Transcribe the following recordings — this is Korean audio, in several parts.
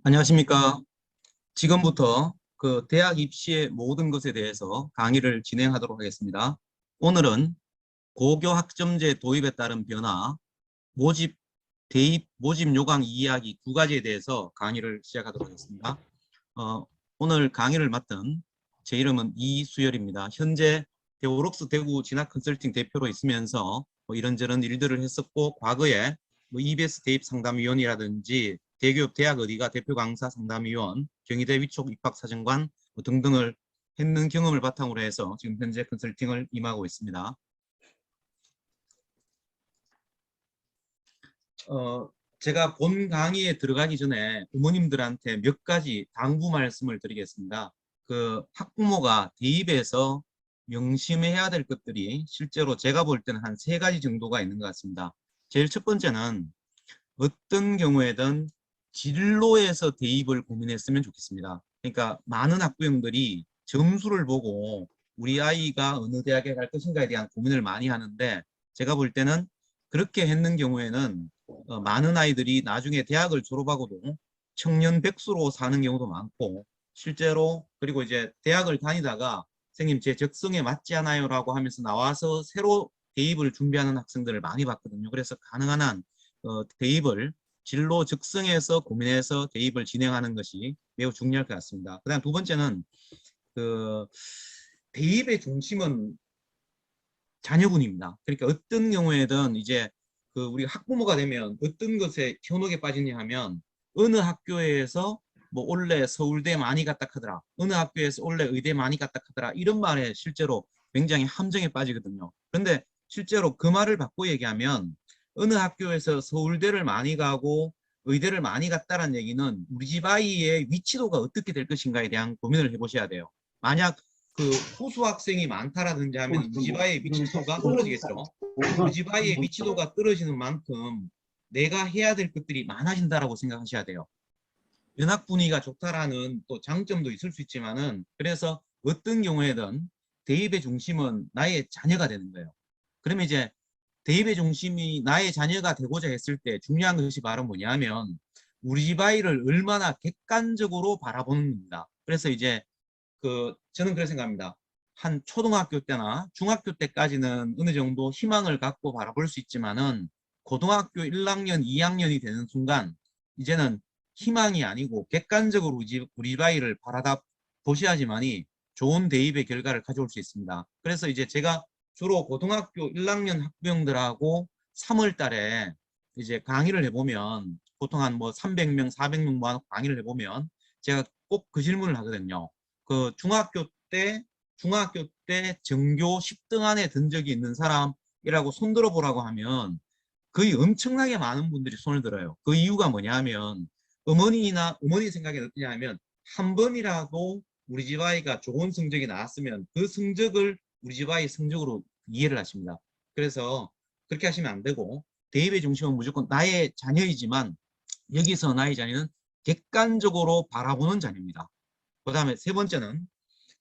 안녕하십니까. 지금부터 그 대학 입시의 모든 것에 대해서 강의를 진행하도록 하겠습니다. 오늘은 고교 학점제 도입에 따른 변화, 모집, 대입, 모집 요강 이야기 두 가지에 대해서 강의를 시작하도록 하겠습니다. 오늘 강의를 맡은 제 이름은 이수열입니다. 현재 데오록스 대구 진학 컨설팅 대표로 있으면서 이런저런 일들을 했었고, 과거에 EBS 대입 상담위원이라든지 대기업 대학 어디가 대표 강사 상담위원, 경희대 위촉 입학사정관 등등을 했는 경험을 바탕으로 해서 지금 현재 컨설팅을 임하고 있습니다. 제가 본 강의에 들어가기 전에 부모님들한테 몇 가지 당부 말씀을 드리겠습니다. 그 학부모가 대입에서 명심해야 될 것들이 실제로 제가 볼 때는 한 세 가지 정도가 있는 것 같습니다. 제일 첫 번째는 어떤 경우에든 진로에서 대입을 고민했으면 좋겠습니다. 그러니까 많은 학부형들이 점수를 보고 우리 아이가 어느 대학에 갈 것인가에 대한 고민을 많이 하는데, 제가 볼 때는 그렇게 했는 경우에는 많은 아이들이 나중에 대학을 졸업하고도 청년 백수로 사는 경우도 많고, 실제로 그리고 이제 대학을 다니다가 선생님 제 적성에 맞지 않아요 라고 하면서 나와서 새로 대입을 준비하는 학생들을 많이 봤거든요. 그래서 가능한 한 대입을 진로 적성에서 고민해서 대입을 진행하는 것이 매우 중요할 것 같습니다. 그다음 두 번째는 그 대입의 중심은 자녀분입니다. 그러니까 어떤 경우에든 이제 그 우리 학부모가 되면 어떤 것에 현혹에 빠지냐 하면, 어느 학교에서 뭐 원래 서울대 많이 갔다 하더라, 어느 학교에서 원래 의대 많이 갔다 하더라, 이런 말에 실제로 굉장히 함정에 빠지거든요. 그런데 실제로 그 말을 바꿔 얘기하면, 어느 학교에서 서울대를 많이 가고 의대를 많이 갔다는 얘기는 우리 집 아이의 위치도가 어떻게 될 것인가에 대한 고민을 해보셔야 돼요. 만약 그 후수 학생이 많다라든지 하면 우리 집 아이의 위치도가 떨어지겠죠. 우리 집 아이의 위치도가 떨어지는 만큼 내가 해야 될 것들이 많아진다라고 생각하셔야 돼요. 연학 분위기가 좋다라는 또 장점도 있을 수 있지만은, 그래서 어떤 경우에든 대입의 중심은 나의 자녀가 되는 거예요. 그러면 이제 대입의 중심이 나의 자녀가 되고자 했을 때 중요한 것이 바로 뭐냐면, 우리 집 아이를 얼마나 객관적으로 바라보는 겁니다. 그래서 이제 저는 그렇게 생각합니다. 한 초등학교 때나 중학교 때까지는 어느 정도 희망을 갖고 바라볼 수 있지만은, 고등학교 1학년, 2학년이 되는 순간 이제는 희망이 아니고 객관적으로 우리 집 아이를 바라다 보셔야지만이 좋은 대입의 결과를 가져올 수 있습니다. 그래서 이제 제가 주로 고등학교 1학년 학부형들하고 3월 달에 이제 강의를 해보면, 보통 한 뭐 300명, 400명 모아놓고 강의를 해보면 제가 꼭 그 질문을 하거든요. 그 중학교 때 전교 10등 안에 든 적이 있는 사람이라고 손들어 보라고 하면 거의 엄청나게 많은 분들이 손을 들어요. 그 이유가 뭐냐 하면, 어머니 생각이 어떠냐 하면, 한 번이라도 우리 집 아이가 좋은 성적이 나왔으면 그 성적을 우리 집 아이 성적으로 이해를 하십니다. 그래서 그렇게 하시면 안 되고, 대입의 중심은 무조건 나의 자녀이지만 여기서 나의 자녀는 객관적으로 바라보는 자녀입니다. 그 다음에 세 번째는,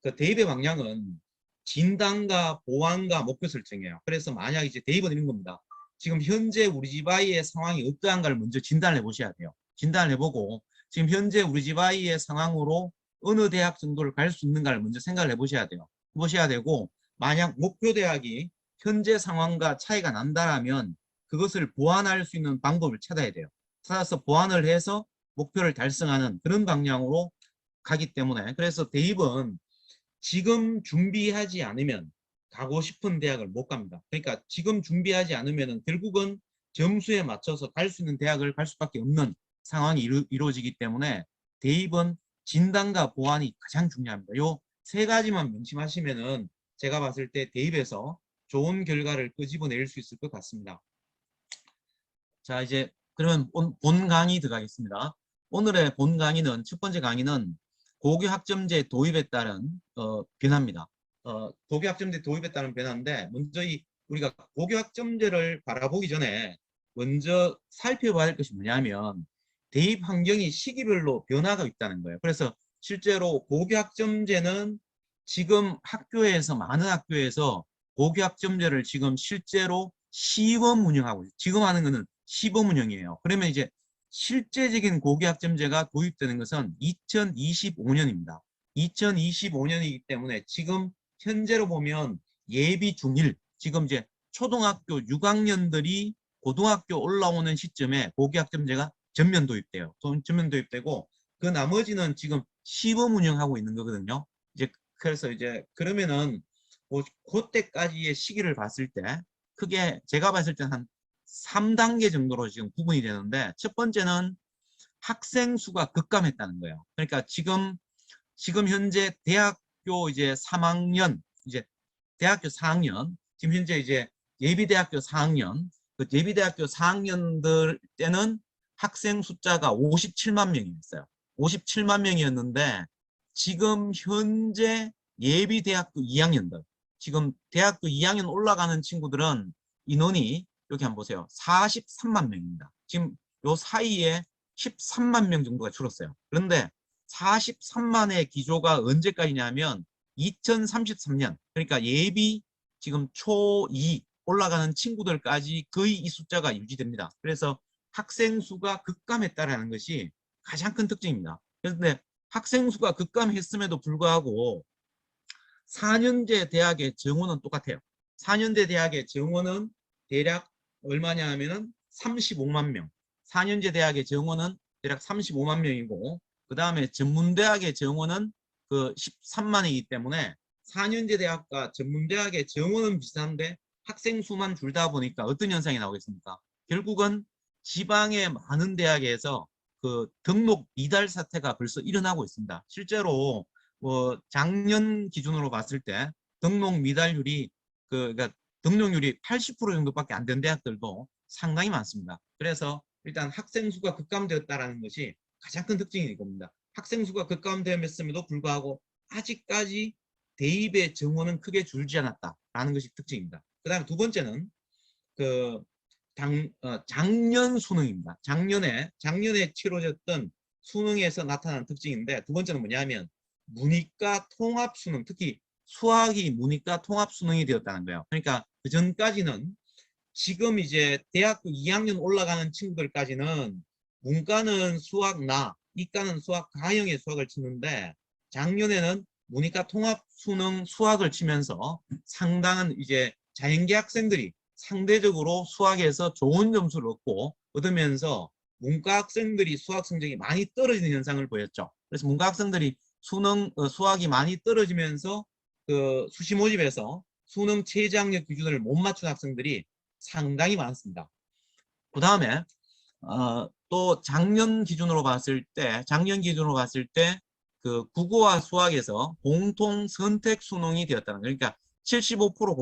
그 대입의 방향은 진단과 보완과 목표 설정이에요. 그래서 만약 이제 대입은 이런 겁니다. 지금 현재 우리 집 아이의 상황이 어떠한가를 먼저 진단을 해보셔야 돼요. 진단을 해보고 지금 현재 우리 집 아이의 상황으로 어느 대학 정도를 갈 수 있는가를 먼저 생각을 해보셔야 돼요. 해보셔야 되고, 만약 목표 대학이 현재 상황과 차이가 난다면 그것을 보완할 수 있는 방법을 찾아야 돼요. 찾아서 보완을 해서 목표를 달성하는 그런 방향으로 가기 때문에, 그래서 대입은 지금 준비하지 않으면 가고 싶은 대학을 못 갑니다. 그러니까 지금 준비하지 않으면 결국은 점수에 맞춰서 갈 수 있는 대학을 갈 수밖에 없는 상황이 이루어지기 때문에, 대입은 진단과 보완이 가장 중요합니다. 요 세 가지만 명심하시면은 제가 봤을 때 대입에서 좋은 결과를 끄집어낼 수 있을 것 같습니다. 자, 이제 그러면 본 강의 들어가겠습니다. 오늘의 본 강의는, 첫 번째 강의는 고교 학점제 도입에 따른 변화입니다. 고교 학점제 도입에 따른 변화인데, 먼저 우리가 고교 학점제를 바라보기 전에 먼저 살펴봐야 할 것이 뭐냐면, 대입 환경이 시기별로 변화가 있다는 거예요. 그래서 실제로 고교 학점제는 지금 많은 학교에서 고교 학점제를 지금 실제로 시범 운영하고 있어요. 지금 하는 거는 시범 운영이에요. 그러면 이제 실제적인 고교학점제가 도입되는 것은 2025년입니다. 2025년이기 때문에 지금 현재로 보면 예비 중1, 지금 이제 초등학교 6학년들이 고등학교 올라오는 시점에 고교학점제가 전면 도입돼요. 전면 도입되고 그 나머지는 지금 시범 운영하고 있는 거거든요. 이제 그래서 이제 그러면은 뭐 그때까지의 시기를 봤을 때 크게 제가 봤을 때는 한 3단계 정도로 지금 구분이 되는데, 첫 번째는 학생 수가 급감했다는 거예요. 그러니까 지금 현재 대학교 이제 3학년, 이제 대학교 4학년, 지금 현재 이제 예비대학교 4학년, 그 예비대학교 4학년들 때는 학생 숫자가 57만 명이었어요. 57만 명이었는데 지금 현재 예비대학교 2학년들, 지금 대학교 2학년 올라가는 친구들은 인원이 여기 한번 보세요. 43만 명입니다. 지금 요 사이에 13만 명 정도가 줄었어요. 그런데 43만의 기조가 언제까지냐면 2033년, 그러니까 예비 지금 초2 올라가는 친구들까지 거의 이 숫자가 유지됩니다. 그래서 학생 수가 급감했다라는 것이 가장 큰 특징입니다. 그런데 학생 수가 급감했음에도 불구하고 4년제 대학의 정원은 똑같아요. 4년제 대학의 정원은 대략 얼마냐 하면은 35만 명. 4년제 대학의 정원은 대략 35만 명이고, 그 다음에 전문대학의 정원은 그 13만이기 때문에 4년제 대학과 전문대학의 정원은 비슷한데 학생 수만 줄다 보니까 어떤 현상이 나오겠습니까? 결국은 지방의 많은 대학에서 그 등록 미달 사태가 벌써 일어나고 있습니다. 실제로 뭐 작년 기준으로 봤을 때 등록 미달률이 그러니까 등록률이 80% 정도밖에 안 된 대학들도 상당히 많습니다. 그래서 일단 학생 수가 급감되었다라는 것이 가장 큰 특징일 겁니다. 학생 수가 급감되었음에도 불구하고 아직까지 대입의 정원은 크게 줄지 않았다라는 것이 특징입니다. 그 다음에 두 번째는 그 작년 수능입니다. 작년에 치러졌던 수능에서 나타난 특징인데, 두 번째는 뭐냐면 문이과 통합 수능, 특히 수학이 문이과 통합 수능이 되었다는 거예요. 그러니까 그 전까지는 지금 이제 대학교 2학년 올라가는 친구들까지는 문과는 수학 나, 이과는 수학 가형의 수학을 치는데 작년에는 문이과 통합 수능 수학을 치면서 상당한 이제 자연계 학생들이 상대적으로 수학에서 좋은 점수를 얻으면서 문과 학생들이 수학 성적이 많이 떨어지는 현상을 보였죠. 그래서 문과 학생들이 수학이 많이 떨어지면서 그 수시 모집에서 수능 최저학력 기준을 못 맞춘 학생들이 상당히 많습니다. 그 다음에 또 작년 기준으로 봤을 때 그 국어와 수학에서 공통 선택 수능이 되었다는 거예요. 그러니까 75%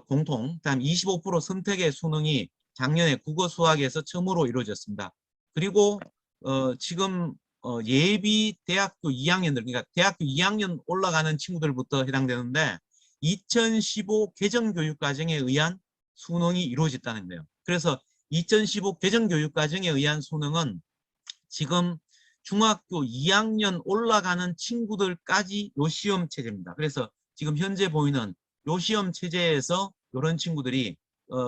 공통, 그다음 25% 선택의 수능이 작년에 국어 수학에서 처음으로 이루어졌습니다. 그리고 지금 예비 대학교 2학년들, 그러니까 대학교 2학년 올라가는 친구들부터 해당되는데 2015 개정교육과정에 의한 수능이 이루어졌다는 거예요. 그래서 2015 개정교육과정에 의한 수능은 지금 중학교 2학년 올라가는 친구들까지 요 시험 체제입니다. 그래서 지금 현재 보이는 요 시험 체제에서 이런 친구들이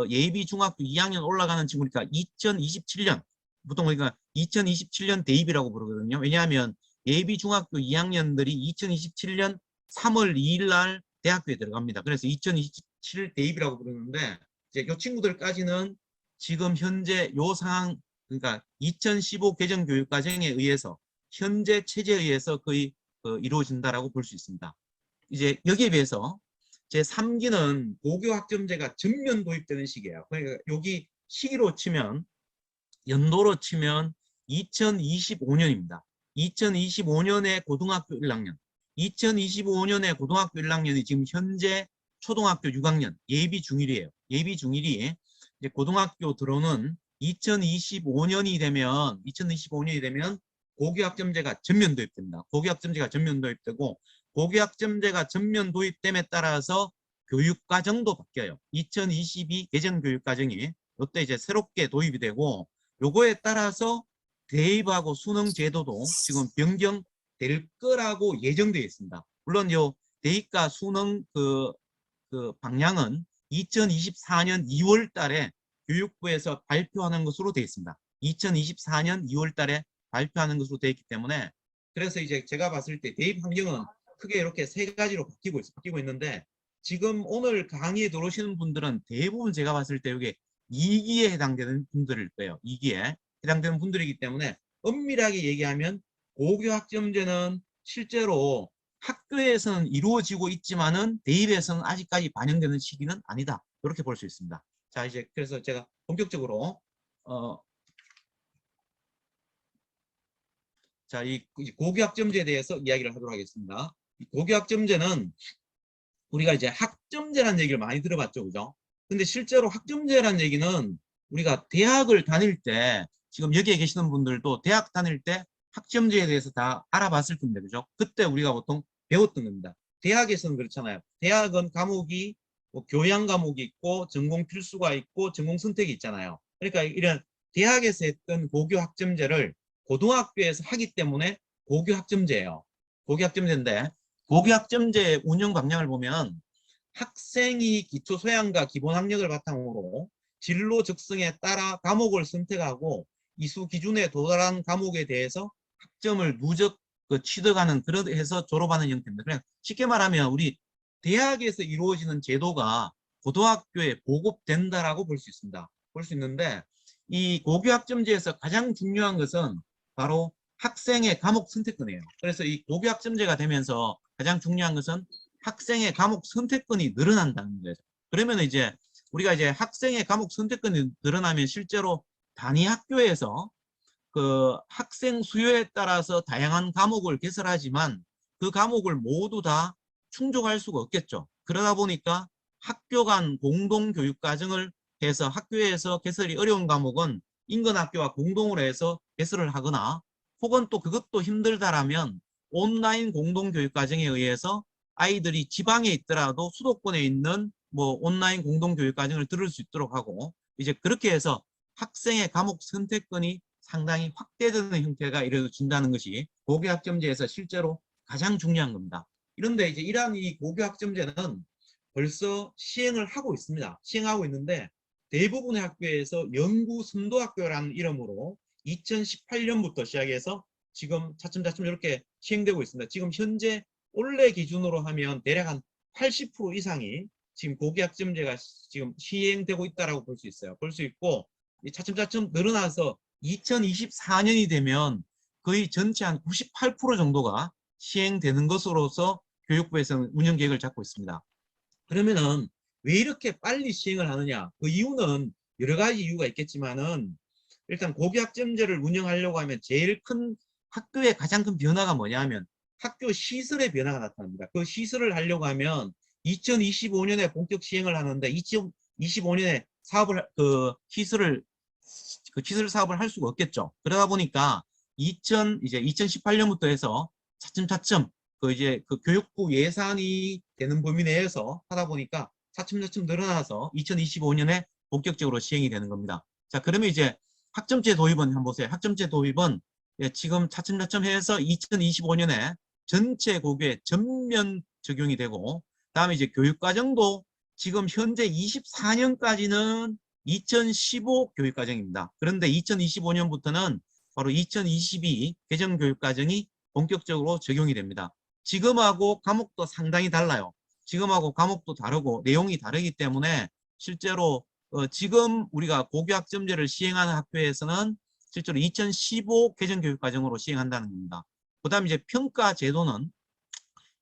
예비 중학교 2학년 올라가는 친구니까 2027년, 보통 우리가 2027년 대입이라고 부르거든요. 왜냐하면 예비 중학교 2학년들이 2027년 3월 2일 날 대학교에 들어갑니다. 그래서 2027 대입이라고 부르는데 이제 이 친구들까지는 지금 현재 요 상황, 그러니까 2015 개정교육과정에 의해서 현재 체제에 의해서 거의 이루어진다라고 볼 수 있습니다. 이제 여기에 비해서 제3기는 고교학점제가 전면 도입되는 시기예요. 그러니까 여기 시기로 치면 연도로 치면 2025년입니다. 2025년에 고등학교 1학년, 2025년에 고등학교 1학년이 지금 현재 초등학교 6학년 예비 중1이에요. 예비 중1이 이제 고등학교 들어오는 2025년이 되면 고교학점제가 전면 도입됩니다. 고교학점제가 전면 도입되고 고교학점제가 전면 도입됨에 따라서 교육과정도 바뀌어요. 2022 개정교육과정이 이때 이제 새롭게 도입이 되고 요거에 따라서 대입하고 수능 제도도 지금 변경될 거라고 예정되어 있습니다. 물론 요 대입과 수능 그 방향은 2024년 2월 달에 교육부에서 발표하는 것으로 되어 있습니다. 2024년 2월 달에 발표하는 것으로 되어 있기 때문에 그래서 이제 제가 봤을 때 대입 환경은 크게 이렇게 세 가지로 바뀌고 있는데 지금 오늘 강의에 들어오시는 분들은 대부분 제가 봤을 때 이게 2기에 해당되는 분들일 거예요. 2기에 해당되는 분들이기 때문에 엄밀하게 얘기하면 고교 학점제는 실제로 학교에서는 이루어지고 있지만은 대입에서는 아직까지 반영되는 시기는 아니다. 이렇게 볼 수 있습니다. 자, 이제 그래서 제가 본격적으로 자, 이 고교 학점제에 대해서 이야기를 하도록 하겠습니다. 이 고교 학점제는 우리가 이제 학점제라는 얘기를 많이 들어봤죠, 그죠? 근데 실제로 학점제라는 얘기는 우리가 대학을 다닐 때 지금 여기에 계시는 분들도 대학 다닐 때 학점제에 대해서 다 알아봤을 텐데, 그죠? 그때 우리가 보통 배웠던 겁니다. 대학에서는 그렇잖아요. 대학은 과목이 뭐 교양 과목이 있고 전공 필수가 있고 전공 선택이 있잖아요. 그러니까 이런 대학에서 했던 고교 학점제를 고등학교에서 하기 때문에 고교 학점제예요. 고교 학점제인데 고교 학점제 운영 방향을 보면 학생이 기초 소양과 기본 학력을 바탕으로 진로 적성에 따라 과목을 선택하고 이수 기준에 도달한 과목에 대해서 학점을 누적 취득하는 그런 해서 졸업하는 형태입니다. 그냥 쉽게 말하면 우리 대학에서 이루어지는 제도가 고등학교에 보급된다라고 볼 수 있습니다. 볼 수 있는데 이 고교 학점제에서 가장 중요한 것은 바로 학생의 과목 선택권이에요. 그래서 이 고교 학점제가 되면서 가장 중요한 것은 학생의 과목 선택권이 늘어난다는 거죠. 그러면 이제 우리가 이제 학생의 과목 선택권이 늘어나면 실제로 단위 학교에서 그 학생 수요에 따라서 다양한 과목을 개설하지만 그 과목을 모두 다 충족할 수가 없겠죠. 그러다 보니까 학교 간 공동교육과정을 해서 학교에서 개설이 어려운 과목은 인근 학교와 공동으로 해서 개설을 하거나 혹은 또 그것도 힘들다라면 온라인 공동교육과정에 의해서 아이들이 지방에 있더라도 수도권에 있는 뭐 온라인 공동교육과정을 들을 수 있도록 하고 이제 그렇게 해서 학생의 과목 선택권이 상당히 확대되는 형태가 이루어진다는 것이 고교학점제에서 실제로 가장 중요한 겁니다. 그런데 이제 이러한 이 고교학점제는 벌써 시행을 하고 있습니다. 시행하고 있는데 대부분의 학교에서 연구 선도학교라는 이름으로 2018년부터 시작해서 지금 차츰차츰 이렇게 시행되고 있습니다. 지금 현재 올해 기준으로 하면 대략 한 80% 이상이 지금 고교학점제가 지금 시행되고 있다고 볼 수 있어요. 볼 수 있고 차츰차츰 늘어나서 2024년이 되면 거의 전체 한 98% 정도가 시행되는 것으로서 교육부에서는 운영 계획을 잡고 있습니다. 그러면은 왜 이렇게 빨리 시행을 하느냐? 그 이유는 여러 가지 이유가 있겠지만은 일단 고교학점제를 운영하려고 하면 제일 큰 학교의 가장 큰 변화가 뭐냐 하면 학교 시설의 변화가 나타납니다. 그 시설을 하려고 하면 2025년에 본격 시행을 하는데 2025년에 사업을 시설 사업을 할 수가 없겠죠. 그러다 보니까 이제 2018년부터 해서 차츰차츰 이제 교육부 예산이 되는 범위 내에서 하다 보니까 차츰차츰 늘어나서 2025년에 본격적으로 시행이 되는 겁니다. 자, 그러면 이제 학점제 도입은 한번 보세요. 학점제 도입은 지금 차츰차츰 해서 2025년에 전체 고교에 전면 적용이 되고 다음에 이제 교육과정도 지금 현재 24년까지는 2015 교육과정입니다. 그런데 2025년부터는 바로 2022 개정교육과정이 본격적으로 적용이 됩니다. 지금하고 과목도 상당히 달라요. 지금하고 과목도 다르고 내용이 다르기 때문에 실제로 지금 우리가 고교학점제를 시행하는 학교에서는 실제로 2015 개정교육과정으로 시행한다는 겁니다. 그 다음에 이제 평가 제도는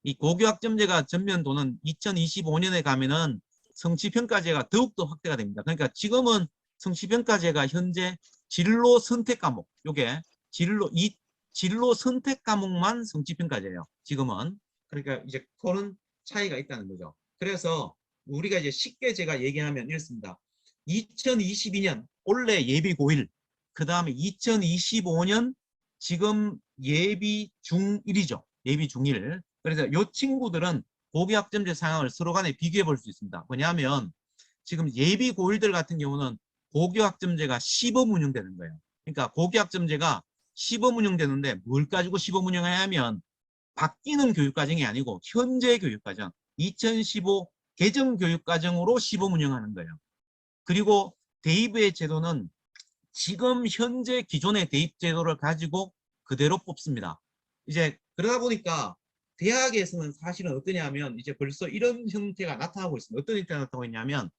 이 고교학점제가 전면 도는 2025년에 가면은 성취평가제가 더욱더 확대가 됩니다. 그러니까 지금은 성취평가제가 현재 진로 선택 과목, 요게 진로 선택 과목만 성취평가제예요. 지금은. 그러니까 이제 그런 차이가 있다는 거죠. 그래서 우리가 이제 쉽게 제가 얘기하면 이렇습니다. 2022년 올해 예비 고1, 그 다음에 2025년 지금 예비 중1이죠. 예비 중1. 그래서 이 친구들은 고교학점제 상황을 서로 간에 비교해 볼 수 있습니다. 뭐냐면 지금 예비 고1들 같은 경우는 고교학점제가 시범 운영되는 거예요. 그러니까 고교학점제가 시범 운영되는데 뭘 가지고 시범 운영해야 하면 바뀌는 교육과정이 아니고 현재 교육과정, 2015 개정 교육과정으로 시범 운영하는 거예요. 그리고 대입의 제도는 지금 현재 기존의 대입 제도를 가지고 그대로 뽑습니다. 이제 그러다 보니까 대학에서는 사실은 어떠냐면 이제 벌써 이런 형태가 나타나고 있습니다. 어떤 형태가 나타나고 있냐면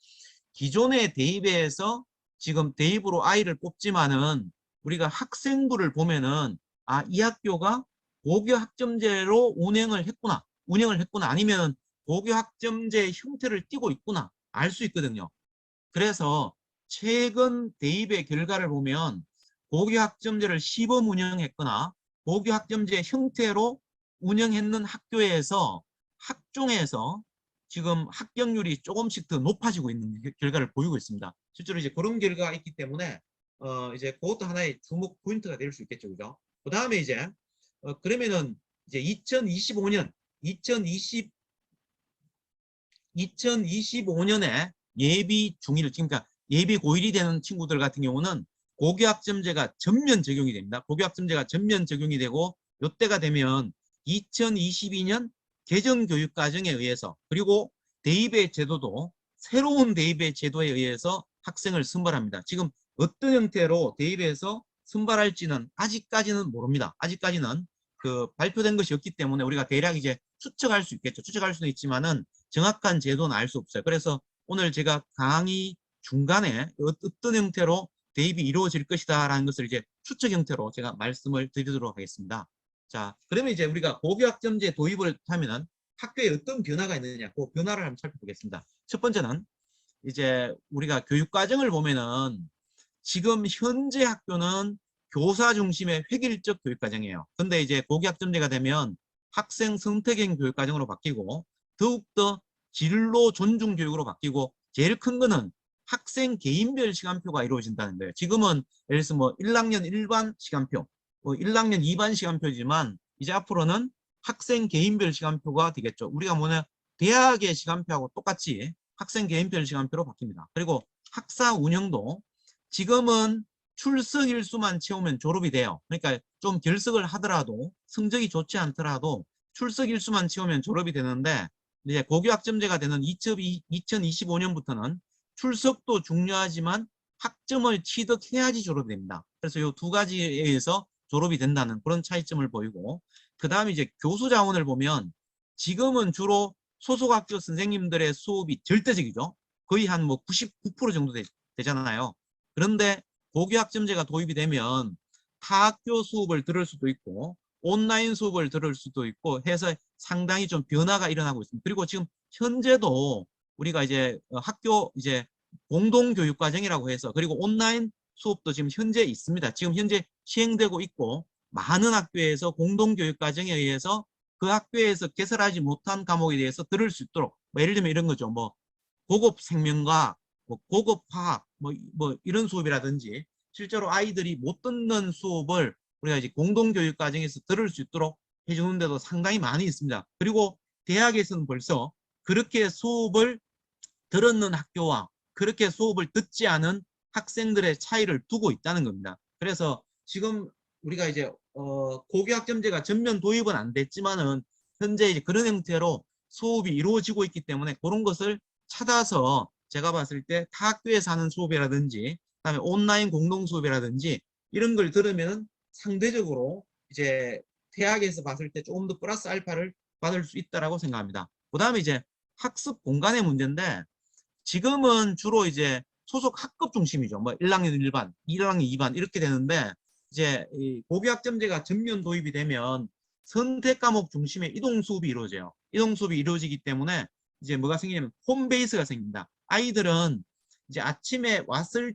기존의 대입에서 지금 대입으로 아이를 뽑지만은 우리가 학생부를 보면은 아, 이 학교가 고교 학점제로 운영을 했구나 아니면 고교 학점제 형태를 띠고 있구나 알 수 있거든요. 그래서 최근 대입의 결과를 보면 고교 학점제를 시범 운영했거나 고교 학점제 형태로 운영했는 학교에서 학종에서 지금 합격률이 조금씩 더 높아지고 있는 결과를 보이고 있습니다. 실제로 이제 그런 결과가 있기 때문에 이제 그것도 하나의 주목 포인트가 될 수 있겠죠, 그죠? 그 다음에 이제 그러면은 이제 2025년, 2025년에 예비 중1 지금 그러니까 예비 고1이 되는 친구들 같은 경우는 고교학점제가 전면 적용이 됩니다. 고교학점제가 전면 적용이 되고 이때가 되면 2022년 개정교육과정에 의해서 그리고 대입의 제도도 새로운 대입의 제도에 의해서 학생을 선발합니다. 지금 어떤 형태로 대입에서 선발할지는 아직까지는 모릅니다. 아직까지는 그 발표된 것이 없기 때문에 우리가 대략 이제 추측할 수 있겠죠. 추측할 수는 있지만은 정확한 제도는 알 수 없어요. 그래서 오늘 제가 강의 중간에 어떤 형태로 대입이 이루어질 것이다라는 것을 이제 추측 형태로 제가 말씀을 드리도록 하겠습니다. 자, 그러면 이제 우리가 고교학점제 도입을 하면은 학교에 어떤 변화가 있느냐, 그 변화를 한번 살펴보겠습니다. 첫 번째는 이제 우리가 교육과정을 보면은 지금 현재 학교는 교사 중심의 획일적 교육과정이에요. 근데 이제 고교학점제가 되면 학생 선택형 교육과정으로 바뀌고 더욱더 진로 존중 교육으로 바뀌고 제일 큰 거는 학생 개인별 시간표가 이루어진다는 거예요. 지금은 예를 들어서 뭐 1학년 1반 시간표, 뭐 1학년 2반 시간표지만 이제 앞으로는 학생 개인별 시간표가 되겠죠. 우리가 뭐냐 대학의 시간표하고 똑같이 학생 개인별 시간표로 바뀝니다. 그리고 학사 운영도 지금은 출석 일수만 채우면 졸업이 돼요. 그러니까 좀 결석을 하더라도 성적이 좋지 않더라도 출석 일수만 채우면 졸업이 되는데 이제 고교학점제가 되는 2025년부터는 출석도 중요하지만 학점을 취득해야지 졸업이 됩니다. 그래서 이 두 가지에 의해서 졸업이 된다는 그런 차이점을 보이고 그 다음에 이제 교수 자원을 보면 지금은 주로 소속학교 선생님들의 수업이 절대적이죠. 거의 한 뭐 99% 정도 되잖아요. 그런데 고교학점제가 도입이 되면 타학교 수업을 들을 수도 있고 온라인 수업을 들을 수도 있고 해서 상당히 좀 변화가 일어나고 있습니다. 그리고 지금 현재도 우리가 이제 학교 이제 공동교육과정이라고 해서 그리고 온라인 수업도 지금 현재 있습니다. 지금 현재 시행되고 있고 많은 학교에서 공동교육과정에 의해서 그 학교에서 개설하지 못한 과목에 대해서 들을 수 있도록 뭐 예를 들면 이런 거죠. 뭐 고급 생명과학, 뭐 고급 화학, 뭐 이런 수업이라든지 실제로 아이들이 못 듣는 수업을 우리가 이제 공동교육 과정에서 들을 수 있도록 해주는 데도 상당히 많이 있습니다. 그리고 대학에서는 벌써 그렇게 수업을 들었는 학교와 그렇게 수업을 듣지 않은 학생들의 차이를 두고 있다는 겁니다. 그래서 지금 우리가 이제 고교학점제가 전면 도입은 안 됐지만은 현재 이제 그런 형태로 수업이 이루어지고 있기 때문에 그런 것을 찾아서 제가 봤을 때 타 학교에서 하는 수업이라든지 그다음에 온라인 공동 수업이라든지 이런 걸 들으면 상대적으로 이제 대학에서 봤을 때 조금 더 플러스 알파를 받을 수 있다라고 생각합니다. 그다음에 이제 학습 공간의 문제인데 지금은 주로 이제 소속 학급 중심이죠. 뭐 1학년 1반, 1학년 2반 이렇게 되는데 이제 이 고교학점제가 전면 도입이 되면 선택 과목 중심의 이동 수업이 이루어져요. 이동 수업이 이루어지기 때문에 이제 뭐가 생기냐면 홈베이스가 생깁니다. 아이들은 이제 아침에 왔을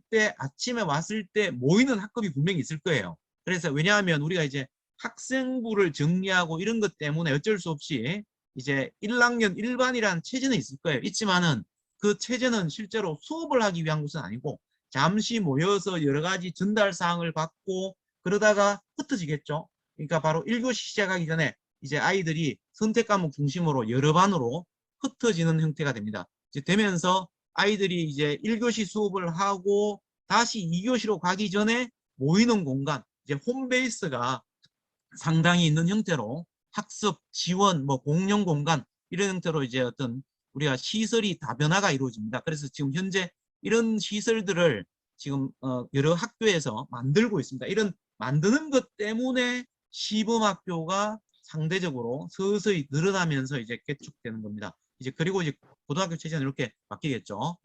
때 모이는 학급이 분명히 있을 거예요. 그래서 왜냐하면 우리가 이제 학생부를 정리하고 이런 것 때문에 어쩔 수 없이 이제 1학년 1반이라는 체제는 있을 거예요. 있지만은 그 체제는 실제로 수업을 하기 위한 것은 아니고 잠시 모여서 여러 가지 전달 사항을 받고 그러다가 흩어지겠죠. 그러니까 바로 1교시 시작하기 전에 이제 아이들이 선택 과목 중심으로 여러 반으로 흩어지는 형태가 됩니다. 이제 되면서 아이들이 이제 1교시 수업을 하고 다시 2교시로 가기 전에 모이는 공간, 이제 홈베이스가 상당히 있는 형태로 학습, 지원, 뭐 공용 공간 이런 형태로 이제 어떤 우리가 시설이 다변화가 이루어집니다. 그래서 지금 현재 이런 시설들을 지금 여러 학교에서 만들고 있습니다. 이런 만드는 것 때문에 시범학교가 상대적으로 서서히 늘어나면서 이제 개축되는 겁니다. 이제 그리고 이제 고등학교 체제는 이렇게 바뀌겠죠.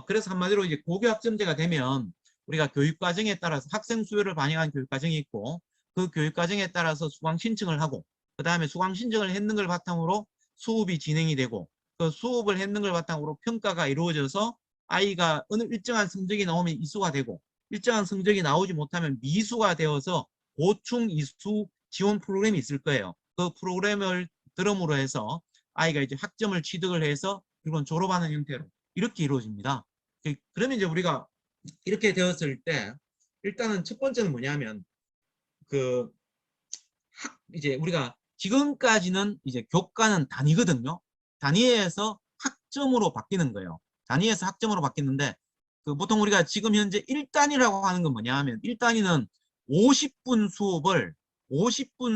그래서 한마디로 이제 고교학점제가 되면 우리가 교육과정에 따라서 학생 수요를 반영한 교육과정이 있고 그 교육과정에 따라서 수강 신청을 하고 그 다음에 수강 신청을 했는 걸 바탕으로 수업이 진행이 되고 그 수업을 했는 걸 바탕으로 평가가 이루어져서 아이가 어느 일정한 성적이 나오면 이수가 되고 일정한 성적이 나오지 못하면 미수가 되어서 보충 이수 지원 프로그램이 있을 거예요. 그 프로그램을 들음으로 해서 아이가 이제 학점을 취득을 해서 이건 졸업하는 형태로 이렇게 이루어집니다. 그러면 이제 우리가 이렇게 되었을 때 일단은 첫 번째는 뭐냐면 그 이제 우리가 지금까지는 이제 교과는 단위거든요. 단위에서 학점으로 바뀌는 거예요. 단위에서 학점으로 바뀌는데 그 보통 우리가 지금 현재 1단위라고 하는 건 뭐냐 하면 1단위는 50분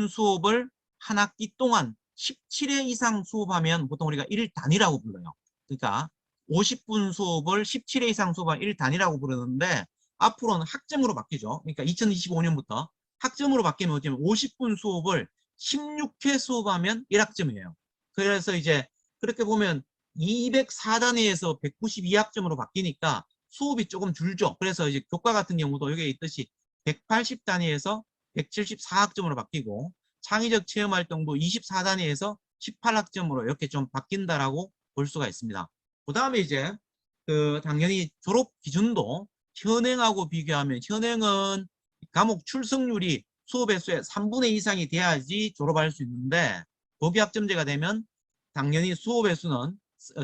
수업을 한 학기 동안 17회 이상 수업하면 보통 우리가 1단위라고 불러요. 그러니까 50분 수업을 17회 이상 수업하면 1단위라고 부르는데 앞으로는 학점으로 바뀌죠. 그러니까 2025년부터 학점으로 바뀌면 어쩌면 50분 수업을 16회 수업하면 1학점이에요. 그래서 이제 그렇게 보면 204단위에서 192학점으로 바뀌니까 수업이 조금 줄죠. 그래서 이제 교과 같은 경우도 여기에 있듯이 180단위에서 174학점으로 바뀌고 창의적 체험활동도 24단위에서 18학점으로 이렇게 좀 바뀐다라고 볼 수가 있습니다. 그 다음에 이제 그 당연히 졸업 기준도 현행하고 비교하면 현행은 과목 출석률이 수업의 수의 3분의 2 이상이 돼야지 졸업할 수 있는데 고교학점제가 되면 당연히 수업의 수는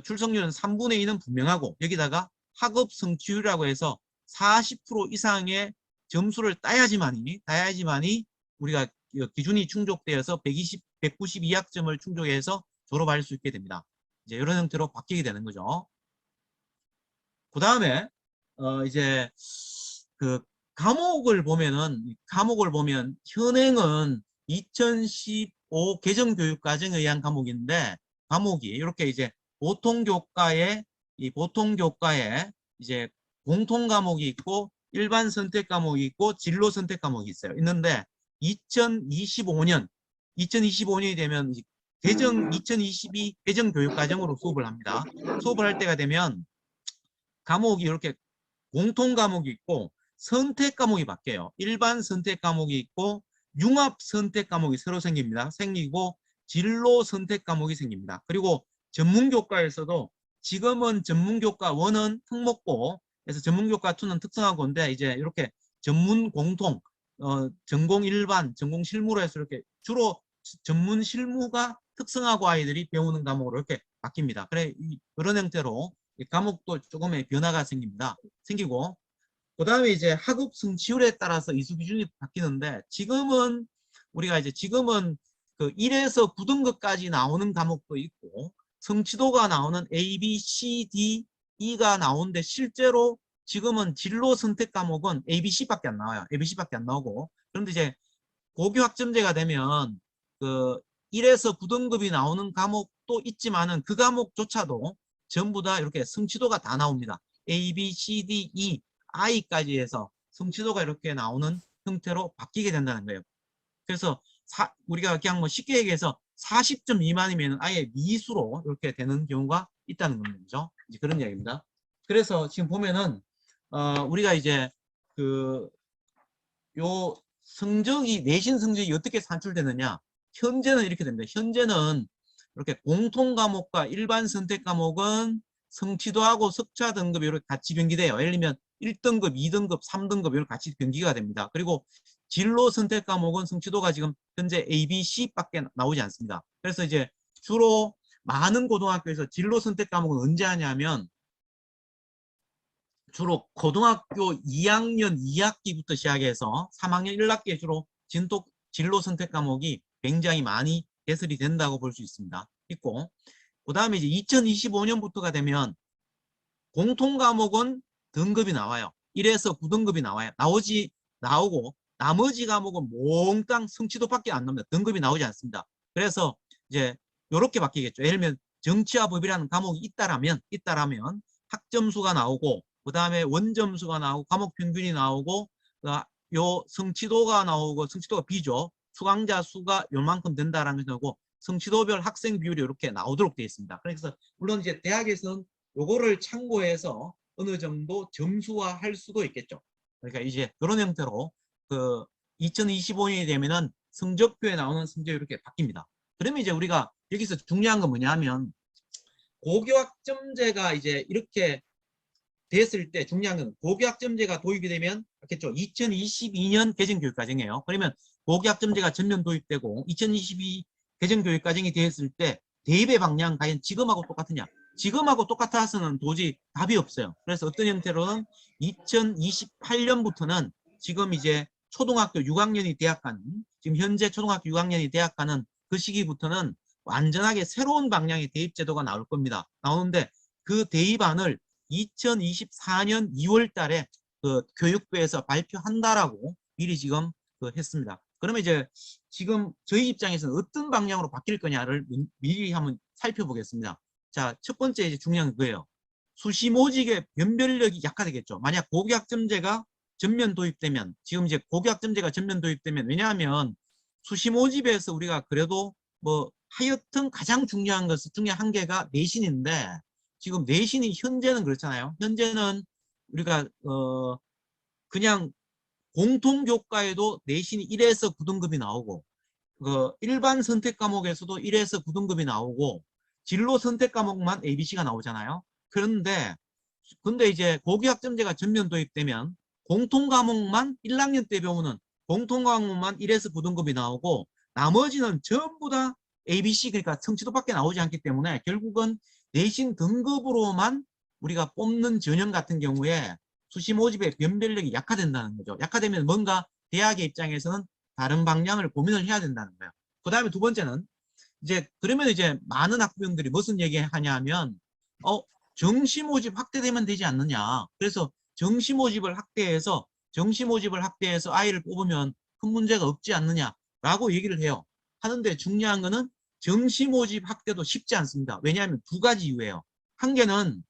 출석률은 3분의 2는 분명하고 여기다가 학업 성취율이라고 해서 40% 이상의 점수를 따야지만이 우리가 기준이 충족되어서 192학점을 충족해서 졸업할 수 있게 됩니다. 이제 이런 형태로 바뀌게 되는 거죠. 그 다음에 이제 그 과목을 보면 현행은 2015 개정교육과정에 의한 과목인데 과목이 이렇게 이제 보통교과에 이제 공통 과목이 있고 일반 선택 과목이 있고 진로 선택 과목이 있어요. 있는데 2025년이 되면 2022 개정교육과정으로 수업을 합니다. 수업을 할 때가 되면 과목이 이렇게 공통 과목이 있고 선택 과목이 바뀌어요. 일반 선택 과목이 있고 융합 선택 과목이 새로 생기고 진로 선택 과목이 생깁니다. 그리고 전문교과에서도 지금은 전문교과 1은 특목고 그래서 전문교과 2는 특성화고인데 이제 이렇게 전문 공통 전공 일반 전공 실무로 해서 이렇게 주로 전문 실무가 특성화고 아이들이 배우는 과목으로 이렇게 바뀝니다. 그래 이런 형태로 과목도 조금의 변화가 생기고 그 다음에 이제 학업 성취율에 따라서 이수 기준이 바뀌는데 지금은 그 1에서 9등급까지 나오는 과목도 있고 성취도가 나오는 A, B, C, D, E가 나오는데 실제로 지금은 진로 선택 과목은 A, B, C밖에 안 나와요. A, B, C밖에 안 나오고 그런데 이제 고교 학점제가 되면 그 1에서 9등급이 나오는 과목도 있지만은 그 과목조차도 전부 다 이렇게 성취도가 다 나옵니다. A, B, C, D, E, I까지 해서 성취도가 이렇게 나오는 형태로 바뀌게 된다는 거예요. 그래서 우리가 그냥 뭐 쉽게 얘기해서 40점 미만이면 아예 미수로 이렇게 되는 경우가 있다는 거죠. 이제 그런 이야기입니다. 그래서 지금 보면은 우리가 이제 그 요 성적이 내신 성적이 어떻게 산출되느냐? 현재는 이렇게 됩니다. 현재는 이렇게 공통 과목과 일반 선택 과목은 성취도하고 석차 등급이 이렇게 같이 변기돼요. 예를 들면 1등급, 2등급, 3등급 이렇게 같이 변기가 됩니다. 그리고 진로 선택 과목은 성취도가 지금 현재 A, B, C밖에 나오지 않습니다. 그래서 이제 주로 많은 고등학교에서 진로 선택 과목은 언제 하냐면 주로 고등학교 2학년 2학기부터 시작해서 3학년 1학기에 주로 진로 선택 과목이 굉장히 많이 개설이 된다고 볼 수 있습니다. 있고 그 다음에 이제 2025년부터가 되면 공통 과목은 등급이 나와요. 1에서 9등급이 나오고 나머지 과목은 몽땅 성취도밖에 안 나옵니다. 등급이 나오지 않습니다. 그래서 이제 이렇게 바뀌겠죠. 예를 들면 정치와 법이라는 과목이 있다라면 학점수가 나오고 그 다음에 원점수가 나오고 과목 평균이 나오고 요 성취도가 나오고 성취도가 B죠. 수강자 수가 요만큼 된다라는 거고 성취도별 학생 비율이 이렇게 나오도록 되어 있습니다. 그래서 물론 이제 대학에서는 요거를 참고해서 어느 정도 점수화할 수도 있겠죠. 그러니까 이제 이런 형태로 그 2025년이 되면은 성적표에 나오는 성적이 이렇게 바뀝니다. 그러면 이제 우리가 여기서 중요한 건 뭐냐면 고교학점제가 이제 이렇게 됐을 때 중요한 건 고교학점제가 도입이 되면 그렇겠죠. 2022년 개정교육과정이에요. 그러면 고교학점제가 전면 도입되고 2022 개정교육과정이 되었을 때 대입의 방향 과연 지금하고 똑같으냐? 지금하고 똑같아서는 도저히 답이 없어요. 그래서 어떤 형태로는 2028년부터는 지금 이제 초등학교 6학년이 대학 가는 지금 현재 초등학교 6학년이 대학 가는 그 시기부터는 완전하게 새로운 방향의 대입 제도가 나올 겁니다. 나오는데 그 대입안을 2024년 2월 달에 그 교육부에서 발표한다라고 미리 지금 했습니다. 그러면 이제 지금 저희 입장에서는 어떤 방향으로 바뀔 거냐를 미리 한번 살펴보겠습니다. 자, 첫 번째 이제 중요한 그거예요. 수시 모집의 변별력이 약화되겠죠. 만약 고교학점제가 전면 도입되면 지금 이제 고교학점제가 전면 도입되면 왜냐하면 수시 모집에서 우리가 그래도 뭐 하여튼 가장 중요한 것 중에 한 개가 내신인데 지금 내신이 현재는 그렇잖아요. 현재는 우리가 그냥 공통교과에도 내신이 1에서 9등급이 나오고 그 일반 선택 과목에서도 1에서 9등급이 나오고 진로 선택 과목만 ABC가 나오잖아요. 그런데 근데 이제 고교학점제가 전면 도입되면 공통 과목만 1학년 때 배우는 공통 과목만 1에서 9등급이 나오고 나머지는 전부 다 ABC 그러니까 성취도밖에 나오지 않기 때문에 결국은 내신 등급으로만 우리가 뽑는 전형 같은 경우에 수시 모집의 변별력이 약화된다는 거죠. 약화되면 뭔가 대학의 입장에서는 다른 방향을 고민을 해야 된다는 거예요. 그 다음에 두 번째는 이제 그러면 이제 많은 학부형들이 무슨 얘기 하냐면 정시 모집 확대되면 되지 않느냐. 그래서 정시 모집을 확대해서 아이를 뽑으면 큰 문제가 없지 않느냐라고 얘기를 해요. 하는데 중요한 거는 정시 모집 확대도 쉽지 않습니다. 왜냐하면 두 가지 이유예요. 한 개는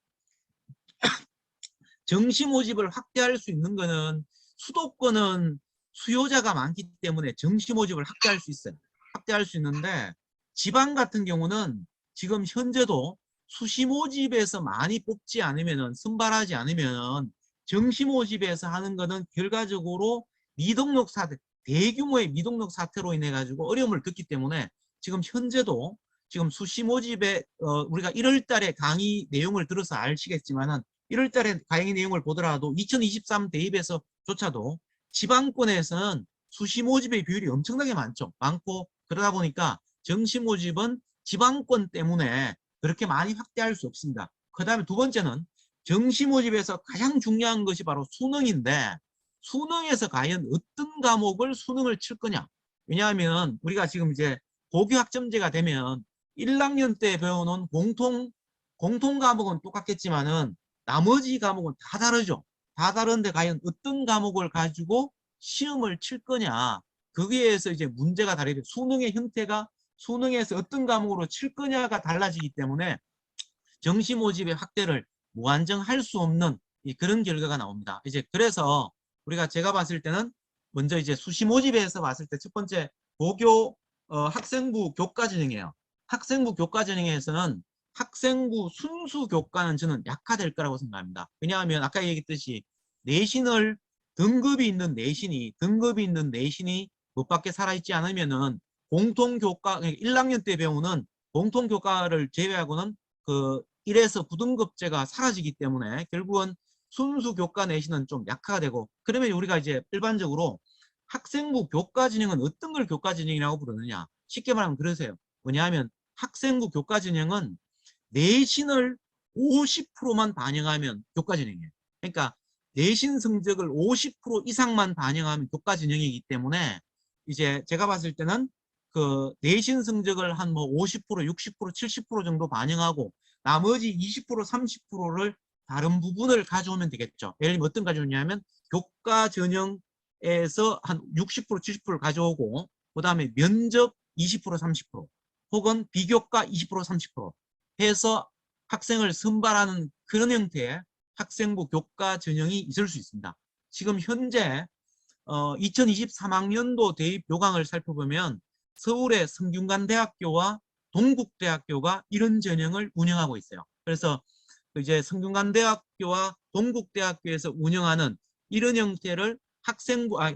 정시 모집을 확대할 수 있는 거는 수도권은 수요자가 많기 때문에 정시 모집을 확대할 수 있어요. 확대할 수 있는데 지방 같은 경우는 지금 현재도 수시 모집에서 많이 뽑지 않으면은 선발하지 않으면은 정시 모집에서 하는 거는 결과적으로 미등록 사태 대규모의 미등록 사태로 인해 가지고 어려움을 겪기 때문에 지금 현재도 지금 수시 모집에 우리가 1월 달에 강의 내용을 들어서 아시겠지만은 1월 달에 강의 내용을 보더라도 2023 대입에서조차도 지방권에서는 수시 모집의 비율이 엄청나게 많고 그러다 보니까 정시 모집은 지방권 때문에 그렇게 많이 확대할 수 없습니다. 그 다음에 두 번째는 정시 모집에서 가장 중요한 것이 바로 수능인데 수능에서 과연 어떤 과목을 수능을 칠 거냐. 왜냐하면 우리가 지금 이제 고교학점제가 되면 1학년 때 배우는 공통 과목은 똑같겠지만은 나머지 과목은 다 다르죠. 다 다른데 과연 어떤 과목을 가지고 시험을 칠 거냐. 거기에서 이제 문제가 다르게 수능의 형태가 수능에서 어떤 과목으로 칠 거냐가 달라지기 때문에 정시 모집의 확대를 무한정할 수 없는 그런 결과가 나옵니다. 이제 그래서 우리가 제가 봤을 때는 먼저 이제 수시 모집에서 봤을 때 첫 번째 고교 학생부 교과 전형이에요. 학생부 교과 전형에서는 학생부 순수 교과는 저는 약화될 거라고 생각합니다. 왜냐하면 아까 얘기했듯이 내신을 등급이 있는 내신이 못밖에 살아있지 않으면은 공통교과 1학년 때 배우는 공통교과를 제외하고는 그 1에서 9등급제가 사라지기 때문에 결국은 순수 교과 내신은 좀 약화가 되고 그러면 우리가 이제 일반적으로 학생부 교과 진영은 어떤 걸 교과 진영이라고 부르느냐 쉽게 말하면 그러세요. 뭐냐하면 학생부 교과 진영은 내신을 50%만 반영하면 교과 진영이에요. 그러니까 내신 성적을 50% 이상만 반영하면 교과 진영이기 때문에 이제 제가 봤을 때는 그 내신 성적을 한 뭐 50%, 60%, 70% 정도 반영하고 나머지 20%, 30%를 다른 부분을 가져오면 되겠죠. 예를 들면 어떤 가져오냐면 교과 전형에서 한 60%, 70%를 가져오고 그 다음에 면접 20%, 30% 혹은 비교과 20%, 30% 해서 학생을 선발하는 그런 형태의 학생부 교과 전형이 있을 수 있습니다. 지금 현재 2023학년도 대입 요강을 살펴보면 서울의 성균관대학교와 동국대학교가 이런 전형을 운영하고 있어요. 그래서 이제 성균관대학교와 동국대학교에서 운영하는 이런 형태를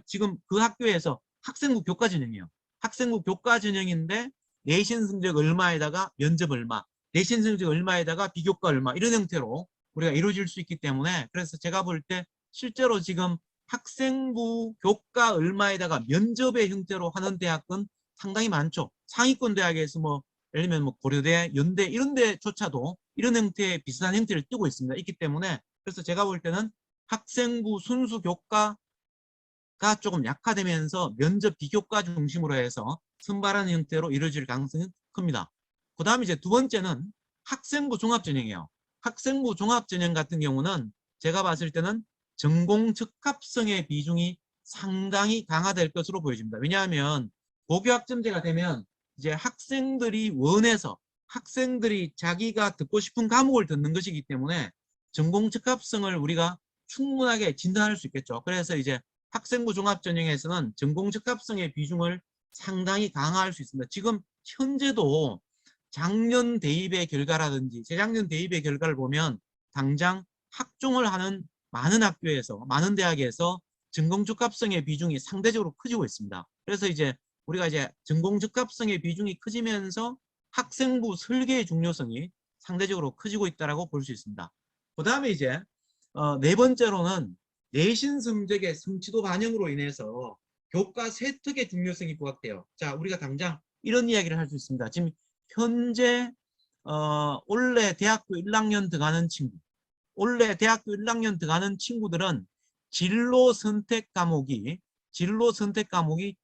지금 그 학교에서 학생부 교과 전형이에요. 학생부 교과 전형인데 내신 성적 얼마에다가 면접 얼마, 내신 성적 얼마에다가 비교과 얼마 이런 형태로 우리가 이루어질 수 있기 때문에 그래서 제가 볼 때 실제로 지금 학생부 교과 얼마에다가 면접의 형태로 하는 대학은 상당히 많죠. 상위권 대학에서 뭐 예를 들면 뭐 고려대, 연대 이런 데조차도 이런 형태의 비슷한 형태를 띄고 있습니다. 있기 때문에 그래서 제가 볼 때는 학생부 순수 교과가 조금 약화되면서 면접 비교과 중심으로 해서 선발하는 형태로 이루어질 가능성이 큽니다. 그 다음에 이제 두 번째는 학생부 종합전형이에요. 학생부 종합전형 같은 경우는 제가 봤을 때는 전공 적합성의 비중이 상당히 강화될 것으로 보여집니다. 왜냐하면 고교학점제가 되면 이제 학생들이 원해서 학생들이 자기가 듣고 싶은 과목을 듣는 것이기 때문에 전공 적합성을 우리가 충분하게 진단할 수 있겠죠. 그래서 이제 학생부 종합전형에서는 전공 적합성의 비중을 상당히 강화할 수 있습니다. 지금 현재도 작년 대입의 결과라든지 재작년 대입의 결과를 보면 당장 학종을 하는 많은 학교에서 많은 대학에서 전공 적합성의 비중이 상대적으로 커지고 있습니다. 그래서 이제 우리가 이제 전공 적합성의 비중이 커지면서 학생부 설계의 중요성이 상대적으로 커지고 있다고 볼 수 있습니다. 그 다음에 이제 네 번째로는 내신 성적의 성취도 반영으로 인해서 교과 세특의 중요성이 부각돼요. 자, 우리가 당장 이런 이야기를 할 수 있습니다. 지금 현재 올해 대학교 1학년 들어가는 친구, 올해 대학교 1학년 들어가는 친구들은 진로 선택 과목이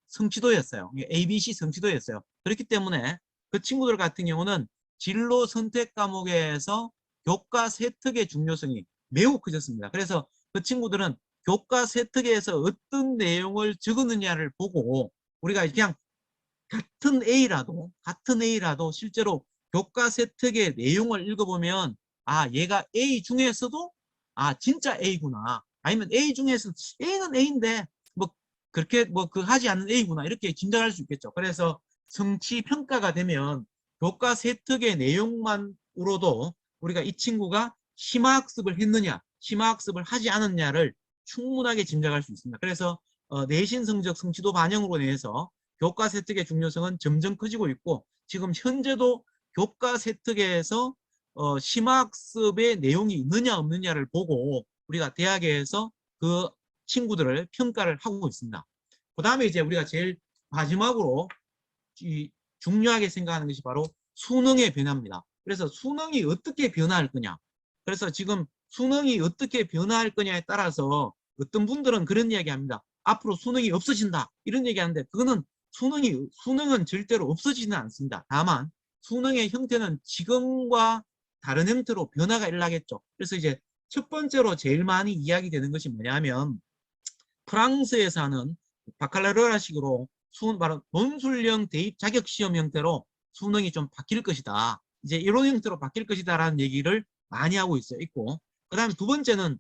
성취도였어요. ABC 성취도였어요. 그렇기 때문에 그 친구들 같은 경우는 진로 선택 과목에서 교과 세특의 중요성이 매우 커졌습니다. 그래서 그 친구들은 교과 세특에서 어떤 내용을 적었느냐를 보고 우리가 그냥 같은 A라도 실제로 교과 세특의 내용을 읽어보면 아 얘가 A 중에서도 아 진짜 A구나 아니면 A 중에서 A는 A인데 뭐 그렇게 뭐 그 하지 않는 A구나 이렇게 짐작할 수 있겠죠. 그래서 성취 평가가 되면 교과 세특의 내용만으로도 우리가 이 친구가 심화학습을 했느냐 심화학습을 하지 않았냐를 충분하게 짐작할 수 있습니다. 그래서 내신 성적 성취도 반영으로 인해서 교과 세특의 중요성은 점점 커지고 있고 지금 현재도 교과 세특에서 심화학습의 내용이 있느냐 없느냐를 보고 우리가 대학에서 그 친구들을 평가를 하고 있습니다. 그 다음에 이제 우리가 제일 마지막으로 중요하게 생각하는 것이 바로 수능의 변화입니다. 그래서 수능이 어떻게 변화할 거냐. 그래서 지금 수능이 어떻게 변화할 거냐에 따라서 어떤 분들은 그런 이야기 합니다. 앞으로 수능이 없어진다. 이런 얘기 하는데 그거는 수능은 절대로 없어지지는 않습니다. 다만 수능의 형태는 지금과 다른 형태로 변화가 일어나겠죠. 그래서 이제 첫 번째로 제일 많이 이야기되는 것이 뭐냐면 프랑스에서 하는 바칼로레아식으로 바로 논술형 대입 자격 시험 형태로 수능이 좀 바뀔 것이다. 이제 이런 형태로 바뀔 것이다라는 얘기를 많이 하고 있고 그 다음에 두 번째는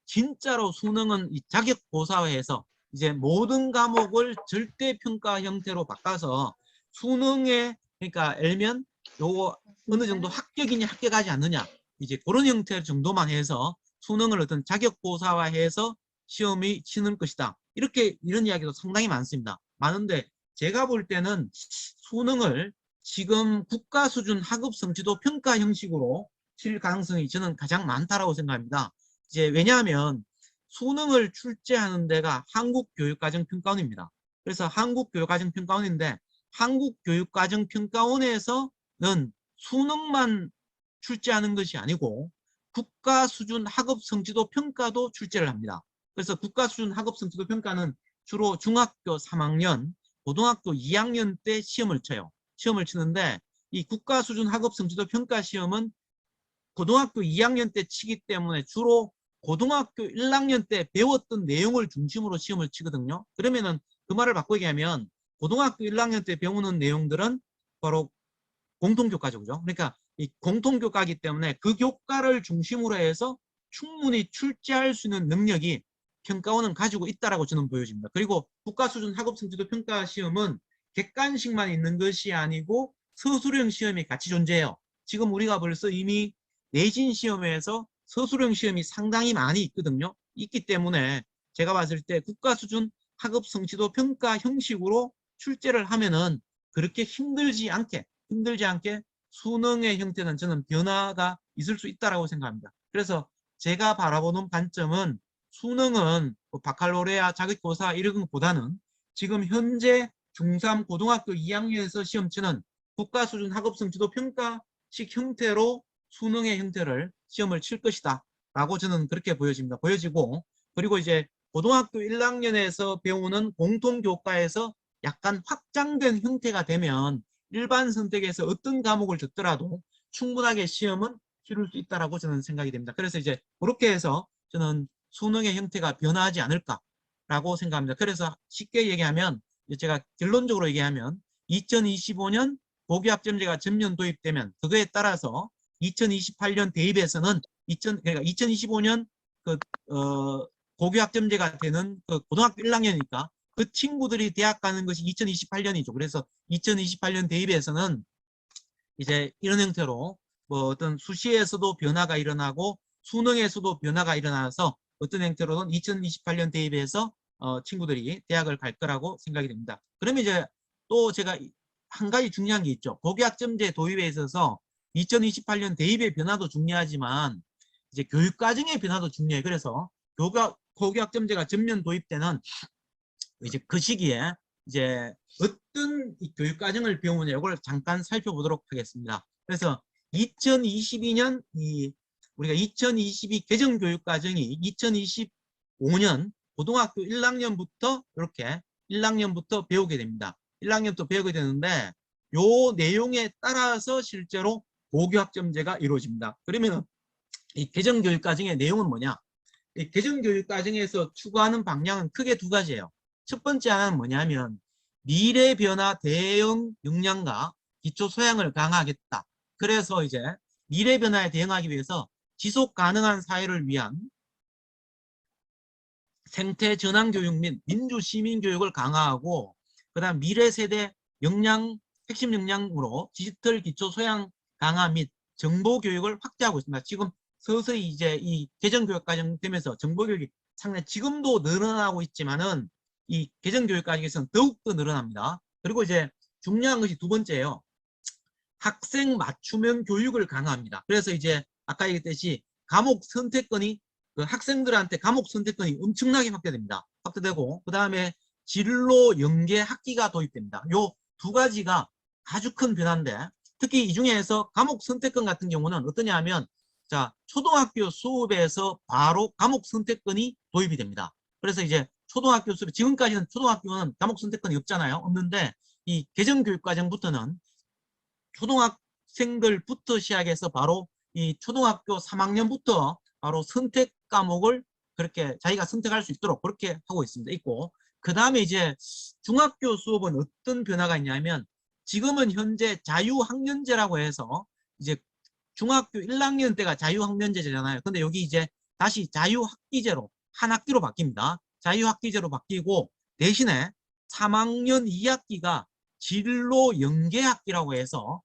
진짜로 수능은 이 자격고사화해서 이제 모든 과목을 절대평가 형태로 바꿔서 수능에 그러니까 알면 요거 어느 정도 합격이냐 합격하지 않느냐 이제 그런 형태 정도만 해서 수능을 어떤 자격고사화해서 시험이 치는 것이다. 이런 이야기도 상당히 많습니다. 많은데 제가 볼 때는 수능을 지금 국가 수준 학업 성취도 평가 형식으로 칠 가능성이 저는 가장 많다라고 생각합니다. 이제 왜냐하면 수능을 출제하는 데가 한국교육과정평가원입니다. 그래서 한국교육과정평가원인데 한국교육과정평가원에서는 수능만 출제하는 것이 아니고 국가 수준 학업 성취도 평가도 출제를 합니다. 그래서 국가 수준 학업 성취도 평가는 주로 중학교 3학년, 고등학교 2학년 때 시험을 쳐요. 시험을 치는데 이 국가 수준 학업 성취도 평가 시험은 고등학교 2학년 때 치기 때문에 주로 고등학교 1학년 때 배웠던 내용을 중심으로 시험을 치거든요. 그러면은 그 말을 바꾸게 하면 고등학교 1학년 때 배우는 내용들은 바로 공통교과죠. 그죠? 그러니까 이 공통교과이기 때문에 그 교과를 중심으로 해서 충분히 출제할 수 있는 능력이 평가원은 가지고 있다라고 저는 보여집니다. 그리고 국가수준 학업성취도 평가 시험은 객관식만 있는 것이 아니고 서술형 시험이 같이 존재해요. 지금 우리가 벌써 이미 내신 시험에서 서술형 시험이 상당히 많이 있거든요. 있기 때문에 제가 봤을 때 국가수준 학업성취도 평가 형식으로 출제를 하면은 그렇게 힘들지 않게 수능의 형태는 저는 변화가 있을 수 있다고 생각합니다. 그래서 제가 바라보는 관점은 수능은 바칼로레아 자격고사 이런 것보다는 지금 현재 중3 고등학교 2학년에서 시험 치는 국가수준 학업성취도 평가식 형태로 수능의 형태를 시험을 칠 것이다 라고 저는 그렇게 보여지고, 그리고 이제 고등학교 1학년에서 배우는 공통교과에서 약간 확장된 형태가 되면 일반 선택에서 어떤 과목을 듣더라도 충분하게 시험은 치를 수 있다라고 저는 생각이 됩니다. 그래서 이제 그렇게 해서 저는 수능의 형태가 변화하지 않을까라고 생각합니다. 그래서 쉽게 얘기하면, 제가 결론적으로 얘기하면 2025년 고교학점제가 전면 도입되면 그거에 따라서 2028년 대입에서는 그러니까 2025년 고교학점제가 되는 그 고등학교 1학년이니까 그 친구들이 대학 가는 것이 2028년이죠. 그래서 2028년 대입에서는 이제 이런 형태로 뭐 어떤 수시에서도 변화가 일어나고 수능에서도 변화가 일어나서 어떤 형태로는 2028년 대입에서 친구들이 대학을 갈 거라고 생각이 됩니다. 그러면 이제 또 제가 한 가지 중요한 게 있죠. 고교학점제 도입에 있어서 2028년 대입의 변화도 중요하지만 이제 교육과정의 변화도 중요해요. 그래서 고교학점제가 전면 도입되는 이제 그 시기에 이제 어떤 교육과정을 배우느냐 이걸 잠깐 살펴보도록 하겠습니다. 그래서 2022년 우리가 2022 개정교육과정이 2025년 고등학교 1학년부터 이렇게 1학년부터 배우게 됩니다. 1학년부터 배우게 되는데 요 내용에 따라서 실제로 고교학점제가 이루어집니다. 그러면 이 개정교육과정의 내용은 뭐냐? 이 개정교육과정에서 추구하는 방향은 크게 두 가지예요. 첫 번째 하나는 뭐냐면 미래 변화 대응 역량과 기초 소양을 강화하겠다. 그래서 이제 미래 변화에 대응하기 위해서 지속 가능한 사회를 위한 생태 전환 교육 및 민주 시민 교육을 강화하고, 그다음 미래 세대 역량 핵심 역량으로 디지털 기초 소양 강화 및 정보 교육을 확대하고 있습니다. 지금 서서히 이제 이 개정교육과정 되면서 정보 교육이 상당히 지금도 늘어나고 있지만은 이 개정교육과정에서는 더욱더 늘어납니다. 그리고 이제 중요한 것이 두 번째예요. 학생 맞춤형 교육을 강화합니다. 그래서 이제 아까 얘기했듯이 과목 선택권이 그 학생들한테 과목 선택권이 엄청나게 확대됩니다. 확대되고 그 다음에 진로 연계 학기가 도입됩니다. 요 두 가지가 아주 큰 변화인데, 특히 이 중에서 과목 선택권 같은 경우는 어떠냐 하면 자 초등학교 수업에서 바로 과목 선택권이 도입이 됩니다. 그래서 이제 초등학교 수업 지금까지는 초등학교는 과목 선택권이 없잖아요. 없는데 이 개정교육과정부터는 초등학생들부터 시작해서 바로 이 초등학교 3학년부터 바로 선택 과목을 그렇게 자기가 선택할 수 있도록 그렇게 하고 있고, 그 다음에 이제 중학교 수업은 어떤 변화가 있냐면 지금은 현재 자유학년제라고 해서 이제 중학교 1학년 때가 자유학년제잖아요. 근데 여기 이제 다시 자유학기제로 한 학기로 바뀝니다. 자유학기제로 바뀌고 대신에 3학년 2학기가 진로 연계학기라고 해서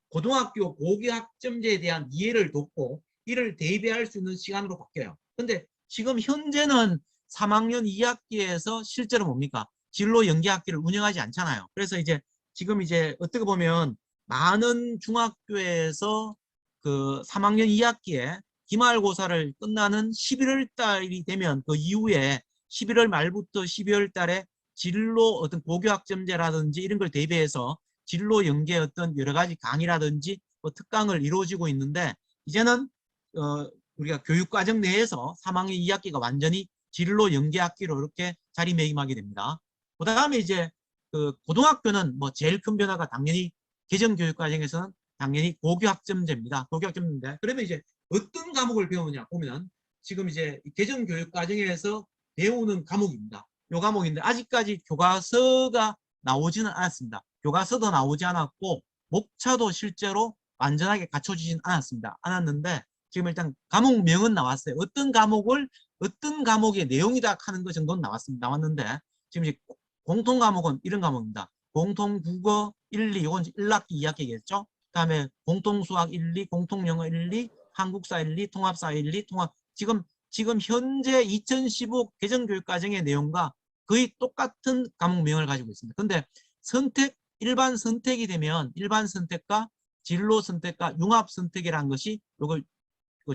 고등학교 고교학점제에 대한 이해를 돕고 이를 대비할 수 있는 시간으로 바뀌어요. 근데 지금 현재는 3학년 2학기에서 실제로 뭡니까? 진로 연계학기를 운영하지 않잖아요. 그래서 이제 지금 이제 어떻게 보면 많은 중학교에서 그 3학년 2학기에 기말고사를 끝나는 11월 달이 되면 그 이후에 11월 말부터 12월 달에 진로 어떤 고교학점제라든지 이런 걸 대비해서 진로 연계 어떤 여러 가지 강의라든지 뭐 특강을 이루어지고 있는데, 이제는 우리가 교육과정 내에서 3학년 2학기가 완전히 진로 연계 학기로 이렇게 자리매김하게 됩니다. 그 다음에 이제 그 고등학교는 뭐 제일 큰 변화가 당연히 개정교육과정에서는 당연히 고교학점제입니다. 고교학점제인데 그러면 이제 어떤 과목을 배우느냐 보면 지금 이제 개정교육과정에서 배우는 과목입니다. 요 과목인데 아직까지 교과서가 나오지는 않았습니다. 교과서도 나오지 않았고 목차도 실제로 완전하게 갖춰지진 않았는데 지금 일단 과목명은 나왔어요. 어떤 과목의 내용이다 하는 것 정도는 나왔는데 지금 이제 공통 과목은 이런 과목입니다. 공통 국어 1, 2, 이건 1학기, 2학기겠죠. 그다음에 공통 수학 1, 2, 공통 영어 1, 2, 한국사 1, 2, 통합사 1, 2, 지금 현재 2015 개정교육과정의 내용과 거의 똑같은 과목명을 가지고 있습니다. 근데 일반 선택이 되면 일반 선택과 진로 선택과 융합 선택이라는 것이 요걸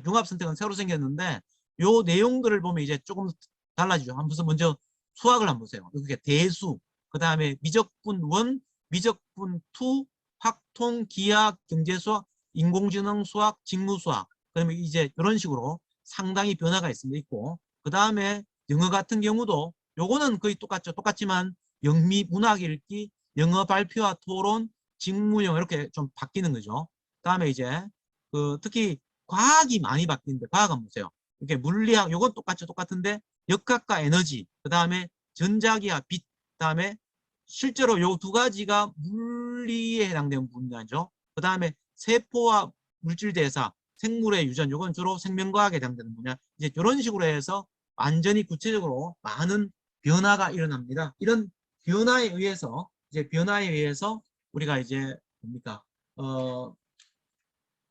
융합 선택은 새로 생겼는데 요 내용들을 보면 이제 조금 달라지죠. 한번 먼저 수학을 한번 보세요. 이렇게 대수, 그 다음에 미적분 1, 미적분 2, 확통, 기하, 경제수학, 인공지능 수학, 직무수학. 그러면 이제 이런 식으로 상당히 변화가 있고, 그 다음에 영어 같은 경우도 요거는 거의 똑같죠. 똑같지만 영미, 문학 읽기, 영어 발표와 토론, 직무영 이렇게 좀 바뀌는 거죠. 그 다음에 이제 특히 과학이 많이 바뀌는데 과학 한번 보세요. 이렇게 물리학 요건 똑같은데 역학과 에너지, 그 다음에 전자기와 빛, 그 다음에 실제로 요 두 가지가 물리에 해당되는 분야죠. 그 다음에 세포와 물질 대사, 생물의 유전, 요건 주로 생명과학에 해당되는 분야. 이제 이런 식으로 해서 완전히 구체적으로 많은 변화가 일어납니다. 이런 변화에 의해서 우리가 이제 뭡니까?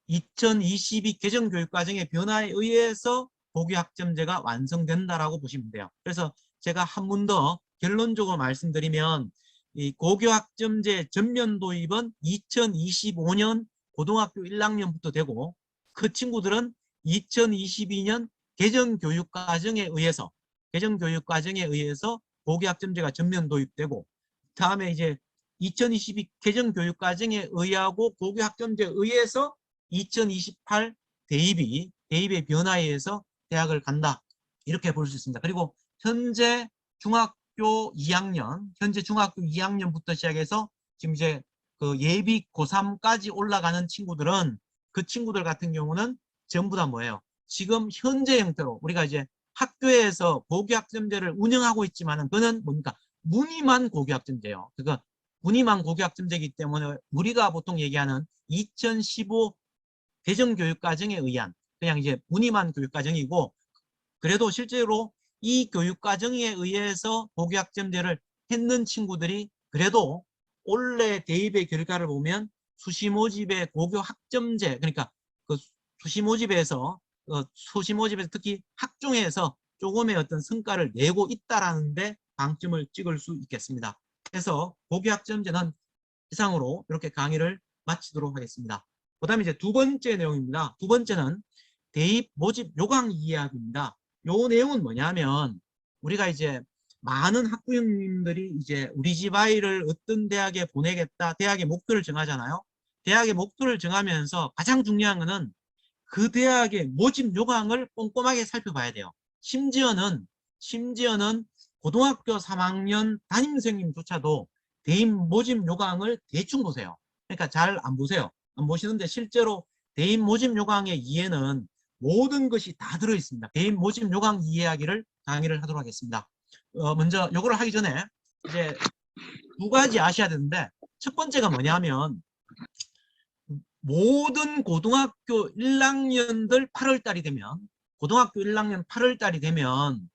2022 개정교육과정의 변화에 의해서 고교학점제가 완성된다라고 보시면 돼요. 그래서 제가 한 번 더 결론적으로 말씀드리면 이 고교학점제 전면 도입은 2025년 고등학교 1학년부터 되고 그 친구들은 2022년 개정교육과정에 의해서 고교학점제가 전면 도입되고 다음에 이제 2022 개정교육과정에 의하고 고교학점제에 의해서 2028 대입의 변화에 의해서 대학을 간다. 이렇게 볼 수 있습니다. 그리고 현재 중학교 2학년부터 시작해서 지금 이제 그 예비 고3까지 올라가는 친구들은 그 친구들 같은 경우는 전부 다 뭐예요? 지금 현재 형태로 우리가 이제 학교에서 고교학점제를 운영하고 있지만은 그는 뭡니까? 무늬만 고교학점제예요. 그러니까 무늬만 고교학점제이기 때문에 우리가 보통 얘기하는 2015 개정교육과정에 의한 그냥 이제 무늬만 교육과정이고 그래도 실제로 이 교육과정에 의해서 고교학점제를 했는 친구들이 그래도 올해 대입의 결과를 보면 수시모집의 고교학점제 그러니까 그 수시모집에서 특히 학종에서 조금의 어떤 성과를 내고 있다라는데 방점을 찍을 수 있겠습니다. 그래서 고교학점제는 이상으로 이렇게 강의를 마치도록 하겠습니다. 그 다음에 이제 두 번째 내용입니다. 두 번째는 대입 모집 요강 이야기입니다. 요 내용은 뭐냐면 우리가 이제 많은 학부형님들이 이제 우리 집 아이를 어떤 대학에 보내겠다 대학의 목표를 정하잖아요. 대학의 목표를 정하면서 가장 중요한 거는 그 대학의 모집 요강을 꼼꼼하게 살펴봐야 돼요. 심지어는 고등학교 3학년 담임선생님조차도 대입 모집 요강을 대충 보세요. 그러니까 잘 안 보세요. 안 보시는데 실제로 대입 모집 요강의 이해는 모든 것이 다 들어있습니다. 대입 모집 요강 이해하기를 강의를 하도록 하겠습니다. 먼저 요거를 하기 전에 이제 두 가지 아셔야 되는데 첫 번째가 뭐냐면 모든 고등학교 1학년들 8월달이 되면 고등학교 1학년 8월달이 되면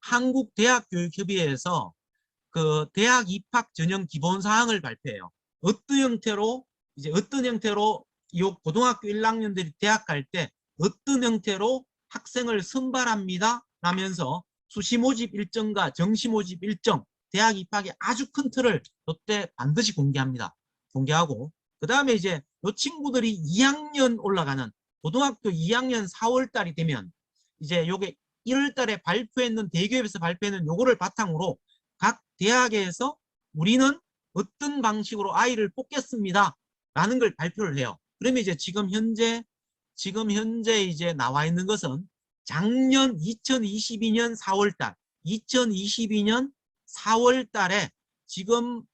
한국대학교육협의회에서 그 대학 입학 전형 기본 사항을 발표해요. 어떤 형태로 이 고등학교 1학년들이 대학 갈 때 어떤 형태로 학생을 선발합니다 라면서 수시 모집 일정과 정시 모집 일정 대학 입학의 아주 큰 틀을 이때 반드시 공개하고 그 다음에 이제 이 친구들이 2학년 올라가는 고등학교 2학년 4월 달이 되면 이제 요게 1월 달에 발표했는 대기업에서 발표했는 요거를 바탕으로 각 대학에서 우리는 어떤 방식으로 아이를 뽑겠습니다 라는 걸 발표를 해요. 그러면 이제 지금 현재 이제 나와 있는 것은 작년 2022년 4월 달에 지금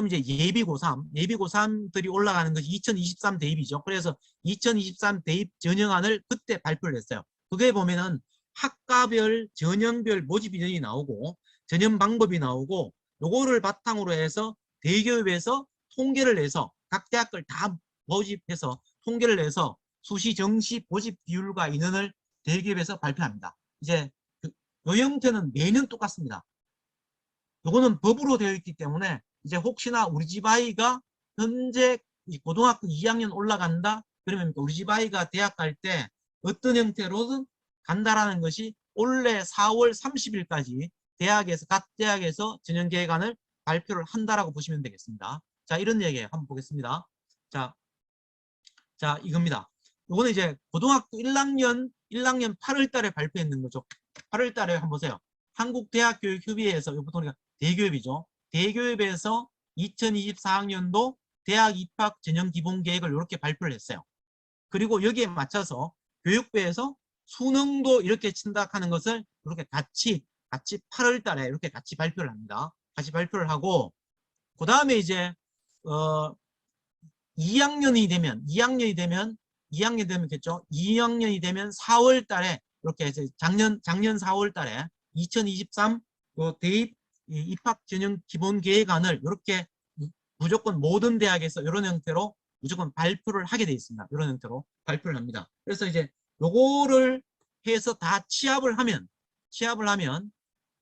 이제 예비 고3들이 올라가는 것이 2023 대입이죠. 그래서 2023 대입 전형안을 그때 발표를 했어요. 그게 보면은 학과별 전형별 모집 인원이 나오고 전형 방법이 나오고 요거를 바탕으로 해서 대기업에서 통계를 내서 각 대학을 다 모집해서 통계를 내서 수시, 정시, 보직 비율과 인원을 대기업에서 발표합니다. 이제 요 형태는 매년 똑같습니다. 요거는 법으로 되어 있기 때문에 이제 혹시나 우리 집 아이가 현재 고등학교 2학년 올라간다 그러면 우리 집 아이가 대학 갈 때 어떤 형태로든 간다라는 것이 올해 4월 30일까지 각 대학에서 전형계획안을 발표를 한다라고 보시면 되겠습니다. 자, 이런 얘기 한번 보겠습니다. 자, 이겁니다. 요거는 이제 고등학교 1학년 8월 달에 발표했는 거죠. 8월 달에 한번 보세요. 한국대학교육협의회에서 보통 우리가 대교협이죠. 대교협에서 2024학년도 대학 입학 전형 기본 계획을 이렇게 발표를 했어요. 그리고 여기에 맞춰서 교육부에서 수능도 이렇게 친다 하는 것을 이렇게 같이 8월 달에 이렇게 같이 발표를 합니다. 같이 발표를 하고 그 다음에 이제 2학년이 되면겠죠. 2학년이 되면 4월 달에 이렇게 해서 작년 4월 달에 2023 대입 입학 전형 기본 계획안을 이렇게 무조건 모든 대학에서 이런 형태로 무조건 발표를 하게 되어 있습니다. 이런 형태로 발표를 합니다. 그래서 이제 요거를 해서 다 취합을 하면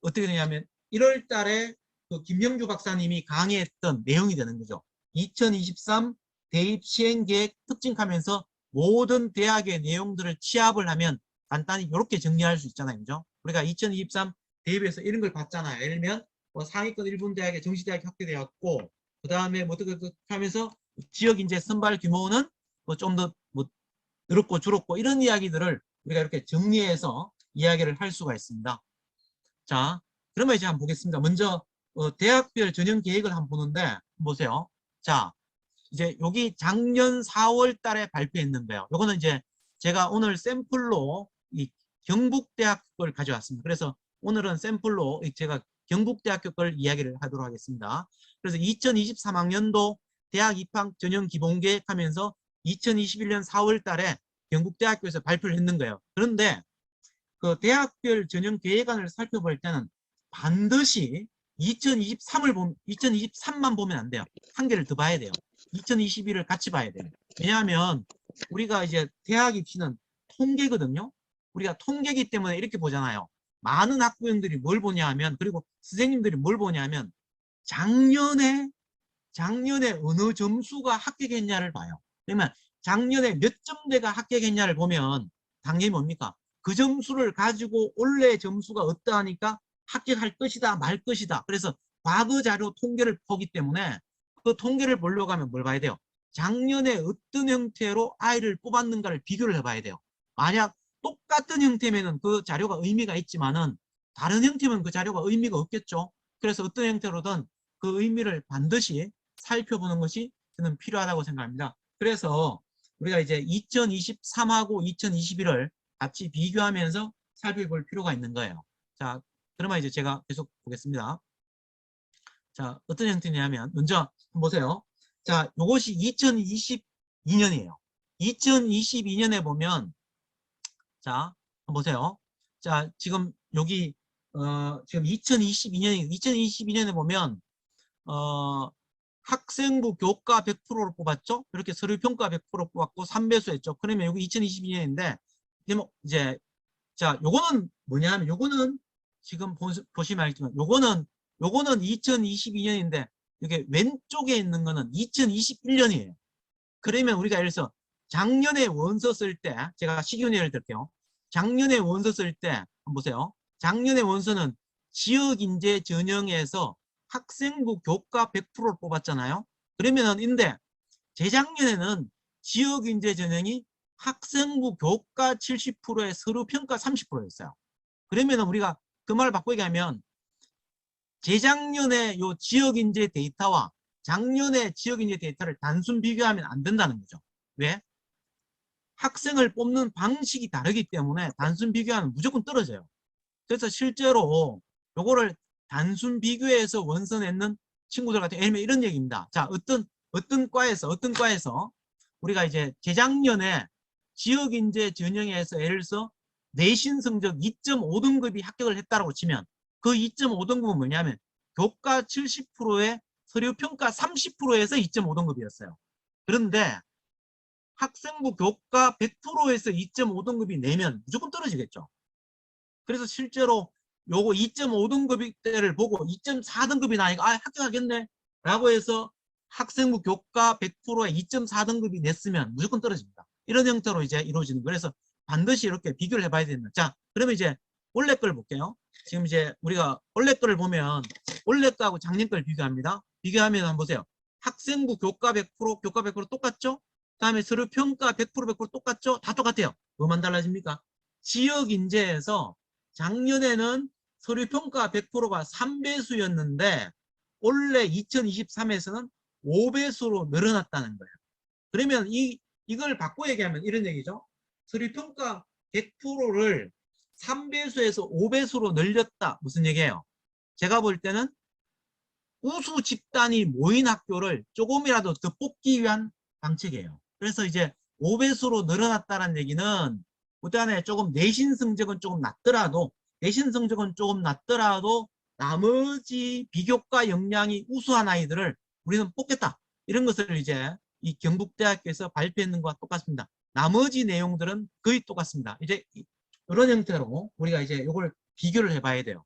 어떻게 되냐면 1월 달에 그 김영주 박사님이 강의했던 내용이 되는 거죠. 2023 대입 시행계획 특징하면서 모든 대학의 내용들을 취합을 하면 간단히 이렇게 정리할 수 있잖아요. 그죠? 우리가 2023 대입에서 이런 걸 봤잖아요. 예를 들면 뭐 상위권 일본 대학에 정시대학이 확대되었고 그 다음에 뭐 어떻게 하면서 지역 인재 선발 규모는 뭐 좀 더 뭐 늘었고 줄었고 이런 이야기들을 우리가 이렇게 정리해서 이야기를 할 수가 있습니다. 자, 그러면 이제 한번 보겠습니다. 먼저 대학별 전형 계획을 한번 보는데 보세요. 자, 이제 여기 작년 4월 달에 발표했는 거예요. 요거는 이제 제가 오늘 샘플로 이 경북대학교 걸 가져왔습니다. 그래서 오늘은 샘플로 제가 경북대학교 걸 이야기를 하도록 하겠습니다. 그래서 2023학년도 대학 입학 전형 기본계획 하면서 2021년 4월 달에 경북대학교에서 발표를 했는 거예요. 그런데 그 대학별 전형 계획안을 살펴볼 때는 반드시 2023만 보면 안 돼요. 한 개를 더 봐야 돼요. 2021을 같이 봐야 돼요. 왜냐하면 우리가 이제 대학 입시는 통계거든요. 우리가 통계이기 때문에 이렇게 보잖아요. 많은 학부형들이 뭘 보냐 하면 그리고 선생님들이 뭘 보냐 하면 작년에 어느 점수가 합격했냐를 봐요. 그러면 작년에 몇 점대가 합격했냐를 보면 당연히 뭡니까? 그 점수를 가지고 올해 점수가 어떠하니까 합격할 것이다 말 것이다. 그래서 과거 자료 통계를 보기 때문에 그 통계를 보려고 하면 뭘 봐야 돼요? 작년에 어떤 형태로 아이를 뽑았는가를 비교를 해봐야 돼요. 만약 똑같은 형태면 그 자료가 의미가 있지만은 다른 형태면 그 자료가 의미가 없겠죠. 그래서 어떤 형태로든 그 의미를 반드시 살펴보는 것이 저는 필요하다고 생각합니다. 그래서 우리가 이제 2023하고 2021을 같이 비교하면서 살펴볼 필요가 있는 거예요. 자, 그러면 이제 제가 계속 보겠습니다. 자, 어떤 형태냐면 먼저 한번 보세요. 자, 이것이 2022년이에요. 2022년에 보면 자, 한번 보세요. 자, 지금 여기 지금 2022년에 보면 학생부 교과 100%로 뽑았죠. 이렇게 서류 평가 100% 뽑았고 3배수 했죠. 그러면 여기 2022년인데 이제 자, 요거는 뭐냐 하면 요거는 지금 보시면 알겠지만 요거는 2022년인데 이게 왼쪽에 있는 거는 2021년이에요. 그러면 우리가 예를 들어서 작년에 원서 쓸 때 제가 시기운 예를 들게요. 작년에 원서 쓸 때 한번 보세요. 작년에 원서는 지역인재 전형에서 학생부 교과 100%를 뽑았잖아요. 그러면은 근데 재작년에는 지역인재 전형이 학생부 교과 70%에 서류평가 30%였어요. 그러면 우리가 그 말을 바꾸게 하면 재작년에 요 지역인재 데이터와 작년에 지역인재 데이터를 단순 비교하면 안 된다는 거죠. 왜? 학생을 뽑는 방식이 다르기 때문에 단순 비교하면 무조건 떨어져요. 그래서 실제로 요거를 단순 비교해서 원서 내는 친구들 같은 예를 들면 이런 얘기입니다. 자, 어떤 과에서 우리가 이제 재작년에 지역인재 전형에서 예를 들어서 내신 성적 2.5등급이 합격을 했다고 치면 그 2.5등급은 뭐냐면 교과 70%에 서류평가 30%에서 2.5등급이었어요. 그런데 학생부 교과 100%에서 2.5등급이 내면 무조건 떨어지겠죠. 그래서 실제로 요거 2.5등급대를 보고 2.4등급이 나니까 아 합격하겠네 라고 해서 학생부 교과 100%에 2.4등급이 냈으면 무조건 떨어집니다. 이런 형태로 이제 이루어지는 거예요. 그래서 반드시 이렇게 비교를 해봐야 됩니다. 자, 그러면 이제 원래 걸 볼게요. 지금 이제 우리가 원래 거를 보면 원래 거하고 작년 걸 비교합니다. 비교하면 한번 보세요. 학생부 교과 100%, 교과 100% 똑같죠? 그다음에 서류 평가 100% 100% 똑같죠? 다 똑같아요. 뭐만 달라집니까? 지역 인재에서 작년에는 서류 평가 100%가 3배수였는데 올해 2023에서는 5배수로 늘어났다는 거예요. 그러면 이걸 바꿔 얘기하면 이런 얘기죠. 서류 평가 100%를 3배수에서 5배수로 늘렸다. 무슨 얘기예요? 제가 볼 때는 우수 집단이 모인 학교를 조금이라도 더 뽑기 위한 방책이에요. 그래서 이제 5배수로 늘어났다는 얘기는 그다음에 조금 내신 성적은 조금 낮더라도 나머지 비교과 역량이 우수한 아이들을 우리는 뽑겠다. 이런 것을 이제 이 경북대학교에서 발표했는 것과 똑같습니다. 나머지 내용들은 거의 똑같습니다. 이제 이런 형태로 우리가 이제 이걸 비교를 해봐야 돼요.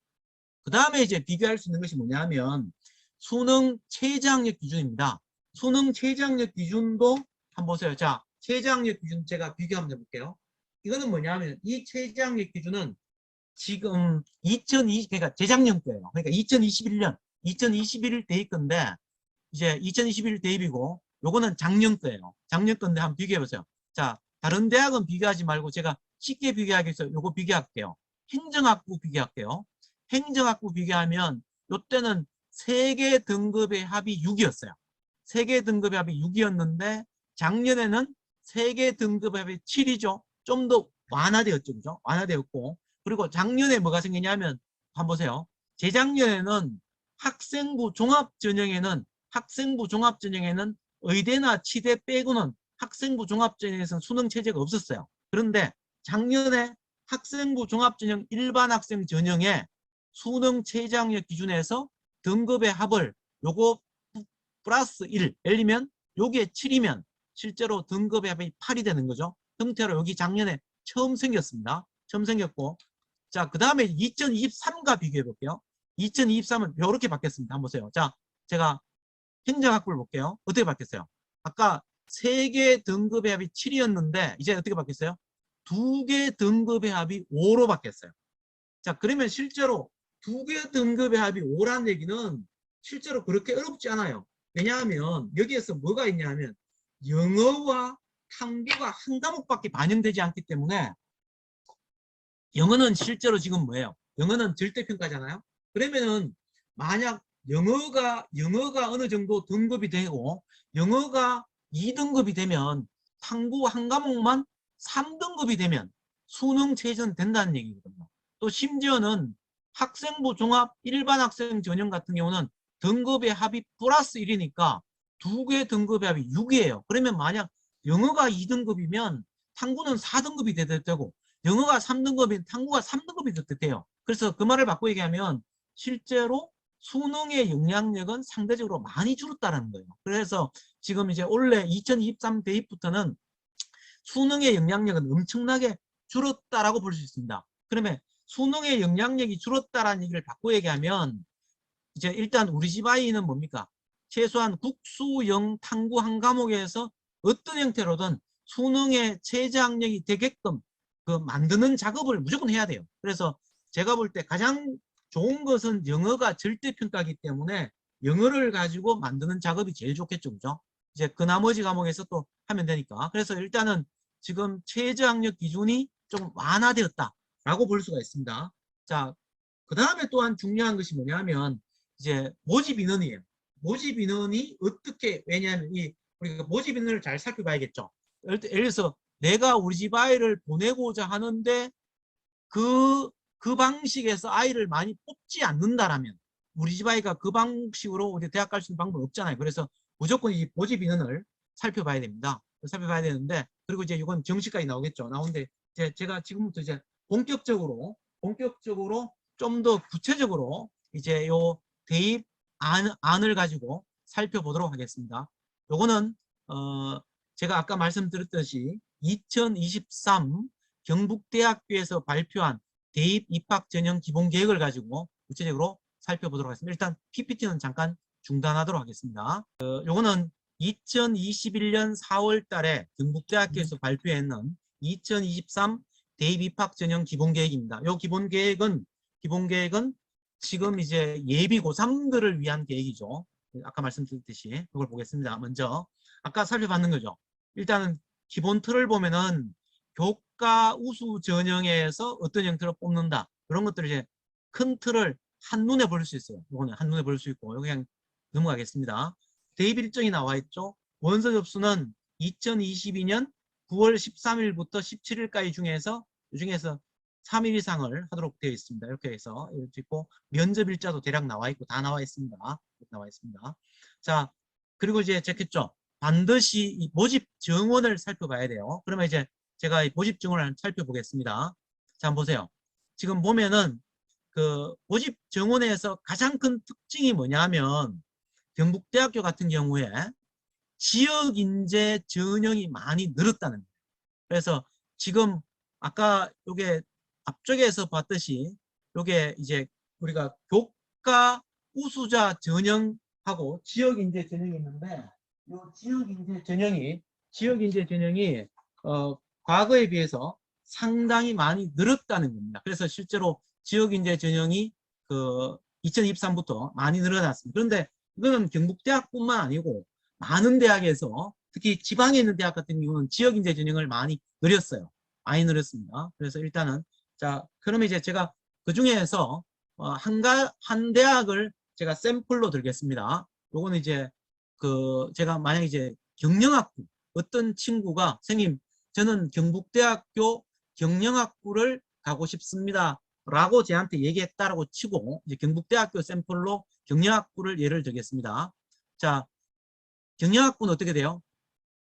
그 다음에 이제 비교할 수 있는 것이 뭐냐면 수능 최저학력 기준입니다. 수능 최저학력 기준도 한번 보세요. 자, 최저학력 기준 제가 비교 한번 해볼게요. 이거는 뭐냐면 이 최저학력 기준은 지금 2020, 그러니까 재작년 거예요. 그러니까 2021 대입 건데 이제 2021 대입이고 요거는 작년 거예요. 작년 건데 한번 비교해 보세요. 자, 다른 대학은 비교하지 말고 제가 쉽게 비교하기 위해서 요거 비교할게요. 행정학부 비교할게요. 행정학부 비교하면 요때는 3개 등급의 합이 6이었어요. 3개 등급의 합이 6이었는데 작년에는 3개 등급의 합이 7이죠. 좀 더 완화되었죠. 그죠? 완화되었고 그리고 작년에 뭐가 생기냐면 한번 보세요. 재작년에는 학생부 종합전형에는 의대나 치대 빼고는 학생부 종합전형에서는 수능 체제가 없었어요. 그런데 작년에 학생부 종합전형 일반 학생 전형에 수능 최저학력 기준에서 등급의 합을 요거 플러스 1, 예를 들면 요게 7이면 실제로 등급의 합이 8이 되는 거죠. 형태로 여기 작년에 처음 생겼습니다. 처음 생겼고 자, 그 다음에 2023과 비교해 볼게요. 2023은 이렇게 바뀌었습니다. 한번 보세요. 자, 제가 행정학부를 볼게요. 어떻게 바뀌었어요? 아까 3개 등급의 합이 7이었는데 이제 어떻게 바뀌었어요? 2개 등급의 합이 5로 바뀌었어요. 자, 그러면 실제로 2개 등급의 합이 5라는 얘기는 실제로 그렇게 어렵지 않아요. 왜냐하면 여기에서 뭐가 있냐 하면 영어와 탐구가 한 과목밖에 반영되지 않기 때문에 영어는 실제로 지금 뭐예요? 영어는 절대평가잖아요. 그러면은 만약 영어가 어느 정도 등급이 되고 영어가 2등급이 되면 탐구 한 과목만 3등급이 되면 수능 최저는 된다는 얘기거든요. 또 심지어는 학생부 종합 일반 학생 전형 같은 경우는 등급의 합이 플러스 1이니까 2개 등급의 합이 6이에요. 그러면 만약 영어가 2등급이면 탐구는 4등급이 되고 영어가 3등급인 탐구가 3등급이 됐대요. 그래서 그 말을 바꿔 얘기하면 실제로 수능의 영향력은 상대적으로 많이 줄었다는 거예요. 그래서 지금 이제 올해 2023 대입부터는 수능의 영향력은 엄청나게 줄었다라고 볼 수 있습니다. 그러면 수능의 영향력이 줄었다라는 얘기를 바꿔 얘기하면 이제 일단 우리 집 아이는 뭡니까? 최소한 국수영 탐구 한 과목에서 어떤 형태로든 수능의 최저학력이 되게끔 그 만드는 작업을 무조건 해야 돼요. 그래서 제가 볼 때 가장 좋은 것은 영어가 절대평가이기 때문에 영어를 가지고 만드는 작업이 제일 좋겠죠. 그죠? 이제 그 나머지 과목에서 또 하면 되니까. 그래서 일단은 지금 최저학력 기준이 좀 완화되었다라고 볼 수가 있습니다. 자, 그 다음에 또한 중요한 것이 뭐냐면 이제 모집 인원이에요. 모집 인원이 어떻게 왜냐하면 우리가 모집 인원을 잘 살펴봐야겠죠. 예를 들어서 내가 우리 집 아이를 보내고자 하는데 그 방식에서 아이를 많이 뽑지 않는다라면 우리 집 아이가 그 방식으로 우리 대학 갈 수 있는 방법은 없잖아요. 그래서 무조건 이 모집 인원을 살펴봐야 됩니다. 살펴봐야 되는데 그리고 이제 이건 정시까지 나오겠죠. 나오는데 제가 지금부터 이제 본격적으로 좀 더 구체적으로 이제 요 대입 안을 가지고 살펴보도록 하겠습니다. 요거는 제가 아까 말씀드렸듯이 2023 경북대학교에서 발표한 대입 입학 전형 기본 계획을 가지고 구체적으로 살펴보도록 하겠습니다. 일단 PPT는 잠깐 중단하도록 하겠습니다. 요거는 2021년 4월 달에 경북대학교에서 발표했는 2023 대입 입학 전형 기본 계획입니다. 요 기본 계획은 지금 이제 예비 고3들을 위한 계획이죠. 아까 말씀드렸듯이 그걸 보겠습니다. 먼저 아까 살펴봤는 거죠. 일단은 기본 틀을 보면은 교과 우수 전형에서 어떤 형태로 뽑는다. 그런 것들을 이제 큰 틀을 한눈에 볼 수 있어요. 이거는 한눈에 볼 수 있고 그냥 넘어가겠습니다. 대입 일정이 나와 있죠. 원서 접수는 2022년 9월 13일부터 17일까지 중에서 이 중에서 3일 이상을 하도록 되어 있습니다. 이렇게 해서 이렇게 있고 면접 일자도 대략 나와 있고 다 나와 있습니다. 나와 있습니다. 자, 그리고 이제 적혔죠. 반드시 이 모집 정원을 살펴봐야 돼요. 그러면 이제 제가 이 모집 정원을 살펴보겠습니다. 자, 한번 보세요. 지금 보면은 그 모집 정원에서 가장 큰 특징이 뭐냐면 경북대학교 같은 경우에 지역 인재 전형이 많이 늘었다는 거예요. 그래서 지금 아까 요게 앞쪽에서 봤듯이 요게 이제 우리가 교과 우수자 전형하고 지역 인재 전형이 있는데 요 지역 인재 전형이 과거에 비해서 상당히 많이 늘었다는 겁니다. 그래서 실제로 지역 인재 전형이 그 2023부터 많이 늘어났습니다. 그런데 이거는 경북대학뿐만 아니고 많은 대학에서 특히 지방에 있는 대학 같은 경우는 지역 인재 전형을 많이 늘렸어요. 많이 늘었습니다. 그래서 일단은 자 그러면 이제 제가 그 중에서 한 대학을 제가 샘플로 들겠습니다. 요거는 이제 그 제가 만약 이제 경영학부 어떤 친구가 선생님 저는 경북대학교 경영학부를 가고 싶습니다. 라고 저한테 얘기했다라고 치고 이제 경북대학교 샘플로 경영학부를 예를 들겠습니다. 자, 경영학부는 어떻게 돼요?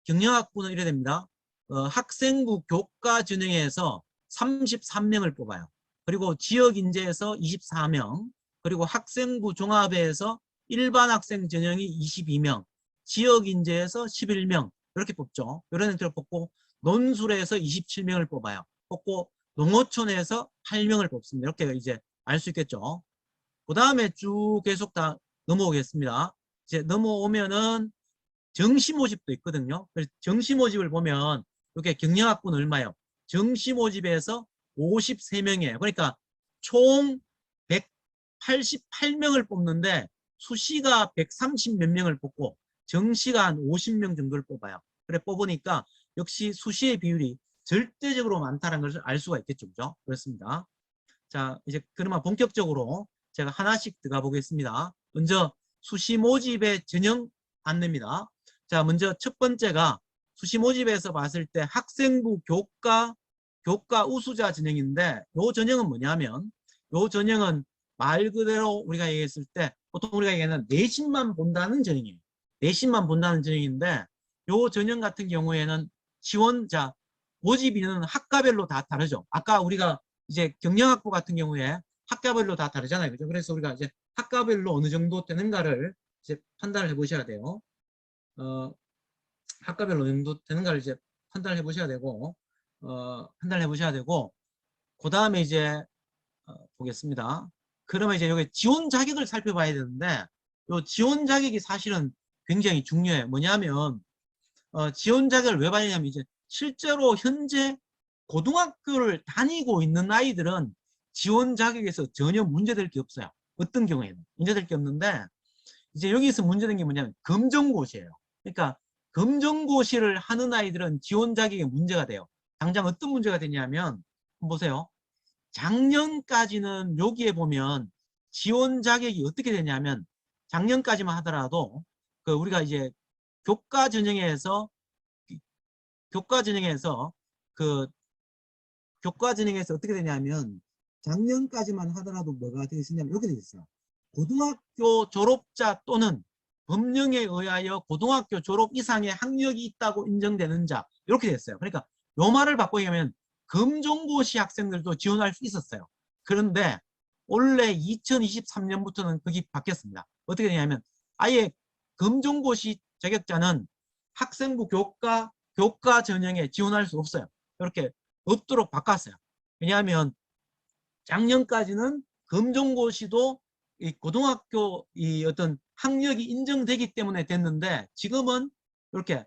경영학부는 이래 됩니다. 학생부 교과 전형에서 33명을 뽑아요. 그리고 지역인재에서 24명, 그리고 학생부 종합에서 일반 학생 전형이 22명, 지역인재에서 11명 이렇게 뽑죠. 이런 형태로 뽑고 논술에서 27명을 뽑아요. 뽑고 농어촌에서 8명을 뽑습니다. 이렇게 이제 알 수 있겠죠. 그 다음에 쭉 계속 다 넘어오겠습니다. 이제 넘어오면은 정시 모집도 있거든요. 그래서 정시 모집을 보면 이렇게 경영학부는 얼마예요? 정시 모집에서 53명이에요. 그러니까 총 188명을 뽑는데 수시가 130 몇 명을 뽑고 정시가 한 50명 정도를 뽑아요. 그래 뽑으니까 역시 수시의 비율이 절대적으로 많다는 것을 알 수가 있겠죠. 그죠? 그렇습니다. 자, 이제 그러면 본격적으로 제가 하나씩 들어가 보겠습니다. 먼저 수시 모집의 전형 안내입니다. 자, 먼저 첫 번째가 수시 모집에서 봤을 때 학생부 교과 우수자 전형인데 이 전형은 뭐냐면 이 전형은 말 그대로 우리가 얘기했을 때 보통 우리가 얘기하는 내신만 본다는 전형이에요. 내신만 본다는 전형인데 이 전형 같은 경우에는 지원자 모집인은 학과별로 다 다르죠. 아까 우리가 이제 경영학부 같은 경우에 학과별로 다 다르잖아요. 그죠? 그래서 우리가 이제 학과별로 어느 정도 되는가를 이제 판단을 해 보셔야 돼요. 학과별로 어느 정도 되는가를 이제 판단을 해 보셔야 되고, 판단을 해 보셔야 되고, 그 다음에 이제, 보겠습니다. 그러면 이제 여기 지원 자격을 살펴봐야 되는데, 이 지원 자격이 사실은 굉장히 중요해요. 뭐냐면, 지원 자격을 왜 봐야 되냐면, 이제 실제로 현재 고등학교를 다니고 있는 아이들은 지원 자격에서 전혀 문제될 게 없어요. 어떤 경우에는 문제될 게 없는데 이제 여기서 문제된 게 뭐냐면 검정고시예요. 그러니까 검정고시를 하는 아이들은 지원 자격에 문제가 돼요. 당장 어떤 문제가 되냐면 보세요. 작년까지는 여기에 보면 지원 자격이 어떻게 되냐면 작년까지만 하더라도 그 우리가 이제 교과 전형에서 어떻게 되냐면 작년까지만 하더라도 뭐가 되어 있었냐면 이렇게 되어 있어요. 고등학교 졸업자 또는 법령에 의하여 고등학교 졸업 이상의 학력이 있다고 인정되는 자 이렇게 됐어요. 그러니까 요 말을 바꾸게 하면 검정고시 학생들도 지원할 수 있었어요. 그런데 원래 2023년부터는 그게 바뀌었습니다. 어떻게 되냐면 아예 검정고시 자격자는 학생부 교과 교과 전형에 지원할 수 없어요. 이렇게 없도록 바꿨어요. 왜냐하면 작년까지는 검정고시도 이 고등학교 이 어떤 학력이 인정되기 때문에 됐는데 지금은 이렇게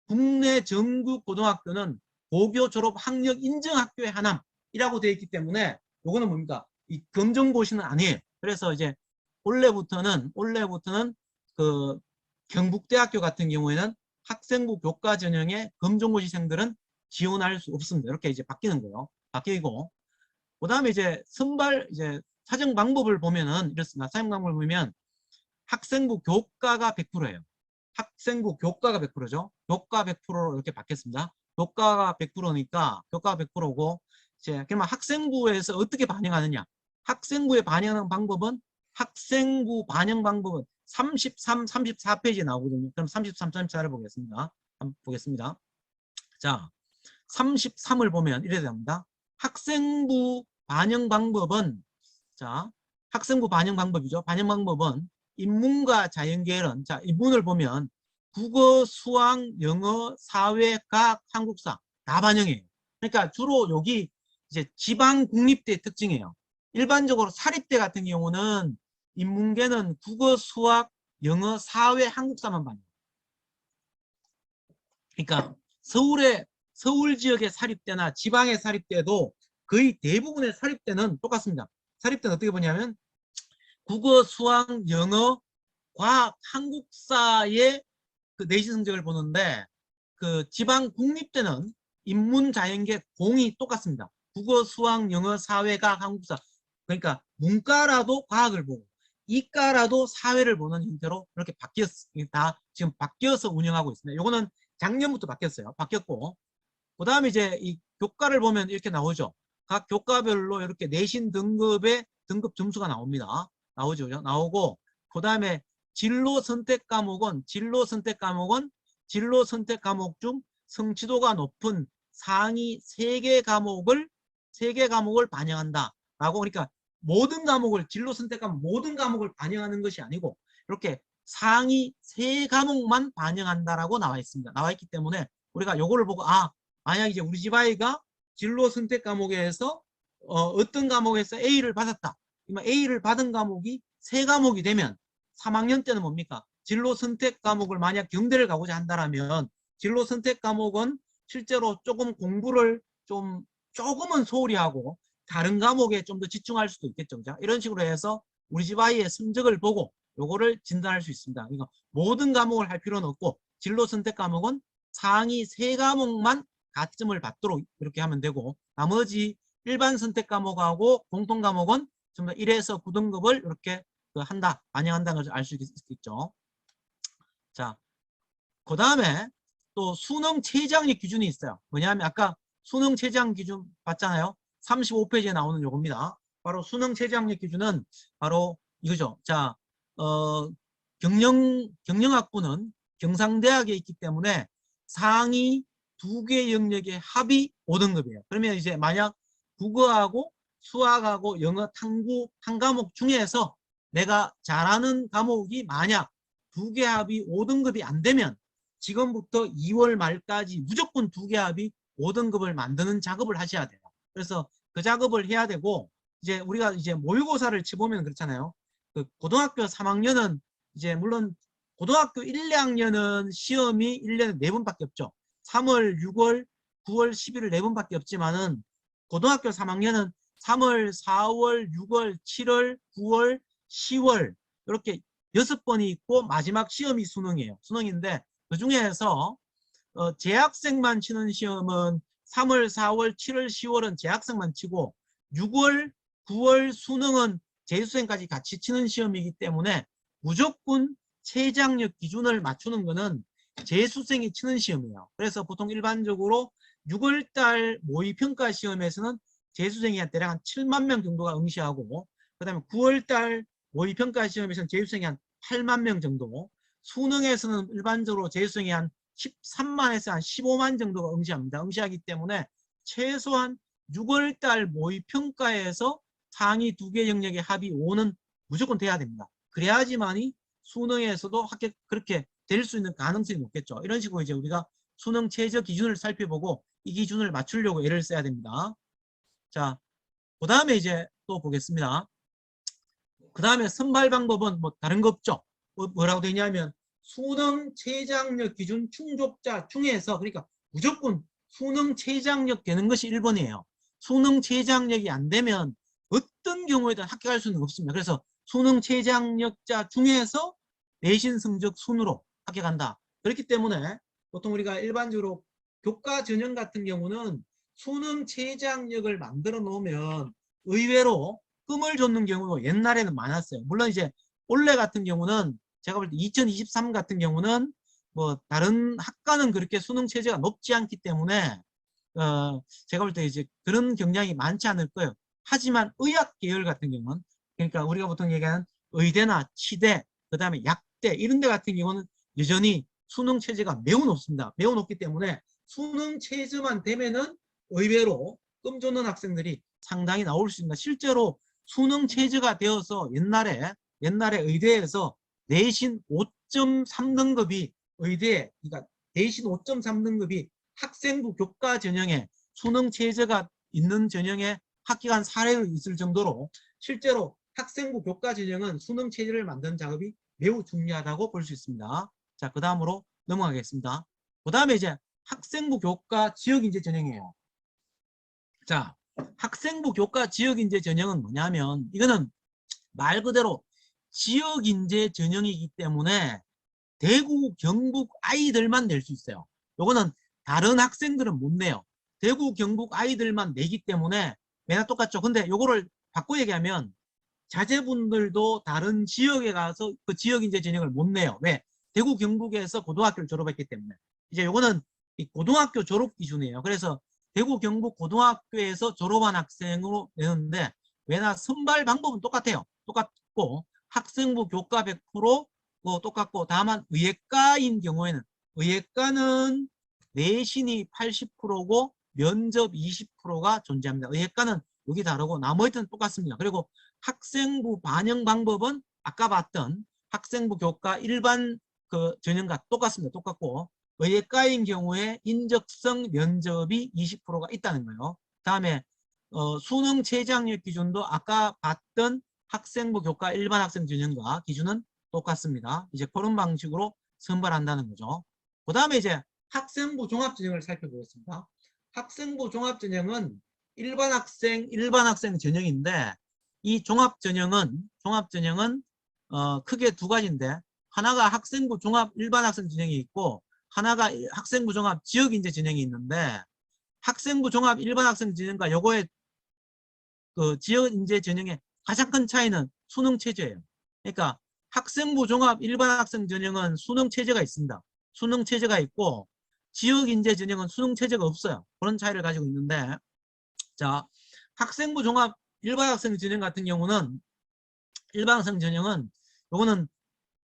국내 전국 고등학교는 고교 졸업 학력 인정 학교의 하나이라고 되어 있기 때문에 요거는 뭡니까? 이 검정고시는 아니에요. 그래서 이제 올해부터는 그 경북대학교 같은 경우에는 학생부 교과 전형에 검정고시생들은 지원할 수 없습니다. 이렇게 이제 바뀌는 거예요. 바뀌고 그다음에 이제 선발 이제 사정 방법을 보면은 이렇습니다. 사정 방법을 보면 학생부 교과가 100%예요. 학생부 교과가 100%죠. 교과 100%로 이렇게 바뀌었습니다. 교과가 100%니까 교과가 100%고 이제 그러면 학생부에서 어떻게 반영하느냐? 학생부에 반영하는 방법은 학생부 반영 방법은 33, 34페이지에 나오거든요. 그럼 33, 34를 보겠습니다. 한번 보겠습니다. 자, 33을 보면 이래야 됩니다. 학생부 반영 방법은 자, 학생부 반영 방법이죠. 반영 방법은 인문과 자연계열은 자, 인문을 보면 국어, 수학, 영어, 사회, 과학, 한국사 다 반영해요. 그러니까 주로 여기 이제 지방 국립대 특징이에요. 일반적으로 사립대 같은 경우는 인문계는 국어, 수학, 영어, 사회, 한국사만 반영. 그러니까 서울 지역의 사립대나 지방의 사립대도 거의 대부분의 사립대는 똑같습니다. 사립대는 어떻게 보냐면 국어, 수학, 영어, 과학, 한국사의 그 내신 성적을 보는데 그 지방 국립대는 인문, 자연계 공이 똑같습니다. 국어, 수학, 영어, 사회, 과학, 한국사. 그러니까 문과라도 과학을 보고 이과라도 사회를 보는 형태로 이렇게 다 지금 바뀌어서 운영하고 있습니다. 이거는 작년부터 바뀌었어요. 바뀌었고 그 다음에 이제 이 교과를 보면 이렇게 나오죠. 각 교과별로 이렇게 내신 등급의 등급 점수가 나옵니다. 나오죠. 나오고 그 다음에 진로 선택 과목은 진로 선택 과목 중 성취도가 높은 상위 3개 과목을 반영한다. 라고 그러니까 모든 과목을 진로 선택 과목 모든 과목을 반영하는 것이 아니고 이렇게 상위 3과목만 반영한다라고 나와 있습니다. 나와 있기 때문에 우리가 요거를 보고 만약 이제 우리 집 아이가 진로 선택 과목에서 어떤 과목에서 A를 받았다. A를 받은 과목이 3과목이 되면 3학년 때는 뭡니까? 진로 선택 과목을 만약 경대를 가고자 한다면 진로 선택 과목은 실제로 조금 공부를 조금은 소홀히 하고 다른 과목에 좀 더 집중할 수도 있겠죠. 이런 식으로 해서 우리 집 아이의 성적을 보고 요거를 진단할 수 있습니다. 그러니까 모든 과목을 할 필요는 없고 진로 선택 과목은 상위 3과목만 가점을 받도록 이렇게 하면 되고 나머지 일반 선택 과목하고 공통 과목은 전부 다 1에서 9등급을 이렇게 반영한다는 것을 알 수 있겠죠. 자, 그 다음에 또 수능 최저학력 기준이 있어요. 뭐냐면 아까 수능 최저학력 기준 봤잖아요. 35페이지에 나오는 요겁니다. 바로 수능 최저학력 기준은 바로 이거죠. 자, 경영학부는 경상대학에 있기 때문에 상위 2개 영역의 합이 5등급이에요. 그러면 이제 만약 국어하고 수학하고 영어, 탐구 한 과목 중에서 내가 잘하는 과목이 만약 2개 합이 5등급이 안 되면 지금부터 2월 말까지 무조건 2개 합이 5등급을 만드는 작업을 하셔야 돼요. 그래서 그 작업을 해야 되고 이제 우리가 이제 모의고사를 치보면 그렇잖아요. 그 고등학교 3학년은 이제 물론 고등학교 1, 2학년은 시험이 1년에 4번밖에 없죠. 3월, 6월, 9월, 11월 4번밖에 없지만은 고등학교 3학년은 3월, 4월, 6월, 7월, 9월, 10월 이렇게 6번이 있고 마지막 시험이 수능이에요. 수능인데 그 중에서 재학생만 치는 시험은 3월, 4월, 7월, 10월은 재학생만 치고 6월, 9월 수능은 재수생까지 같이 치는 시험이기 때문에 무조건 최저학력 기준을 맞추는 것은 재수생이 치는 시험이에요. 그래서 보통 일반적으로 6월달 모의평가 시험에서는 재수생이 대략 한 7만 명 정도가 응시하고 그 다음에 9월달 모의평가 시험에서는 재수생이 한 8만 명 정도 수능에서는 일반적으로 재수생이 한 13만에서 한 15만 정도가 응시합니다. 응시하기 때문에 최소한 6월달 모의평가에서 상위 2개 영역의 합이 5는 무조건 돼야 됩니다. 그래야지만이 수능에서도 합격 그렇게 될 수 있는 가능성이 높겠죠. 이런 식으로 이제 우리가 수능 최저 기준을 살펴보고 이 기준을 맞추려고 애를 써야 됩니다. 자, 그 다음에 이제 또 보겠습니다. 그 다음에 선발 방법은 뭐 다른 거 없죠. 뭐라고 되냐면 수능 최저학력 기준 충족자 중에서, 그러니까 무조건 수능 최저학력 되는 것이 1번이에요. 수능 최저학력이 안 되면 어떤 경우에든 합격할 수는 없습니다. 그래서 수능 최저학력자 중에서 내신 성적 순으로 합격한다. 그렇기 때문에 보통 우리가 일반적으로 교과 전형 같은 경우는 수능 최저학력을 만들어 놓으면 의외로 끔을 줬는 경우가 옛날에는 많았어요. 물론 이제 올해 같은 경우는 제가 볼 때 2023 같은 경우는 뭐 다른 학과는 그렇게 수능 체제가 높지 않기 때문에 제가 볼 때 이제 그런 경향이 많지 않을 거예요. 하지만 의학 계열 같은 경우는, 그러니까 우리가 보통 얘기하는 의대나 치대, 그 다음에 약대 이런 데 같은 경우는 여전히 수능 체제가 매우 높습니다. 매우 높기 때문에 수능 체제만 되면은 의외로 끔 줬는 학생들이 상당히 나올 수 있습니다. 실제로 수능 체제가 되어서 옛날에 의대에서 내신 5.3등급이 의대, 그러니까 내신 5.3등급이 학생부 교과 전형에 수능 체제가 있는 전형에 합격한 사례가 있을 정도로 실제로 학생부 교과 전형은 수능 체제를 만드는 작업이 매우 중요하다고 볼 수 있습니다. 자, 그 다음으로 넘어가겠습니다. 그 다음에 이제 학생부 교과 지역인재 전형이에요. 자, 학생부 교과 지역인재 전형은 뭐냐면 이거는 말 그대로 지역인재 전형이기 때문에 대구, 경북 아이들만 낼 수 있어요. 요거는 다른 학생들은 못 내요. 대구, 경북 아이들만 내기 때문에 매나 똑같죠. 근데 요거를 바꿔 얘기하면 자제분들도 다른 지역에 가서 그 지역인재 전형을 못 내요. 왜? 대구, 경북에서 고등학교를 졸업했기 때문에. 이제 요거는 고등학교 졸업 기준이에요. 그래서 대구, 경북 고등학교에서 졸업한 학생으로 내는데 왜나 선발 방법은 똑같아요. 똑같고 학생부 교과 100% 똑같고 다만 의예과인 경우에는 의예과는 내신이 80%고 면접 20%가 존재합니다. 의예과는 여기 다르고 나머지는 똑같습니다. 그리고 학생부 반영 방법은 아까 봤던 학생부 교과 일반 그 전형과 똑같습니다. 똑같고 의예과인 경우에 인적성 면접이 20%가 있다는 거예요. 다음에 수능 최저학력 기준도 아까 봤던 학생부 교과 일반 학생 전형과 기준은 똑같습니다. 이제 그런 방식으로 선발한다는 거죠. 그 다음에 이제 학생부 종합전형을 살펴보겠습니다. 학생부 종합전형은 일반 학생 전형인데 이 종합전형은 크게 두 가지인데 하나가 학생부 종합 일반 학생 전형이 있고 하나가 학생부 종합 지역인재 전형이 있는데 학생부 종합 일반 학생 전형과 요거의 그 지역인재 전형의 가장 큰 차이는 수능 체제예요. 그러니까 학생부 종합 일반 학생 전형은 수능 체제가 있습니다. 수능 체제가 있고 지역인재 전형은 수능 체제가 없어요. 그런 차이를 가지고 있는데 자, 학생부 종합 일반 학생 전형 같은 경우는 일반 학생 전형은 요거는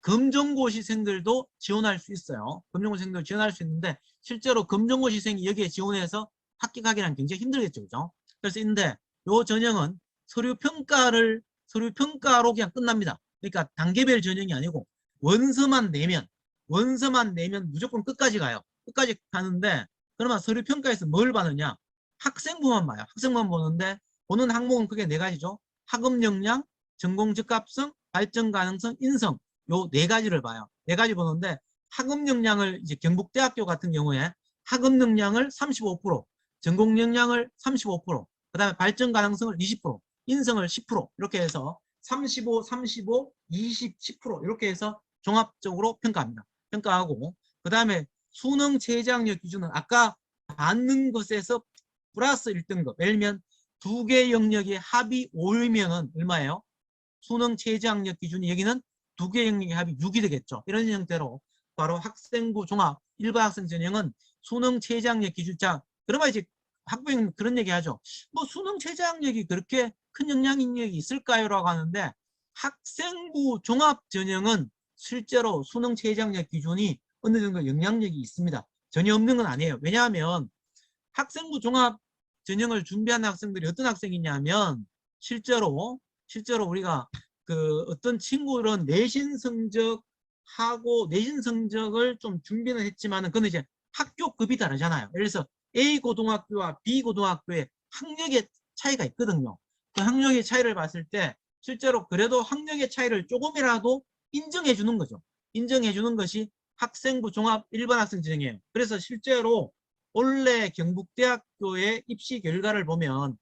검정고시생들도 지원할 수 있어요. 검정고시생도 지원할 수 있는데 실제로 검정고시생이 여기에 지원해서 합격하기는 굉장히 힘들겠죠. 그죠? 그래서 있는데 요 전형은 서류평가로 그냥 끝납니다. 그러니까 단계별 전형이 아니고 원서만 내면 무조건 끝까지 가요. 끝까지 가는데 그러면 서류평가에서 뭘 받느냐? 학생부만 봐요. 학생부만 보는데 보는 항목은 크게 네 가지죠. 학업 역량, 전공 적합성, 발전 가능성, 인성 요 네 가지를 봐요. 네 가지 보는데 학업 역량을 이제 경북대학교 같은 경우에 학업 역량을 35%, 전공 역량을 35%, 그 다음에 발전 가능성을 20%, 인성을 10% 이렇게 해서 35, 35, 20, 10% 이렇게 해서 종합적으로 평가합니다. 평가하고 그 다음에 수능 최저학력 기준은 아까 받는 것에서 플러스 1등급. 예를 들면 두 개 영역의 합이 5이면 얼마예요? 수능 최저학력 기준이 여기는 두 개 영역의 합이 6이 되겠죠. 이런 형태로 바로 학생부 종합 일반 학생 전형은 수능 최저학력 기준. 자, 그러면 이제 학부형 그런 얘기 하죠. 뭐 수능 최저학력이 그렇게 큰 영향력이 있을까요? 라고 하는데 학생부 종합 전형은 실제로 수능 최저학력 기준이 어느 정도 영향력이 있습니다. 전혀 없는 건 아니에요. 왜냐하면 학생부 종합 전형을 준비하는 학생들이 어떤 학생이냐면 실제로 우리가 그 어떤 친구는 내신 성적을 좀 준비는 했지만은 그건 이제 학교급이 다르잖아요. 예를 들어서 A 고등학교와 B 고등학교의 학력의 차이가 있거든요. 그 학력의 차이를 봤을 때 실제로 그래도 학력의 차이를 조금이라도 인정해 주는 거죠. 인정해 주는 것이 학생부 종합 일반 학생 전형이에요. 그래서 실제로 원래 경북대학교의 입시 결과를 보면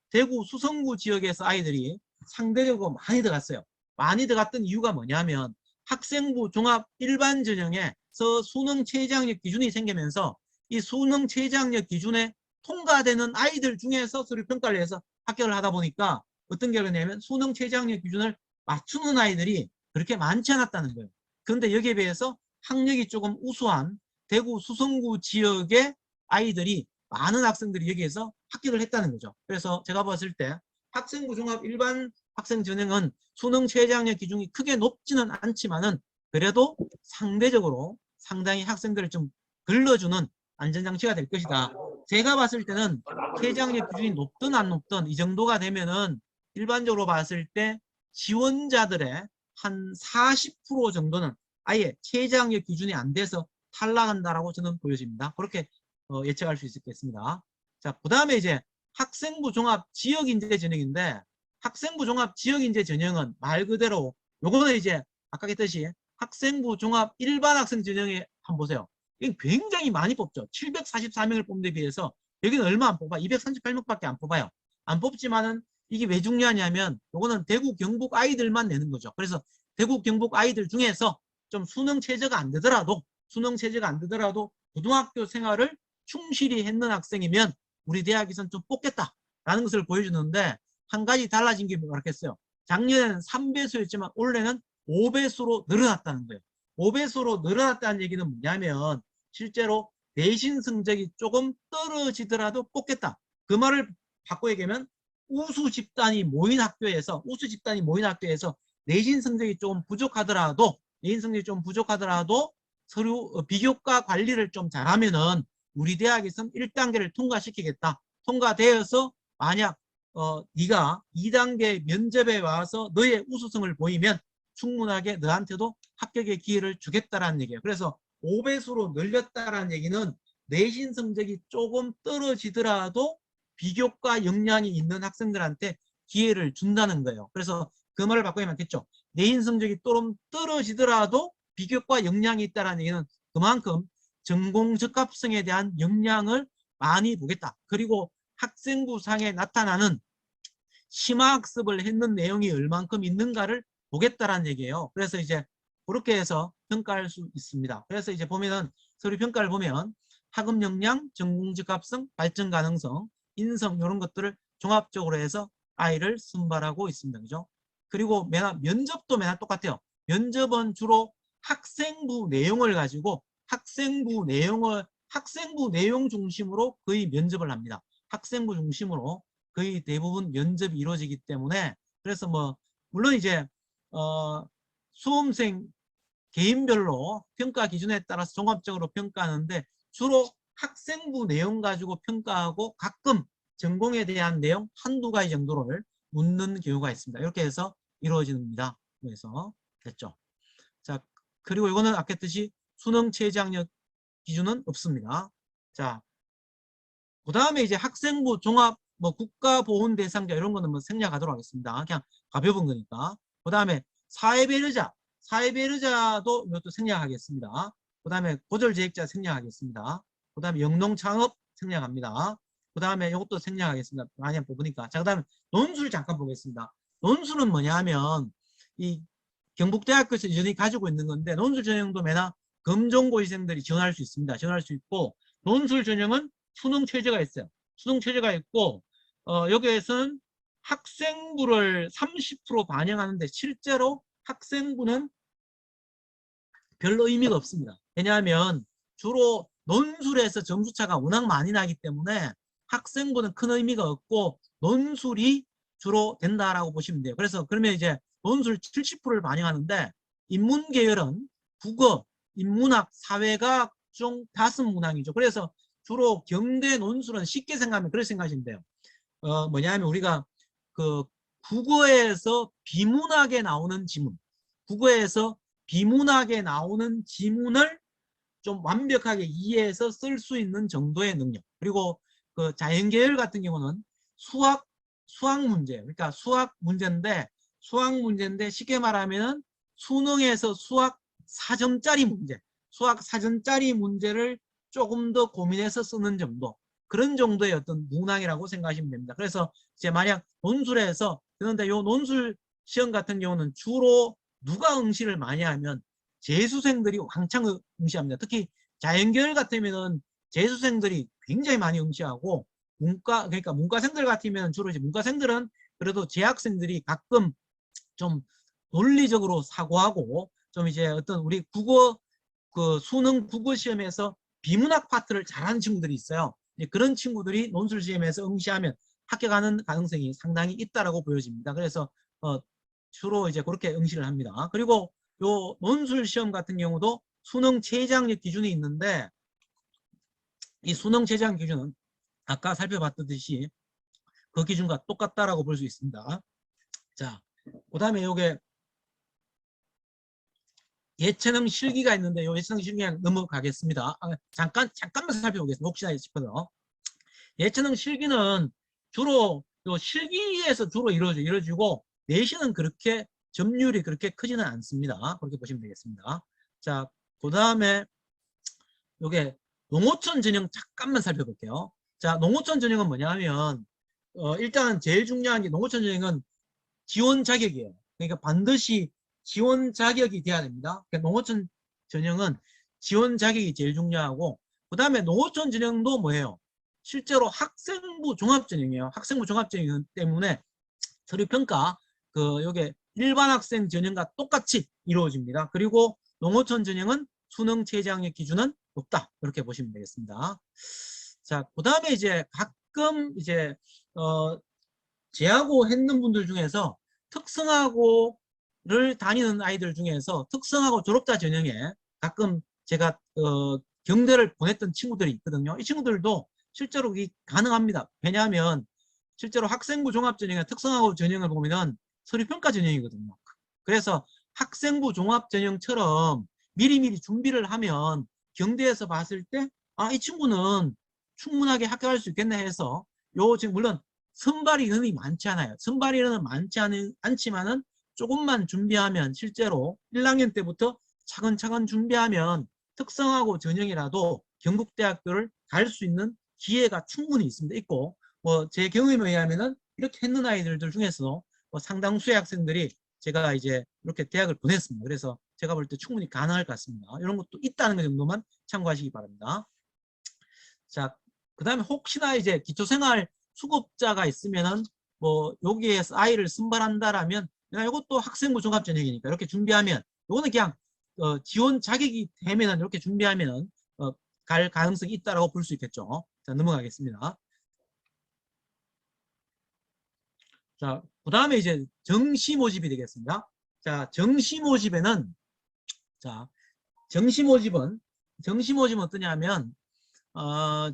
대구 수성구 지역에서 아이들이 상대적으로 많이 들어갔어요. 많이 들어갔던 이유가 뭐냐면 학생부 종합 일반 전형에서 수능 최저학력 기준이 생기면서 이 수능 최저학력 기준에 통과되는 아이들 중에서 서류 평가를 해서 합격을 하다 보니까 어떤 결과냐면 수능 최저학력 기준을 맞추는 아이들이 그렇게 많지 않았다는 거예요. 그런데 여기에 비해서 학력이 조금 우수한 대구 수성구 지역의 아이들이 많은 학생들이 여기에서 합격을 했다는 거죠. 그래서 제가 봤을 때 학생부 종합 일반 학생 전형은 수능 최저학력 기준이 크게 높지는 않지만은 그래도 상대적으로 상당히 학생들을 좀 걸러주는 안전장치가 될 것이다. 제가 봤을 때는 최저학력 기준이 높든 안 높든 이 정도가 되면은 일반적으로 봤을 때 지원자들의 한 40% 정도는 아예 최저학력 기준이 안 돼서 탈락한다라고 저는 보여집니다. 그렇게 예측할 수 있겠습니다. 자, 그 다음에 이제 학생부 종합 지역인재 전형인데 학생부 종합 지역인재 전형은 말 그대로 요거는 이제 아까 했듯이 학생부 종합 일반 학생 전형에 한번 보세요. 이게 굉장히 많이 뽑죠. 744명을 뽑는 데 비해서 여기는 얼마 안 뽑아? 238명밖에 안 뽑아요. 안 뽑지만은 이게 왜 중요하냐면 요거는 대구 경북 아이들만 내는 거죠. 그래서 대구 경북 아이들 중에서 좀 수능 체제가 안 되더라도 고등학교 생활을 충실히 했는 학생이면 우리 대학에서는 좀 뽑겠다라는 것을 보여주는데 한 가지 달라진 게 뭐겠어요? 작년에는 3배수였지만 올해는 5배수로 늘어났다는 거예요. 5배수로 늘어났다는 얘기는 뭐냐면 실제로 내신 성적이 조금 떨어지더라도 뽑겠다. 그 말을 바꿔 얘기하면 우수 집단이 모인 학교에서 내신 성적이 좀 부족하더라도 서류 비교과 관리를 좀 잘하면은 우리 대학에서는 1단계를 통과시키겠다. 통과되어서 만약 네가 2단계 면접에 와서 너의 우수성을 보이면 충분하게 너한테도 합격의 기회를 주겠다라는 얘기예요. 그래서 5배수로 늘렸다라는 얘기는 내신 성적이 조금 떨어지더라도 비교과 역량이 있는 학생들한테 기회를 준다는 거예요. 그래서 그 말을 바꾸면 맞겠죠. 내신 성적이 좀 떨어지더라도 비교과 역량이 있다는 얘기는 그만큼 전공 적합성에 대한 역량을 많이 보겠다. 그리고 학생부 상에 나타나는 심화학습을 했는 내용이 얼만큼 있는가를 보겠다라는 얘기예요. 그래서 이제 그렇게 해서 평가할 수 있습니다. 그래서 이제 보면은 서류 평가를 보면 학업 역량, 전공 적합성, 발전 가능성, 인성 이런 것들을 종합적으로 해서 아이를 선발하고 있습니다. 그죠? 그리고 면접도 똑같아요. 면접은 주로 학생부 내용을 가지고 학생부 내용 중심으로 거의 면접을 합니다. 학생부 중심으로 거의 대부분 면접이 이루어지기 때문에 그래서 뭐 물론 이제 수험생 개인별로 평가 기준에 따라서 종합적으로 평가하는데 주로 학생부 내용 가지고 평가하고 가끔 전공에 대한 내용 한두 가지 정도를 묻는 경우가 있습니다. 이렇게 해서 이루어집니다. 그래서 됐죠. 자, 그리고 이거는 아까 했듯이 수능 최저학력 기준은 없습니다. 자, 그 다음에 이제 학생부 종합 뭐 국가보훈 대상자 이런 거는 뭐 생략하도록 하겠습니다. 그냥 가벼운 거니까. 그 다음에 사회배려자도 이것도 생략하겠습니다. 그 다음에 고졸재직자 생략하겠습니다. 그 다음에 영농창업 생략합니다. 그 다음에 이것도 생략하겠습니다. 많이 뽑으니까. 자, 그 다음에 논술 잠깐 보겠습니다. 논술은 뭐냐 하면 이 경북대학교에서 여전히 가지고 있는 건데 논술 전형도 매나 검정고시생들이 지원할 수 있습니다. 지원할 수 있고 논술 전형은 수능 최저가 있어요. 수능 최저가 있고 여기에서는 학생부를 30% 반영하는데 실제로 학생부는 별로 의미가 없습니다. 왜냐하면 주로 논술에서 점수차가 워낙 많이 나기 때문에 학생부는 큰 의미가 없고 논술이 주로 된다라고 보시면 돼요. 그래서 그러면 이제 논술 70%를 반영하는데 인문계열은 국어, 인문학, 사회과학 중 5문항이죠. 그래서 주로 경대 논술은 쉽게 생각하면 그렇게 생각하시면 돼요. 뭐냐면 우리가 그 국어에서 비문학에 나오는 지문, 국어에서 비문학에 나오는 지문을 좀 완벽하게 이해해서 쓸 수 있는 정도의 능력. 그리고 그 자연계열 같은 경우는 수학 문제, 그러니까 수학 문제인데 쉽게 말하면은 수능에서 수학 4점짜리 문제, 수학 4점짜리 문제를 조금 더 고민해서 쓰는 정도, 그런 정도의 어떤 문항이라고 생각하시면 됩니다. 그래서 이제 만약 논술에서, 그런데 요 논술 시험 같은 경우는 주로 누가 응시를 많이 하면 재수생들이 왕창 응시합니다. 특히 자연계열 같으면은 재수생들이 굉장히 많이 응시하고, 그러니까 문과생들 같으면 주로 이제 문과생들은 그래도 재학생들이 가끔 좀 논리적으로 사고하고 좀 이제 어떤 우리 국어 그 수능 국어 시험에서 비문학 파트를 잘하는 친구들이 있어요. 그런 친구들이 논술 시험에서 응시하면 합격하는 가능성이 상당히 있다라고 보여집니다. 그래서 주로 이제 그렇게 응시를 합니다. 그리고 요 논술 시험 같은 경우도 수능 최저학력 기준이 있는데, 이 수능 최저학력 기준은 아까 살펴봤듯이 그 기준과 똑같다라고 볼 수 있습니다. 자, 그 다음에 요게 예체능 실기가 있는데, 요 예체능 실기 넘어가겠습니다. 잠깐만 살펴보겠습니다. 혹시나 싶어서. 예체능 실기는 주로 요 실기에서 주로 이루어지고 내신은 그렇게 점유율이 그렇게 크지는 않습니다. 그렇게 보시면 되겠습니다. 자, 그 다음에 요게 농어촌 전형 잠깐만 살펴볼게요. 자, 농어촌 전형은 뭐냐면 일단 제일 중요한 게, 농어촌 전형은 지원 자격이에요. 그러니까 반드시 지원 자격이 돼야 됩니다. 그러니까 농어촌 전형은 지원 자격이 제일 중요하고, 그 다음에 농어촌 전형도 뭐예요? 실제로 학생부 종합전형이에요. 학생부 종합전형 때문에 서류평가 요게 일반 학생 전형과 똑같이 이루어집니다. 그리고 농어촌 전형은 수능 최저학력 기준은 높다, 이렇게 보시면 되겠습니다. 자, 그 다음에 이제 가끔 이제 재하고 했는 분들 중에서 특성화고를 다니는 아이들 중에서 특성화고 졸업자 전형에 가끔 제가 경대를 보냈던 친구들이 있거든요. 이 친구들도 실제로 이게 가능합니다. 왜냐하면 실제로 학생부 종합전형이나 특성화고 전형을 보면은 서류평가 전형이거든요. 그래서 학생부 종합전형처럼 미리미리 준비를 하면 경대에서 봤을 때 이 친구는 충분하게 합격할 수 있겠네 해서, 지금 물론 선발 인원이 많지 않아요. 선발 인원은 많지 않지만은 조금만 준비하면, 실제로 1학년 때부터 차근차근 준비하면 특성화고 전형이라도 경북대학교를 갈 수 있는 기회가 충분히 있고, 제 경험에 의하면은 이렇게 했는 아이들 중에서 상당수의 학생들이 제가 이제 이렇게 대학을 보냈습니다. 그래서 제가 볼 때 충분히 가능할 것 같습니다. 이런 것도 있다는 것 정도만 참고하시기 바랍니다. 자, 그 다음에 혹시나 이제 기초생활 수급자가 있으면은 여기에서 아이를 선발한다라면, 이것도 학생부 종합전형이니까 이렇게 준비하면, 이거는 그냥 지원 자격이 되면은 이렇게 준비하면은 갈 가능성이 있다라고 볼 수 있겠죠. 자, 넘어가겠습니다. 자, 그 다음에 이제 정시 모집이 되겠습니다. 자, 정시 모집은 어떠냐면,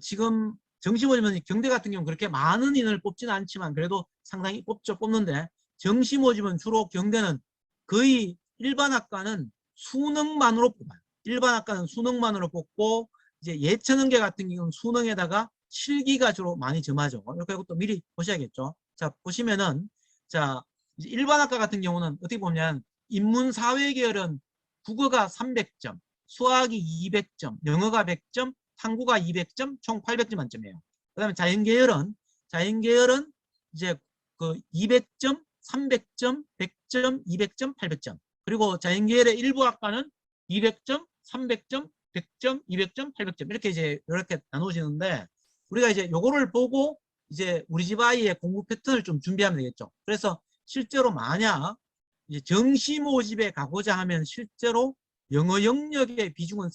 지금 정시 모집은 경대 같은 경우는 그렇게 많은 인원을 뽑지는 않지만 그래도 상당히 뽑는데, 정시 모집은 주로 경대는 거의 일반 학과는 수능만으로 뽑아요. 일반 학과는 수능만으로 뽑고, 이제 예체능계 같은 경우는 수능에다가 실기가 주로 많이 점하죠. 이렇게 또 미리 보셔야겠죠. 자, 보시면은, 자, 이제 일반 학과 같은 경우는 어떻게 보면 인문사회 계열은 국어가 300점, 수학이 200점, 영어가 100점, 탐구가 200점, 총 800점 만점이에요. 그 다음에 자연계열은 이제 그 200점, 300점, 100점, 200점, 800점. 그리고 자연계열의 일부 학과는 200점, 300점, 100점, 200점, 800점 이렇게 나누어지는데, 우리가 이제 요거를 보고 이제 우리 집 아이의 공부 패턴을 좀 준비하면 되겠죠. 그래서 실제로 만약 이제 정시 모집에 가고자 하면 실제로 영어 영역의 비중은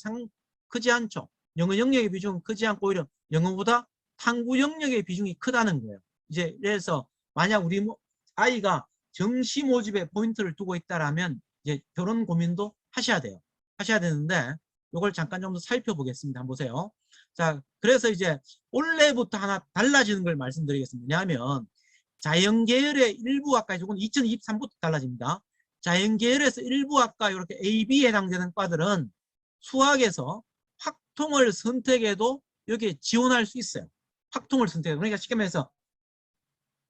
크지 않죠. 영어 영역의 비중은 크지 않고 오히려 영어보다 탐구 영역의 비중이 크다는 거예요. 이제 그래서 만약 우리 아이가 정시 모집에 포인트를 두고 있다라면 이제 그런 고민도 하셔야 돼요. 하셔야 되는데, 이걸 잠깐 좀 더 살펴보겠습니다. 한번 보세요. 자, 그래서 이제 올해부터 하나 달라지는 걸 말씀드리겠습니다. 왜냐하면 자연계열의 일부 학과, 이건 2023부터 달라집니다. 자연계열에서 일부 학과 이렇게 A, B에 해당되는 과들은 수학에서 확통을 선택해도 여기에 지원할 수 있어요. 확통을 선택해도. 그러니까 쉽게 말해서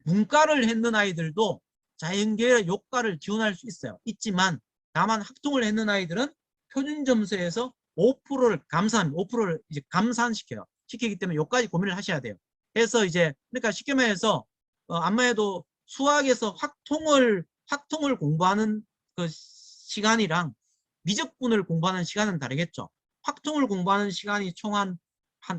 문과를 했는 아이들도 자연계열 요과를 지원할 수 있어요. 있지만 다만 학통을 했는 아이들은 표준 점수에서 5%를 감산, 5%를 이제 감산시켜요. 시키기 때문에 요까지 고민을 하셔야 돼요. 그래서 이제 그러니까 쉽게 말해서 아무래도 수학에서 확통을 공부하는 그 시간이랑 미적분을 공부하는 시간은 다르겠죠. 확통을 공부하는 시간이 총 한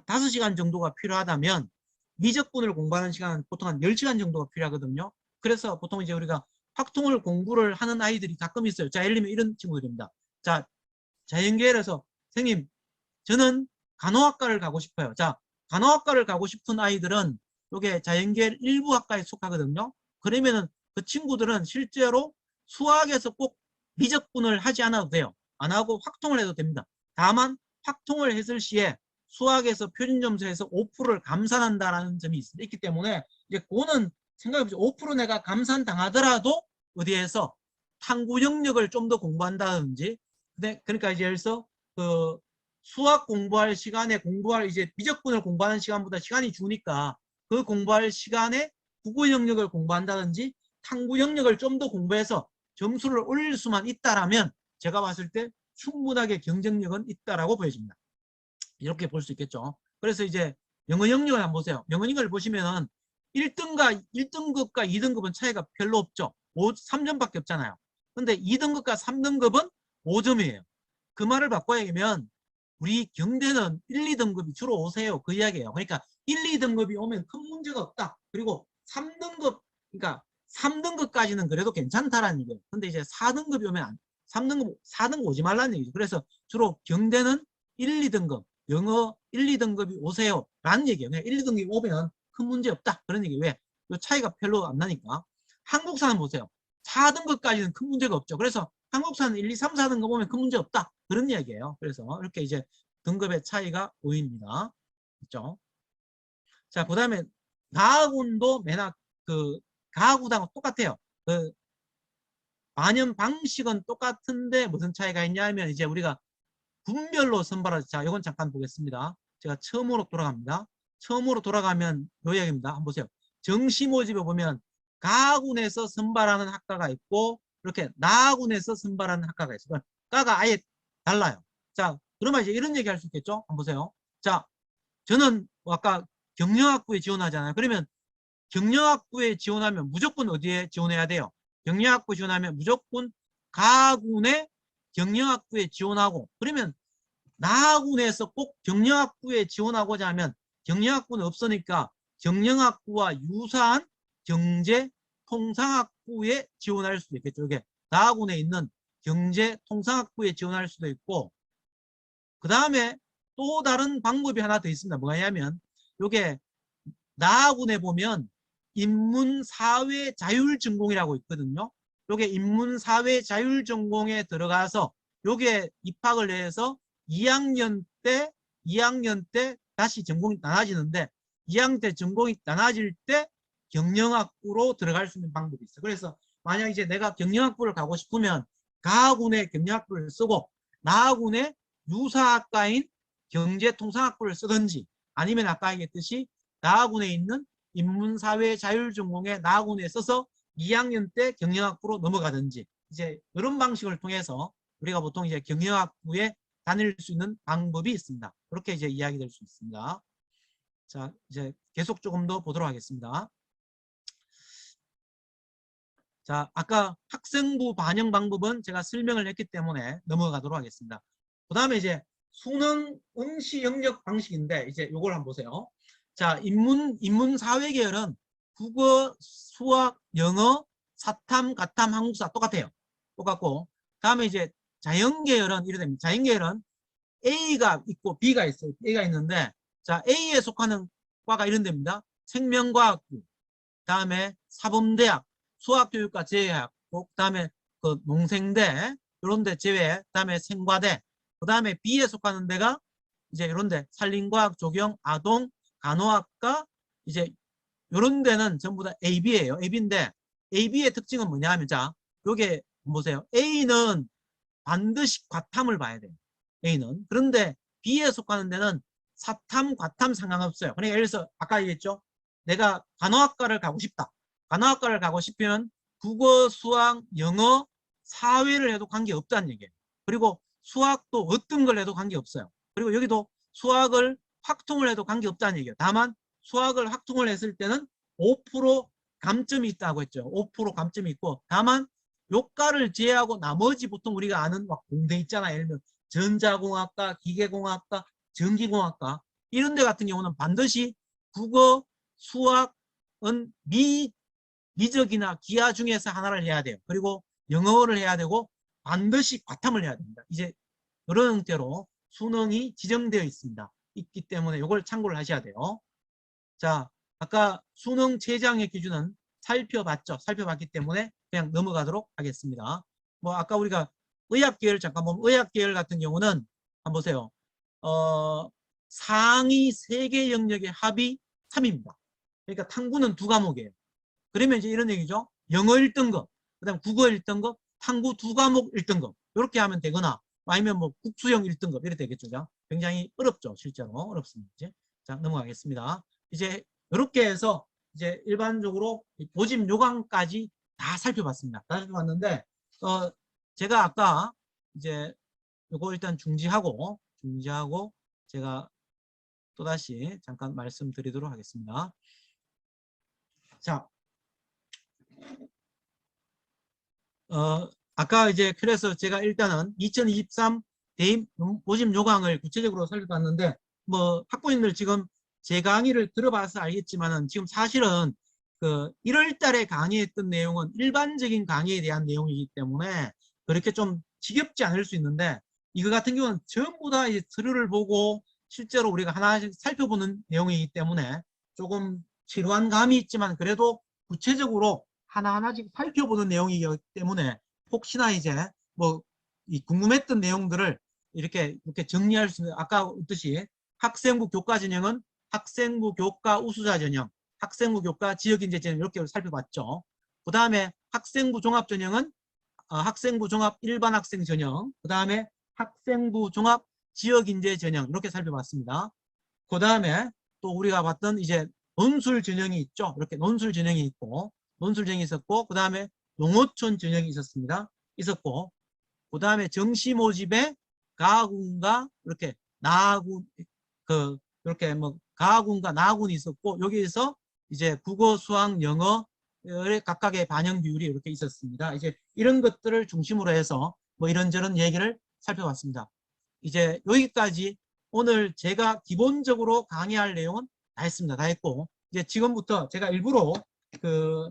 5시간 정도가 필요하다면 미적분을 공부하는 시간은 보통 한 10시간 정도가 필요하거든요. 그래서 보통 이제 우리가 확통을 공부를 하는 아이들이 가끔 있어요. 자, 예를 들면 이런 친구들입니다. 자, 자연계열에서 선생님, 저는 간호학과를 가고 싶어요. 자, 간호학과를 가고 싶은 아이들은 이게 자연계열 일부 학과에 속하거든요. 그러면은 그 친구들은 실제로 수학에서 꼭 미적분을 하지 않아도 돼요. 안 하고 확통을 해도 됩니다. 다만 확통을 했을 시에 수학에서 표준 점수에서 5%를 감산한다라는 점이 있기 때문에 이제 그거는 생각해보세요. 5% 내가 감산당하더라도 어디에서 탐구 영역을 좀 더 공부한다든지, 그러니까 이제 예를 들어서 그 수학 공부할 시간에 공부할 이제 미적분을 공부하는 시간보다 시간이 주니까 그 공부할 시간에 국어 영역을 공부한다든지 탐구 영역을 좀 더 공부해서 점수를 올릴 수만 있다라면 제가 봤을 때 충분하게 경쟁력은 있다라고 보여집니다. 이렇게 볼 수 있겠죠. 그래서 이제 영어 영역을 한번 보세요. 영어 영역을 보시면은 1등급과 2등급은 차이가 별로 없죠. 3점밖에 없잖아요. 근데 2등급과 3등급은 5점이에요. 그 말을 바꿔야하면 우리 경대는 1, 2등급이 주로 오세요. 그 이야기예요. 그러니까 1, 2등급이 오면 큰 문제가 없다. 그리고 3등급, 그러니까 3등급까지는 그래도 괜찮다라는 얘기예요. 근데 이제 4등급이 오면 3등급, 4등급 오지 말라는 얘기죠. 그래서 주로 경대는 1, 2등급, 영어 1, 2등급이 오세요. 라는 얘기예요. 1, 2등급이 오면 큰 문제 없다. 그런 얘기. 왜? 이 차이가 별로 안 나니까. 한국사는 보세요. 4등급까지는 큰 문제가 없죠. 그래서 한국사는 1, 2, 3, 4등급 오면 큰 문제 없다. 그런 이야기예요. 그래서 이렇게 이제 등급의 차이가 보입니다. 그렇죠? 자, 그 다음에 가학운도 맨날 그 가학우당 똑같아요. 그 반영 방식은 똑같은데 무슨 차이가 있냐면 이제 우리가 분별로 선발하자. 자, 이건 잠깐 보겠습니다. 제가 처음으로 돌아갑니다. 처음으로 돌아가면 요 이야기입니다. 한번 보세요. 정시 모집에 보면 가군에서 선발하는 학과가 있고 이렇게 나군에서 선발하는 학과가 있어요. 과가 아예 달라요. 자, 그러면 이제 이런 얘기 할 수 있겠죠? 한번 보세요. 자, 저는 아까 경영학부에 지원하잖아요. 그러면 경영학부에 지원하면 무조건 어디에 지원해야 돼요? 경영학부 지원하면 무조건 가군의 경영학부에 지원하고, 그러면 나군에서 꼭 경영학부에 지원하고자 하면 경영학부는 없으니까 경영학부와 유사한 경제통상학부에 지원할 수도 있겠죠. 이게 나군에 있는 경제통상학부에 지원할 수도 있고, 그 다음에 또 다른 방법이 하나 더 있습니다. 뭐냐면 이게 나군에 보면 인문사회자율전공이라고 있거든요. 이게 인문사회자율전공에 들어가서 요게 입학을 해서 2학년 때 다시 전공이 나눠지는데 2학년 때 전공이 나눠질 때 경영학부로 들어갈 수 있는 방법이 있어요. 그래서 만약 이제 내가 경영학부를 가고 싶으면 가군의 경영학부를 쓰고 나군의 유사학과인 경제통상학부를 쓰든지 아니면 아까 얘기했듯이 나군에 있는 인문사회자율전공에 나군에 써서 2학년 때 경영학부로 넘어가든지 이제 이런 방식을 통해서 우리가 보통 이제 경영학부에 다닐 수 있는 방법이 있습니다. 그렇게 이제 이야기될 수 있습니다. 자, 이제 계속 조금 더 보도록 하겠습니다. 자, 아까 학생부 반영 방법은 제가 설명을 했기 때문에 넘어가도록 하겠습니다. 그 다음에 이제 수능 응시 영역 방식인데 이제 요걸 한번 보세요. 자, 인문사회 계열은 국어, 수학, 영어, 사탐, 가탐, 한국사 똑같아요. 똑같고, 다음에 이제 자연 계열은 이래 됩니다. 자연 계열은 A가 있고 B가 있어요. A가 있는데, 자, A에 속하는 과가 이런 데입니다. 생명과학부, 다음에 사범대학, 수학교육과 제약, 그 다음에 그 농생대, 이런 데 제외, 그 다음에 생과대, 그 다음에 B에 속하는 데가 이제 이런 데 산림과학, 조경, 아동, 간호학과, 이제 이런 데는 전부 다 AB예요. AB인데 AB의 특징은 뭐냐 하면 자, 요게 보세요. A는 반드시 과탐을 봐야 돼요. A는. 그런데 B에 속하는 데는 사탐, 과탐 상관없어요. 그러니까 예를 들어서 아까 얘기했죠. 내가 간호학과를 가고 싶다. 간호학과를 가고 싶으면 국어, 수학, 영어, 사회를 해도 관계없다는 얘기예요. 그리고 수학도 어떤 걸 해도 관계없어요. 그리고 여기도 수학을 확통을 해도 관계없다는 얘기예요. 다만 수학을 확통을 했을 때는 5% 감점이 있다고 했죠. 5% 감점이 있고, 다만 요과를 제외하고 나머지 보통 우리가 아는 막 공대 있잖아요. 예를 들면 전자공학과, 기계공학과, 전기공학과 이런 데 같은 경우는 반드시 국어, 수학은 미적이나 기하 중에서 하나를 해야 돼요. 그리고 영어를 해야 되고 반드시 과탐을 해야 됩니다. 이제 이런 형태로 수능이 지정되어 있습니다. 있기 때문에 이걸 참고를 하셔야 돼요. 자, 아까 수능 최저학력 기준은 살펴봤죠. 살펴봤기 때문에 그냥 넘어가도록 하겠습니다. 뭐 아까 우리가 의학계열 잠깐 보면 의학계열 같은 경우는 한번 보세요. 상위 3개 영역의 합이 3입니다. 그러니까 탐구는 2과목이에요. 그러면 이제 이런 얘기죠. 영어 1등급, 그다음 국어 1등급, 탐구 2과목 1등급 이렇게 하면 되거나 아니면 뭐 국수형 1등급 이렇게 되겠죠. 굉장히 어렵죠. 실제로 어렵습니다. 이제. 자, 넘어가겠습니다. 이제 이렇게 해서 이제 일반적으로 모집 요강까지 다 살펴봤습니다. 다 살펴봤는데 제가 아까 이제 요거 일단 중지하고 제가 또다시 잠깐 말씀드리도록 하겠습니다. 자, 아까 이제 그래서 제가 일단은 2023 대입 모집 요강을 구체적으로 살펴봤는데 뭐 학부모님들 지금 제 강의를 들어봐서 알겠지만은 지금 사실은 그 1월 달에 강의했던 내용은 일반적인 강의에 대한 내용이기 때문에 그렇게 좀 지겹지 않을 수 있는데 이거 같은 경우는 전부 다 이제 서류를 보고 실제로 우리가 하나씩 살펴보는 내용이기 때문에 조금 지루한 감이 있지만 그래도 구체적으로 하나하나씩 살펴보는 내용이기 때문에 혹시나 이제 뭐 이 궁금했던 내용들을 이렇게 정리할 수 있는 아까 했듯이 학생부 교과 전형은 학생부 교과 우수자 전형, 학생부 교과 지역인재 전형 이렇게 살펴봤죠. 그 다음에 학생부 종합 전형은 학생부 종합 일반 학생 전형, 그 다음에 학생부 종합 지역인재 전형 이렇게 살펴봤습니다. 그 다음에 또 우리가 봤던 이제 논술 전형이 있죠. 이렇게 논술 전형이 있고 논술 전형이 있었고 그 다음에 농어촌 전형이 있었고 그 다음에 정시 모집에 가군과 이렇게 나군 이렇게 뭐 가군과 나군이 있었고 여기에서 이제 국어, 수학, 영어의 각각의 반영 비율이 이렇게 있었습니다. 이제 이런 것들을 중심으로 해서 뭐 이런저런 얘기를 살펴봤습니다. 이제 여기까지 오늘 제가 기본적으로 강의할 내용은 다 했습니다. 다 했고 이제 지금부터 제가 일부러 그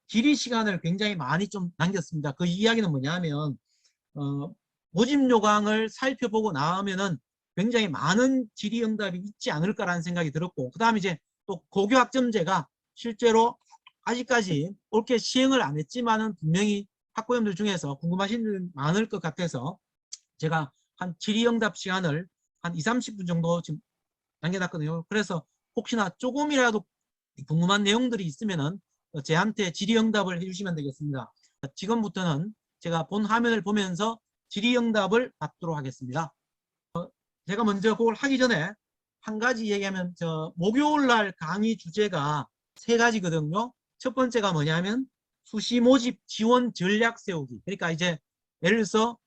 질의 시간을 굉장히 많이 좀 남겼습니다. 그 이야기는 뭐냐면 모집 요강을 살펴보고 나오면은 굉장히 많은 질의 응답이 있지 않을까라는 생각이 들었고 그 다음에 이제 또 고교학점제가 실제로 아직까지 옳게 시행을 안 했지만은 분명히 학부모님들 중에서 궁금하신 분들 많을 것 같아서 제가 한 질의응답 시간을 한 20-30분 정도 지금 남겨놨거든요. 그래서 혹시나 조금이라도 궁금한 내용들이 있으면은 저한테 질의응답을 해주시면 되겠습니다. 지금부터는 제가 본 화면을 보면서 질의응답을 받도록 하겠습니다. 제가 먼저 그걸 하기 전에 한 가지 얘기하면 목요일 날 강의 주제가 3가지거든요. 첫 번째가 뭐냐면 수시 모집 지원 전략 세우기. 그러니까 이제 예를 들어서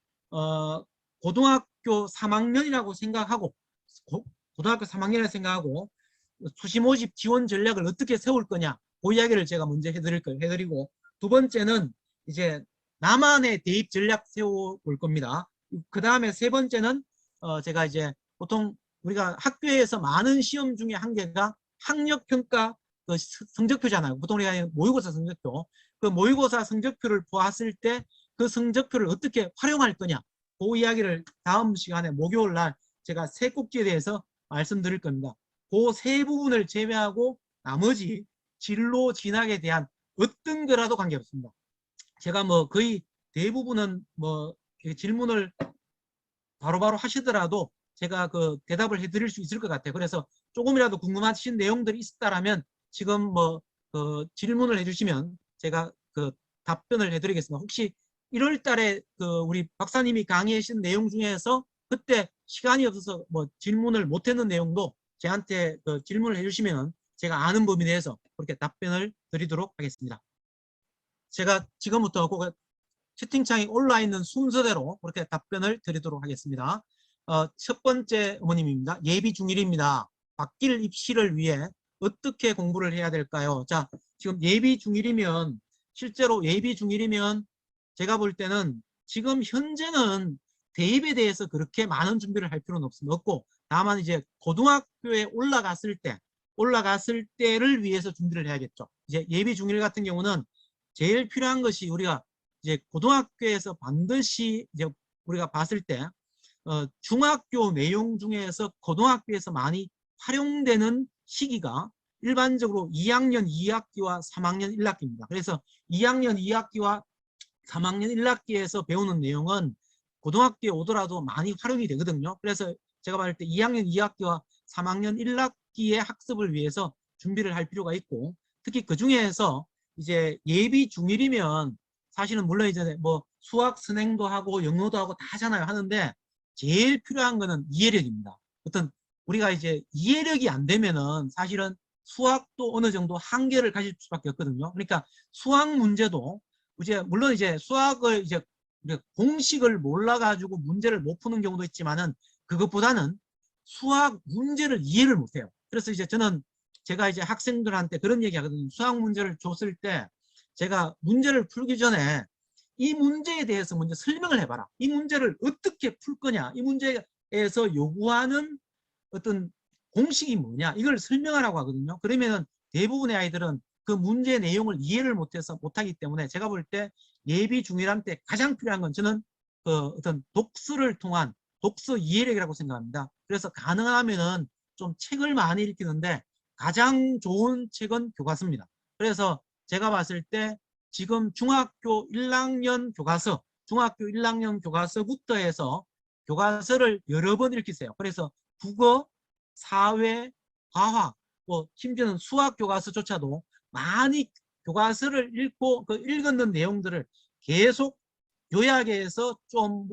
고등학교 3학년이라고 생각하고 고등학교 3학년이라고 생각하고 수시 모집 지원 전략을 어떻게 세울 거냐 그 이야기를 제가 먼저 해드리고 두 번째는 이제 나만의 대입 전략 세워볼 겁니다. 그 다음에 세 번째는 제가 이제 보통 우리가 학교에서 많은 시험 중에 한 개가 학력평가 그 성적표잖아요. 보통 우리가 모의고사 성적표. 그 모의고사 성적표를 보았을 때 그 성적표를 어떻게 활용할 거냐. 그 이야기를 다음 시간에 목요일 날 제가 세 꼭지에 대해서 말씀드릴 겁니다. 그 세 부분을 제외하고 나머지 진로 진학에 대한 어떤 거라도 관계없습니다. 제가 뭐 거의 대부분은 뭐 질문을 바로바로 하시더라도 제가 그 대답을 해드릴 수 있을 것 같아요. 그래서 조금이라도 궁금하신 내용들이 있다라면 지금 뭐 그 질문을 해주시면 제가 그 답변을 해드리겠습니다. 혹시 1월 달에 그 우리 박사님이 강의하신 내용 중에서 그때 시간이 없어서 뭐 질문을 못했는 내용도 저한테 그 질문을 해주시면 제가 아는 범위 내에서 그렇게 답변을 드리도록 하겠습니다. 제가 지금부터 그 채팅창에 올라 있는 순서대로 그렇게 답변을 드리도록 하겠습니다. 첫 번째 어머님입니다. 예비 중1입니다. 바뀔 입시를 위해 어떻게 공부를 해야 될까요? 자, 지금 예비 중1이면 실제로 예비 중1이면 제가 볼 때는 지금 현재는 대입에 대해서 그렇게 많은 준비를 할 필요는 없고 다만 이제 고등학교에 올라갔을 때를 위해서 준비를 해야겠죠. 이제 예비 중1 같은 경우는 제일 필요한 것이 우리가 이제 고등학교에서 반드시 이제 우리가 봤을 때 중학교 내용 중에서 고등학교에서 많이 활용되는 시기가 일반적으로 2학년 2학기와 3학년 1학기입니다. 그래서 2학년 2학기와 3학년 1학기에서 배우는 내용은 고등학교에 오더라도 많이 활용이 되거든요. 그래서 제가 봤을 때 2학년 2학기와 3학년 1학기의 학습을 위해서 준비를 할 필요가 있고 특히 그 중에서 이제 예비 중1이면 사실은 물론 이제 뭐 수학 선행도 하고 영어도 하고 다 하잖아요. 하는데 제일 필요한 거는 이해력입니다. 어떤 우리가 이제 이해력이 안 되면은 사실은 수학도 어느 정도 한계를 가질 수밖에 없거든요. 그러니까 수학 문제도 이제 물론 이제 수학을 이제 공식을 몰라가지고 문제를 못 푸는 경우도 있지만은 그것보다는 수학 문제를 이해를 못해요. 그래서 이제 저는 제가 이제 학생들한테 그런 얘기 하거든요. 수학 문제를 줬을 때 제가 문제를 풀기 전에 이 문제에 대해서 먼저 설명을 해봐라. 이 문제를 어떻게 풀 거냐. 이 문제에서 요구하는 어떤 공식이 뭐냐. 이걸 설명하라고 하거든요. 그러면은 대부분의 아이들은 그 문제 내용을 이해를 못하기 때문에 제가 볼 때 예비 중1 때 가장 필요한 건 저는 그 어떤 독서를 통한 독서 이해력이라고 생각합니다. 그래서 가능하면은 좀 책을 많이 읽히는데 가장 좋은 책은 교과서입니다. 그래서 제가 봤을 때 지금 중학교 1학년 교과서부터 해서 교과서를 여러 번 읽히세요. 그래서 국어, 사회, 과학, 뭐 심지어는 수학 교과서조차도 많이 교과서를 읽고 그 읽었는 내용들을 계속 요약해서 좀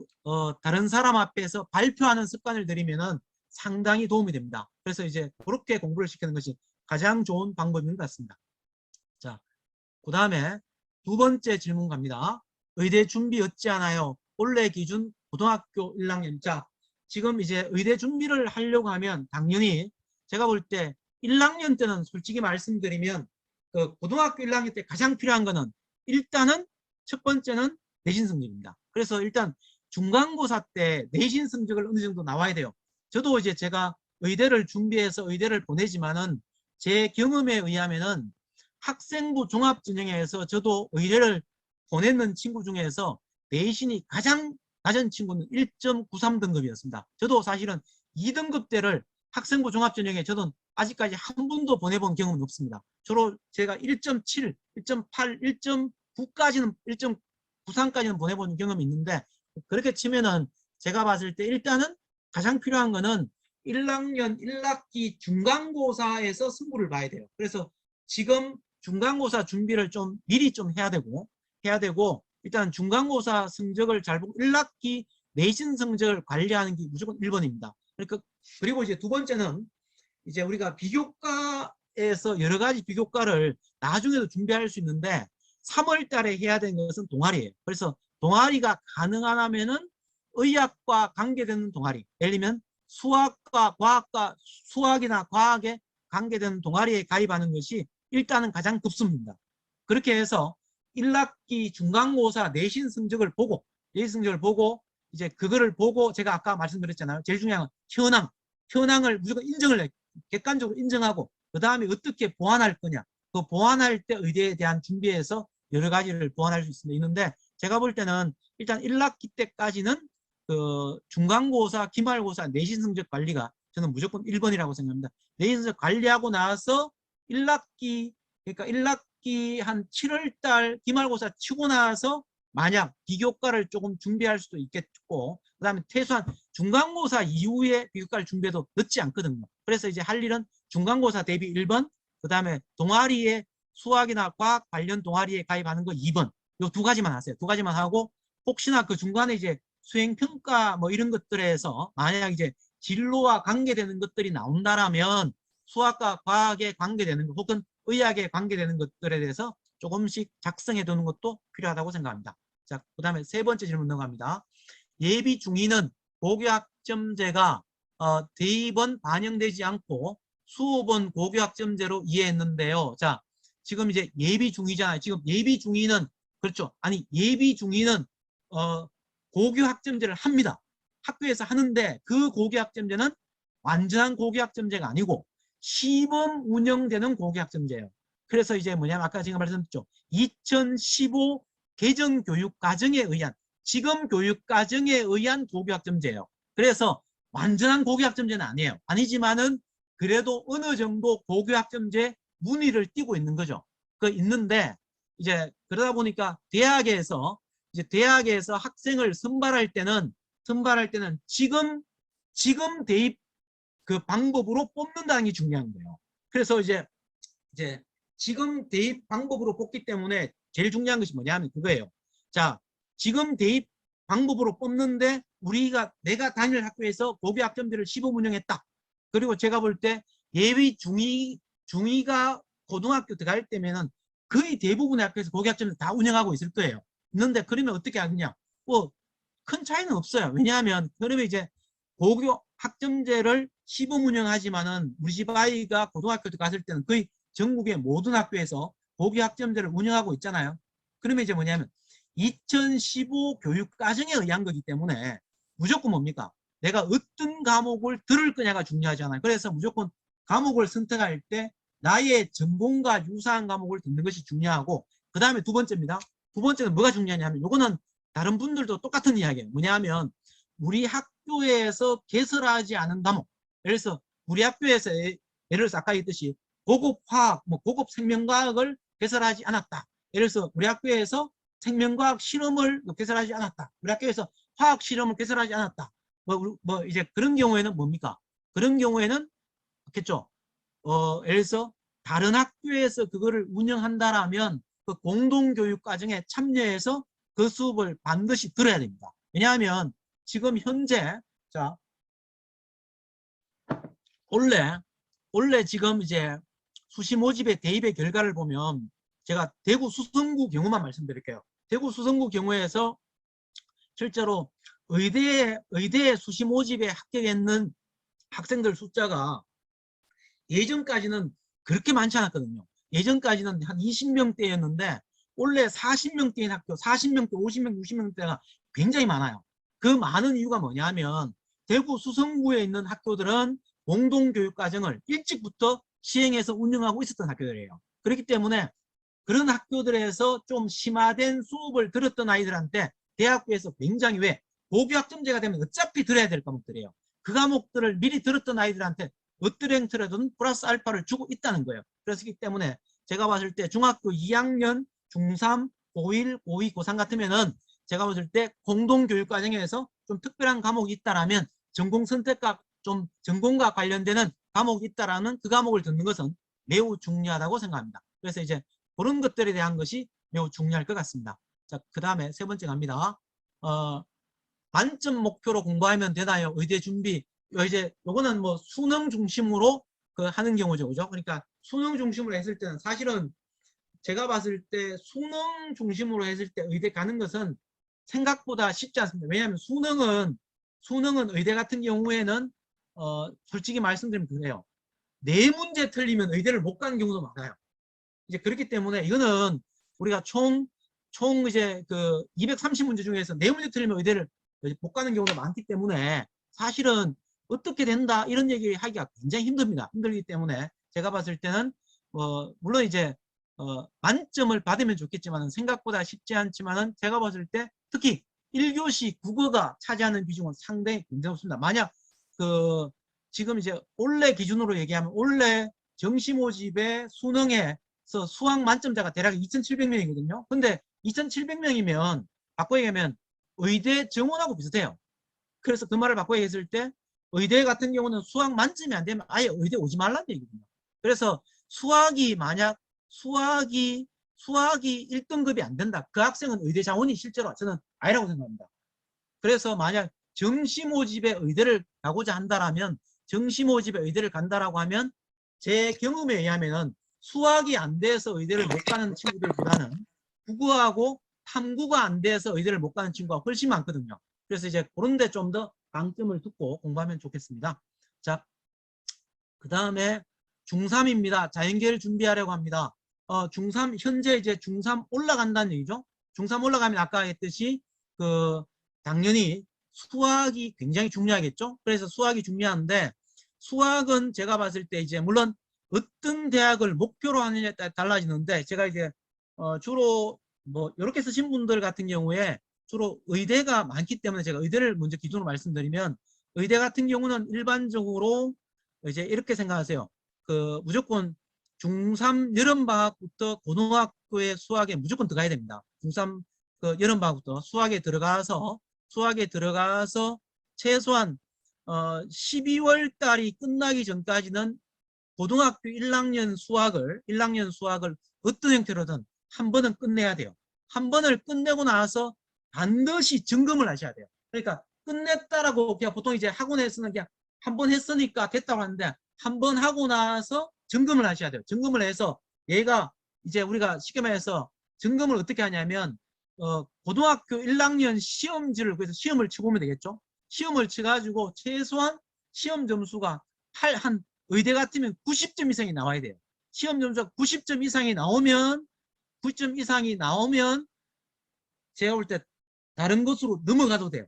다른 사람 앞에서 발표하는 습관을 들이면은 상당히 도움이 됩니다. 그래서 이제 그렇게 공부를 시키는 것이 가장 좋은 방법인 것 같습니다. 자, 그 다음에 두 번째 질문 갑니다. 의대 준비 어찌하나요? 올해 기준 고등학교 1학년. 자, 지금 이제 의대 준비를 하려고 하면 당연히 제가 볼 때 1학년 때는 솔직히 말씀드리면 그 고등학교 1학년 때 가장 필요한 거는 일단은 첫 번째는 내신 성적입니다. 그래서 일단 중간고사 때 내신 성적을 어느 정도 나와야 돼요. 저도 이제 제가 의대를 준비해서 의대를 보내지만은 제 경험에 의하면은 학생부 종합전형에서 저도 의대를 보냈는 친구 중에서 내신이 가장 낮은 친구는 1.93등급이었습니다. 저도 사실은 2등급대를 학생부 종합전형에 저는 아직까지 한 번도 보내본 경험은 없습니다. 주로 제가 1.7, 1.8, 1.9까지는 1.93까지는 보내본 경험이 있는데 그렇게 치면은 제가 봤을 때 일단은 가장 필요한 거는 1학년 1학기 중간고사에서 승부를 봐야 돼요. 그래서 지금 중간고사 준비를 좀 미리 좀 해야 되고 일단 중간고사 성적을 잘 보고 1학기 내신 성적을 관리하는 게 무조건 1번입니다. 그러니까 그리고 이제 두 번째는 이제 우리가 비교과에서 여러 가지 비교과를 나중에도 준비할 수 있는데 3월 달에 해야 되는 것은 동아리예요. 그래서 동아리가 가능하다면은 의학과 관계되는 동아리, 예를 들면 수학과 과학과 수학이나 과학에 관계되는 동아리에 가입하는 것이 일단은 가장 급습니다. 그렇게 해서 1학기 중간고사 내신 성적을 보고 이제 그거를 보고 제가 아까 말씀드렸잖아요. 제일 중요한 건 현황을 무조건 인정을 해. 객관적으로 인정하고 그 다음에 어떻게 보완할 거냐. 그 보완할 때 의대에 대한 준비에서 여러 가지를 보완할 수 있는데 제가 볼 때는 일단 1학기 때까지는 그 중간고사, 기말고사 내신 성적 관리가 저는 무조건 1번이라고 생각합니다. 내신 성적 관리하고 나서 1학기 그러니까 1학기 한 7월달 기말고사 치고 나서 만약 비교과를 조금 준비할 수도 있겠고 그 다음에 최소한 중간고사 이후에 비교과를 준비해도 늦지 않거든요. 그래서 이제 할 일은 중간고사 대비 1번 그 다음에 동아리에 수학이나 과학 관련 동아리에 가입하는 거 2번 요 두 가지만 하세요. 두 가지만 하고 혹시나 그 중간에 이제 수행평가 뭐 이런 것들에서 만약 이제 진로와 관계되는 것들이 나온다라면 수학과 과학에 관계되는 것 혹은 의학에 관계되는 것들에 대해서 조금씩 작성해 두는 것도 필요하다고 생각합니다. 자, 그 다음에 세 번째 질문 넘어갑니다. 예비 중위는 고교학점제가 대입은 반영되지 않고 수업은 고교학점제로 이해했는데요. 자, 지금 이제 예비 중위잖아요. 지금 예비 중위는 그렇죠. 아니 예비 중위는 고교학점제를 합니다. 학교에서 하는데 그 고교학점제는 완전한 고교학점제가 아니고 시범 운영되는 고교학점제예요. 그래서 이제 뭐냐면 아까 제가 말씀드렸죠. 2015 개정교육과정에 의한 지금 교육과정에 의한 고교학점제예요. 그래서 완전한 고교학점제는 아니에요. 아니지만은 그래도 어느 정도 고교학점제 문의를 띄고 있는 거죠. 그 있는데 이제 그러다 보니까 대학에서 학생을 선발할 때는 지금 대입 그 방법으로 뽑는다는 게 중요한 거예요. 그래서 이제 지금 대입 방법으로 뽑기 때문에 제일 중요한 것이 뭐냐면 그거예요. 자, 지금 대입 방법으로 뽑는데 내가 다닐 학교에서 고교학점제를 시범 운영했다. 그리고 제가 볼 때 예비 중위가 고등학교 들어갈 때면은 거의 대부분의 학교에서 고교학점제 다 운영하고 있을 거예요. 있는데 그러면 어떻게 하느냐? 뭐 큰 차이는 없어요. 왜냐하면 그러면 이제 고교 학점제를 시범 운영하지만은 우리 집 아이가 고등학교 갔을 때는 거의 전국의 모든 학교에서 고교 학점제를 운영하고 있잖아요. 그러면 이제 뭐냐면 2015 교육과정에 의한 거기 때문에 무조건 뭡니까? 내가 어떤 과목을 들을 거냐가 중요하잖아요. 그래서 무조건 과목을 선택할 때 나의 전공과 유사한 과목을 듣는 것이 중요하고 그 다음에 두 번째입니다. 두 번째는 뭐가 중요하냐 하면 이거는 다른 분들도 똑같은 이야기예요. 뭐냐면 우리 학교에서 개설하지 않은 과목 예를 들어서 우리 학교에서 예를 들어서 아까 했듯이 고급 화학, 뭐 고급 생명과학을 개설하지 않았다. 예를 들어서 우리 학교에서 생명과학 실험을 개설하지 않았다. 우리 학교에서 화학 실험을 개설하지 않았다. 뭐 이제 그런 경우에는 뭡니까? 그런 경우에는 그렇겠죠. 예를 들어서 다른 학교에서 그거를 운영한다라면 그 공동교육 과정에 참여해서 그 수업을 반드시 들어야 됩니다. 왜냐하면 지금 현재 자 원래 지금 이제 수시 모집의 대입의 결과를 보면 제가 대구 수성구 경우만 말씀드릴게요. 대구 수성구 경우에서 실제로 의대 수시 모집에 합격했는 학생들 숫자가 예전까지는 그렇게 많지 않았거든요. 예전까지는 한 20명대였는데 원래 40명대인 학교, 40명대, 50명, 60명대가 굉장히 많아요. 그 많은 이유가 뭐냐면 대구 수성구에 있는 학교들은 공동교육과정을 일찍부터 시행해서 운영하고 있었던 학교들이에요. 그렇기 때문에 그런 학교들에서 좀 심화된 수업을 들었던 아이들한테 대학교에서 굉장히 왜 고교학점제가 되면 어차피 들어야 될 과목들이에요. 그 과목들을 미리 들었던 아이들한테 어떤 형태로든 플러스 알파를 주고 있다는 거예요. 그렇기 때문에 제가 봤을 때 중학교 2학년, 중3, 고1, 고2, 고3 같으면은 제가 봤을 때 공동교육과정에서 좀 특별한 과목이 있다라면 전공 선택과 좀 전공과 관련되는 과목이 있다라는 그 과목을 듣는 것은 매우 중요하다고 생각합니다. 그래서 이제 그런 것들에 대한 것이 매우 중요할 것 같습니다. 자, 그 다음에 세 번째 갑니다. 만점 목표로 공부하면 되나요? 의대 준비. 이제 요거는 뭐 수능 중심으로 그 하는 경우죠. 그죠? 그러니까 수능 중심으로 했을 때는 사실은 제가 봤을 때 수능 중심으로 했을 때 의대 가는 것은 생각보다 쉽지 않습니다. 왜냐하면 수능은 의대 같은 경우에는 솔직히 말씀드리면 그래요. 네 문제 틀리면 의대를 못 가는 경우도 많아요. 이제 그렇기 때문에 이거는 우리가 총 이제 그 230문제 중에서 네 문제 틀리면 의대를 못 가는 경우도 많기 때문에 사실은 어떻게 된다 이런 얘기 하기가 굉장히 힘듭니다. 힘들기 때문에 제가 봤을 때는 물론 이제 만점을 받으면 좋겠지만 생각보다 쉽지 않지만은 제가 봤을 때 특히 1교시 국어가 차지하는 비중은 상당히 굉장히 높습니다. 만약 그 지금 이제 올해 기준으로 얘기하면 올해 정시 모집의 수능에서 수학 만점자가 대략 2,700명이거든요. 근데 2,700명이면 바꿔 얘기하면 의대 정원하고 비슷해요. 그래서 그 말을 바꿔 얘기했을 때 의대 같은 경우는 수학 만점이 안 되면 아예 의대 오지 말라는 얘기거든요. 그래서 만약 수학이 1등급이 안 된다. 그 학생은 의대 자원이 실제로 저는 아니라고 생각합니다. 그래서 만약 정시모집에 의대를 가고자 한다라면 정시모집에 의대를 간다라고 하면 제 경험에 의하면은 수학이 안 돼서 의대를 못 가는 친구들보다는 국어하고 탐구가 안 돼서 의대를 못 가는 친구가 훨씬 많거든요. 그래서 이제 그런 데 좀 더 방점을 두고 공부하면 좋겠습니다. 자, 그 다음에 중3입니다. 자연계를 준비하려고 합니다. 중3, 현재 이제 중3 올라간다는 얘기죠. 중3 올라가면 아까 했듯이 당연히 수학이 굉장히 중요하겠죠. 그래서 수학이 중요한데 수학은 제가 봤을 때 이제 물론 어떤 대학을 목표로 하느냐에 따라 달라지는데 제가 이제 주로 뭐 이렇게 쓰신 분들 같은 경우에 주로 의대가 많기 때문에 제가 의대를 먼저 기준으로 말씀드리면 의대 같은 경우는 일반적으로 이제 이렇게 생각하세요. 무조건 중3 여름방학부터 고등학교에 수학에 무조건 들어가야 됩니다. 중3 여름방학부터 수학에 들어가서 최소한 12월 달이 끝나기 전까지는 고등학교 1학년 수학을 어떤 형태로든 한 번은 끝내야 돼요. 한 번을 끝내고 나서 반드시 점검을 하셔야 돼요. 그러니까 끝냈다라고 그냥 보통 이제 학원에서는 그냥 한 번 했으니까 됐다고 하는데 한 번 하고 나서 점검을 하셔야 돼요. 점검을 해서 얘가 이제 우리가 쉽게 말해서 점검을 어떻게 하냐면 고등학교 1학년 시험지를 그래서 시험을 쳐보면 되겠죠. 시험을 쳐가지고 최소한 시험 점수가 한 의대 같으면 90점 이상이 나와야 돼요. 시험 점수가 90점 이상이 나오면 제가 볼 때 다른 것으로 넘어가도 돼요.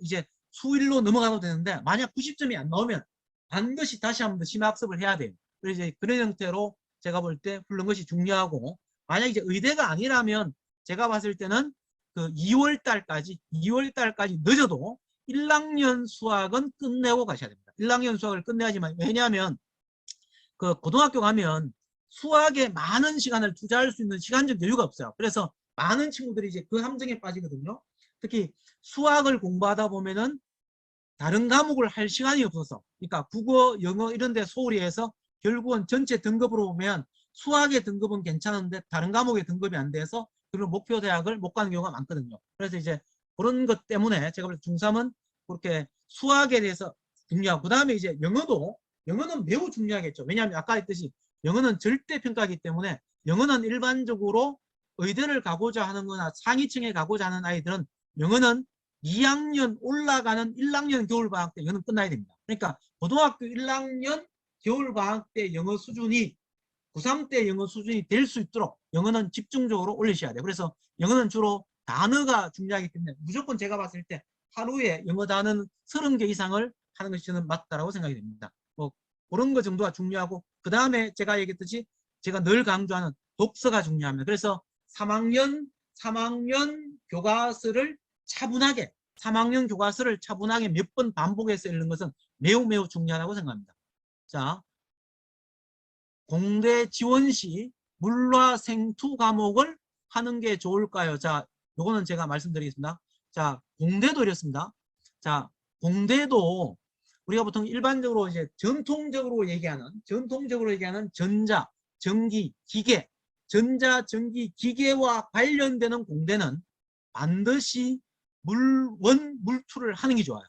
이제 수일로 넘어가도 되는데 만약 90점이 안 나오면 반드시 다시 한 번 더 심화학습을 해야 돼요. 그래서 이제 그런 형태로 제가 볼 때 훑는 것이 중요하고 만약 이제 의대가 아니라면 제가 봤을 때는 2월 달까지 늦어도 1학년 수학은 끝내고 가셔야 됩니다. 1학년 수학을 끝내야지만 왜냐하면 고등학교 가면 수학에 많은 시간을 투자할 수 있는 시간적 여유가 없어요. 그래서 많은 친구들이 이제 그 함정에 빠지거든요. 특히 수학을 공부하다 보면은 다른 과목을 할 시간이 없어서 그러니까 국어, 영어 이런 데 소홀히 해서 결국은 전체 등급으로 보면 수학의 등급은 괜찮은데 다른 과목의 등급이 안 돼서 그런 목표 대학을 못 가는 경우가 많거든요. 그래서 이제 그런 것 때문에 제가 볼 때 중3은 그렇게 수학에 대해서 중요하고 그 다음에 이제 영어는 매우 중요하겠죠. 왜냐하면 아까 했듯이 영어는 절대평가이기 때문에 영어는 일반적으로 의대를 가고자 하는 거나 상위층에 가고자 하는 아이들은 영어는 2학년 올라가는 1학년 겨울방학 때 영어는 끝나야 됩니다. 그러니까 고등학교 1학년 겨울방학 때 영어 수준이 고3 때 영어 수준이 될 수 있도록 영어는 집중적으로 올리셔야 돼요. 그래서 영어는 주로 단어가 중요하기 때문에 무조건 제가 봤을 때 하루에 영어 단어는 30개 이상을 하는 것이 저는 맞다라고 생각이 됩니다. 뭐 그런 거 정도가 중요하고 그 다음에 제가 얘기했듯이 제가 늘 강조하는 독서가 중요합니다. 그래서 3학년 교과서를 차분하게 몇 번 반복해서 읽는 것은 매우 중요하다고 생각합니다. 자, 공대 지원 시 물화 생투 과목을 하는 게 좋을까요? 자, 요거는 제가 말씀드리겠습니다. 자, 공대도 이렇습니다. 자, 공대도 우리가 보통 일반적으로 이제 전통적으로 얘기하는 전자, 전기, 기계, 기계와 관련되는 공대는 반드시 물투를 하는 게 좋아요.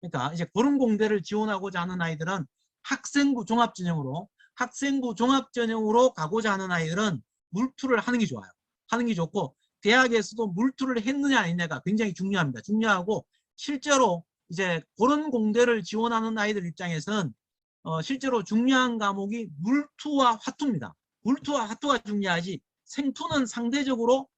그러니까 이제 그런 공대를 지원하고자 하는 아이들은 학생부 종합전형으로 가고자 하는 아이들은 물투를 하는 게 좋아요. 하는 게 좋고 대학에서도 물투를 했느냐 아니냐가 굉장히 중요합니다. 중요하고 실제로 이제 그런 공대를 지원하는 아이들 입장에서는 실제로 중요한 과목이 물투와 화투입니다. 물투와 화투가 중요하지 생투는 상대적으로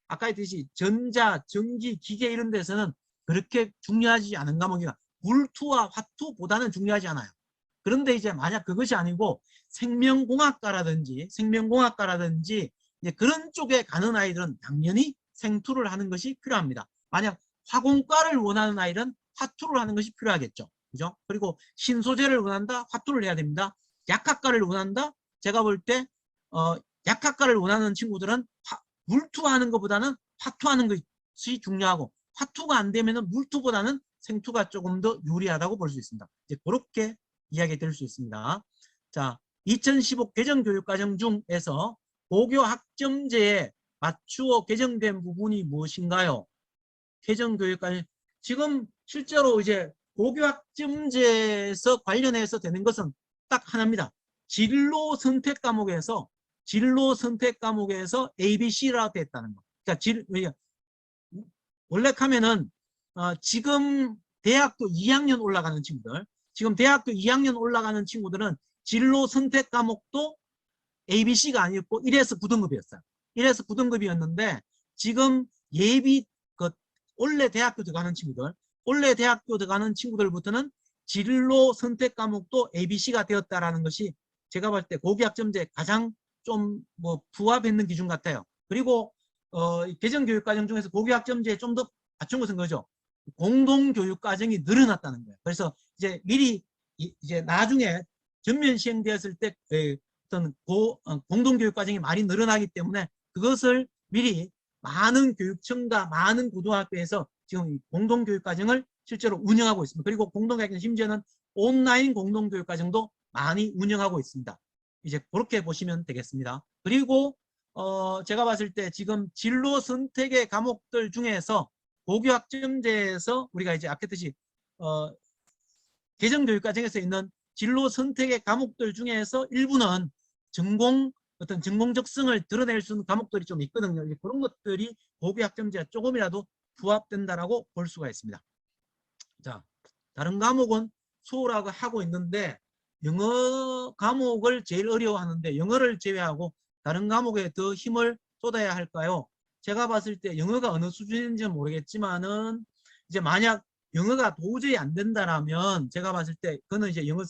아까 했듯이 전자, 전기, 기계 이런 데서는 그렇게 중요하지 않은 과목이라 물투와 화투보다는 중요하지 않아요. 그런데 이제 만약 그것이 아니고 생명공학과라든지 이제 그런 쪽에 가는 아이들은 당연히 생투를 하는 것이 필요합니다. 만약 화공과를 원하는 아이는 화투를 하는 것이 필요하겠죠. 그죠? 그리고 신소재를 원한다? 화투를 해야 됩니다. 약학과를 원한다? 제가 볼 때 약학과를 원하는 친구들은 물투하는 것보다는 화투하는 것이 중요하고 화투가 안 되면 물투보다는 생투가 조금 더 유리하다고 볼 수 있습니다. 이제 그렇게 이야기 드릴 수 있습니다. 자, 2015 개정교육과정 중에서 고교 학점제에 맞추어 개정된 부분이 무엇인가요? 개정교육과정 지금 실제로 이제 고교학점제에서 관련해서 되는 것은 딱 하나입니다. 진로 선택 과목에서 ABC라고 되어 있다는 거. 그러니까 원래 하면은 지금 대학교 2학년 올라가는 친구들, 지금 대학교 2학년 올라가는 친구들은 진로 선택 과목도 ABC가 아니었고 1에서 9등급이었어요. 1에서 9등급이었는데 지금 예비 원래 대학교 들어가는 친구들부터는 진로 선택 과목도 ABC가 되었다라는 것이 제가 볼 때 고교학점제 가장 좀 뭐 부합했는 기준 같아요. 그리고 개정교육과정 중에서 고교학점제에 좀 더 갖춘 것은 거죠. 공동교육과정이 늘어났다는 거예요. 그래서 이제 미리 이제 나중에 전면 시행되었을 때 어떤 공동교육과정이 많이 늘어나기 때문에 그것을 미리 많은 교육청과 많은 고등학교에서 지금 공동교육과정을 실제로 운영하고 있습니다. 그리고 공동교육과정 심지어는 온라인 공동교육과정도 많이 운영하고 있습니다. 이제 그렇게 보시면 되겠습니다. 그리고 제가 봤을 때 지금 진로 선택의 과목들 중에서 고교학점제에서 우리가 이제 아까 했듯이 개정교육과정에서 있는 진로 선택의 과목들 중에서 일부는 어떤 전공적성을 드러낼 수 있는 과목들이 좀 있거든요. 그런 것들이 고교학점제가 조금이라도 부합된다라고 볼 수가 있습니다. 자, 다른 과목은 수호라고 하고 있는데 영어 과목을 제일 어려워하는데 영어를 제외하고 다른 과목에 더 힘을 쏟아야 할까요? 제가 봤을 때 영어가 어느 수준인지는 모르겠지만은 이제 만약 영어가 도저히 안 된다라면 제가 봤을 때 그거는 이제 영어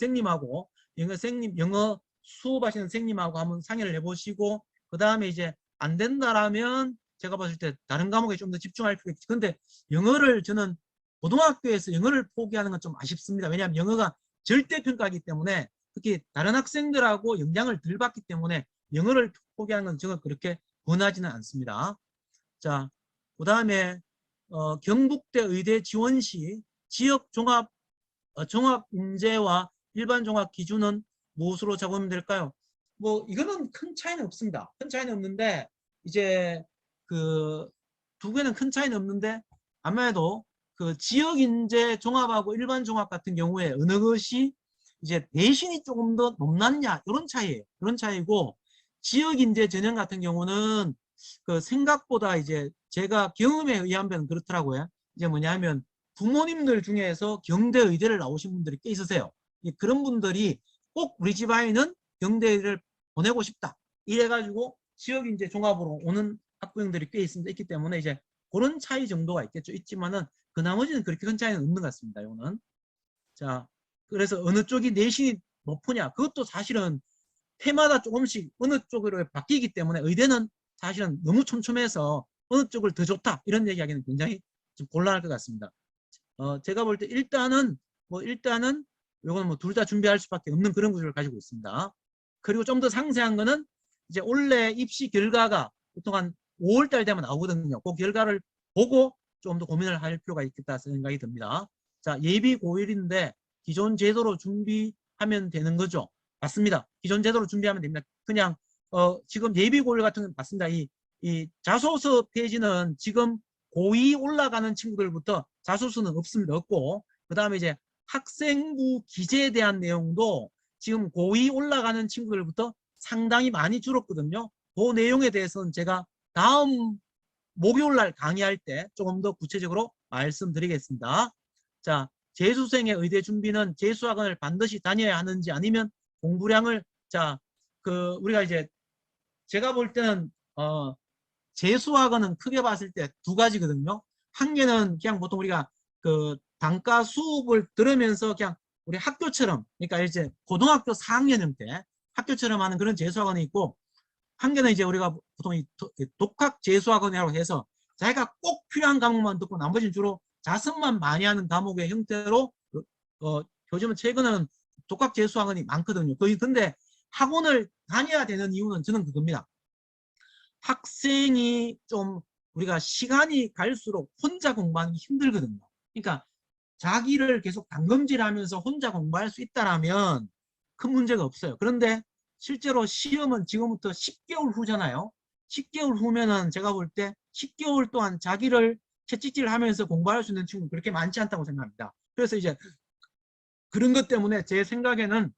수업하시는 선생님하고 한번 상의를 해보시고 그 다음에 이제 안 된다라면 제가 봤을 때 다른 과목에 좀 더 집중할 필요가 있지. 근데 영어를 저는 고등학교에서 영어를 포기하는 건 좀 아쉽습니다. 왜냐하면 영어가 절대평가이기 때문에 특히 다른 학생들하고 영향을 덜 받기 때문에 영어를 포기하는 건 저는 그렇게 권하지는 않습니다. 자, 그 다음에 경북대 의대 지원 시 지역 종합 인재와 일반 종합 기준은 무엇으로 잡으면 될까요? 뭐 이거는 큰 차이는 없습니다. 큰 차이는 없는데 이제 그 두 개는 큰 차이는 없는데 아무래도 그 지역 인재 종합하고 일반 종합 같은 경우에 어느 것이 이제 내신이 조금 더 높았냐 이런 차이예요. 그런 차이고 지역 인재 전형 같은 경우는 그 생각보다 이제 제가 경험에 의한 바는 그렇더라고요. 이제 뭐냐면 부모님들 중에서 경대 의대를 나오신 분들이 꽤 있으세요. 그런 분들이 꼭 우리 집 아이는 경대 의대를 보내고 싶다. 이래가지고 지역 인재 종합으로 오는 학부형들이 꽤 있기 때문에 이제 그런 차이 정도가 있겠죠. 있지만은 그 나머지는 그렇게 큰 차이는 없는 것 같습니다. 이거는. 자, 그래서 어느 쪽이 내신이 높으냐 그것도 사실은 해마다 조금씩 어느 쪽으로 바뀌기 때문에 의대는 사실은 너무 촘촘해서 어느 쪽을 더 좋다 이런 얘기하기는 굉장히 좀 곤란할 것 같습니다. 제가 볼 때 일단은 이거는 뭐 둘 다 준비할 수밖에 없는 그런 구조를 가지고 있습니다. 그리고 좀 더 상세한 거는 이제 올해 입시 결과가 보통 한 5월달 되면 나오거든요. 그 결과를 보고 좀 더 고민을 할 필요가 있겠다 생각이 듭니다. 자, 예비 고1인데 기존 제도로 준비하면 되는 거죠. 맞습니다. 기존 제도로 준비하면 됩니다. 그냥 지금 예비 고1 같은 건 맞습니다. 이 자소서 페이지는 지금 고2 올라가는 친구들부터 자소서는 없습니다. 없고 그 다음에 이제 학생부 기재에 대한 내용도 지금 고2 올라가는 친구들부터 상당히 많이 줄었거든요. 그 내용에 대해서는 제가 다음 목요일날 강의할 때 조금 더 구체적으로 말씀드리겠습니다. 자, 재수생의 의대 준비는 재수학원을 반드시 다녀야 하는지 아니면 공부량을 우리가 이제 제가 볼 때는 재수학원은 크게 봤을 때 두 가지거든요. 한 개는 그냥 보통 우리가 그 단과 수업을 들으면서 그냥 우리 학교처럼 그러니까 이제 고등학교 4학년 형태 학교처럼 하는 그런 재수학원이 있고 한 개는 이제 우리가 보통 이 독학 재수학원이라고 해서 자기가 꼭 필요한 과목만 듣고 나머지는 주로 자습만 많이 하는 과목의 형태로 요즘은 최근에는 독학 재수학원이 많거든요. 근데 학원을 다녀야 되는 이유는 저는 그겁니다. 학생이 좀 우리가 시간이 갈수록 혼자 공부하기 힘들거든요. 그러니까 자기를 계속 단검질하면서 혼자 공부할 수 있다라면 큰 문제가 없어요. 그런데 실제로 시험은 지금부터 10개월 후잖아요. 10개월 후면은 제가 볼 때 10개월 동안 자기를 채찍질 하면서 공부할 수 있는 친구는 그렇게 많지 않다고 생각합니다. 그래서 이제 그런 것 때문에 제 생각에는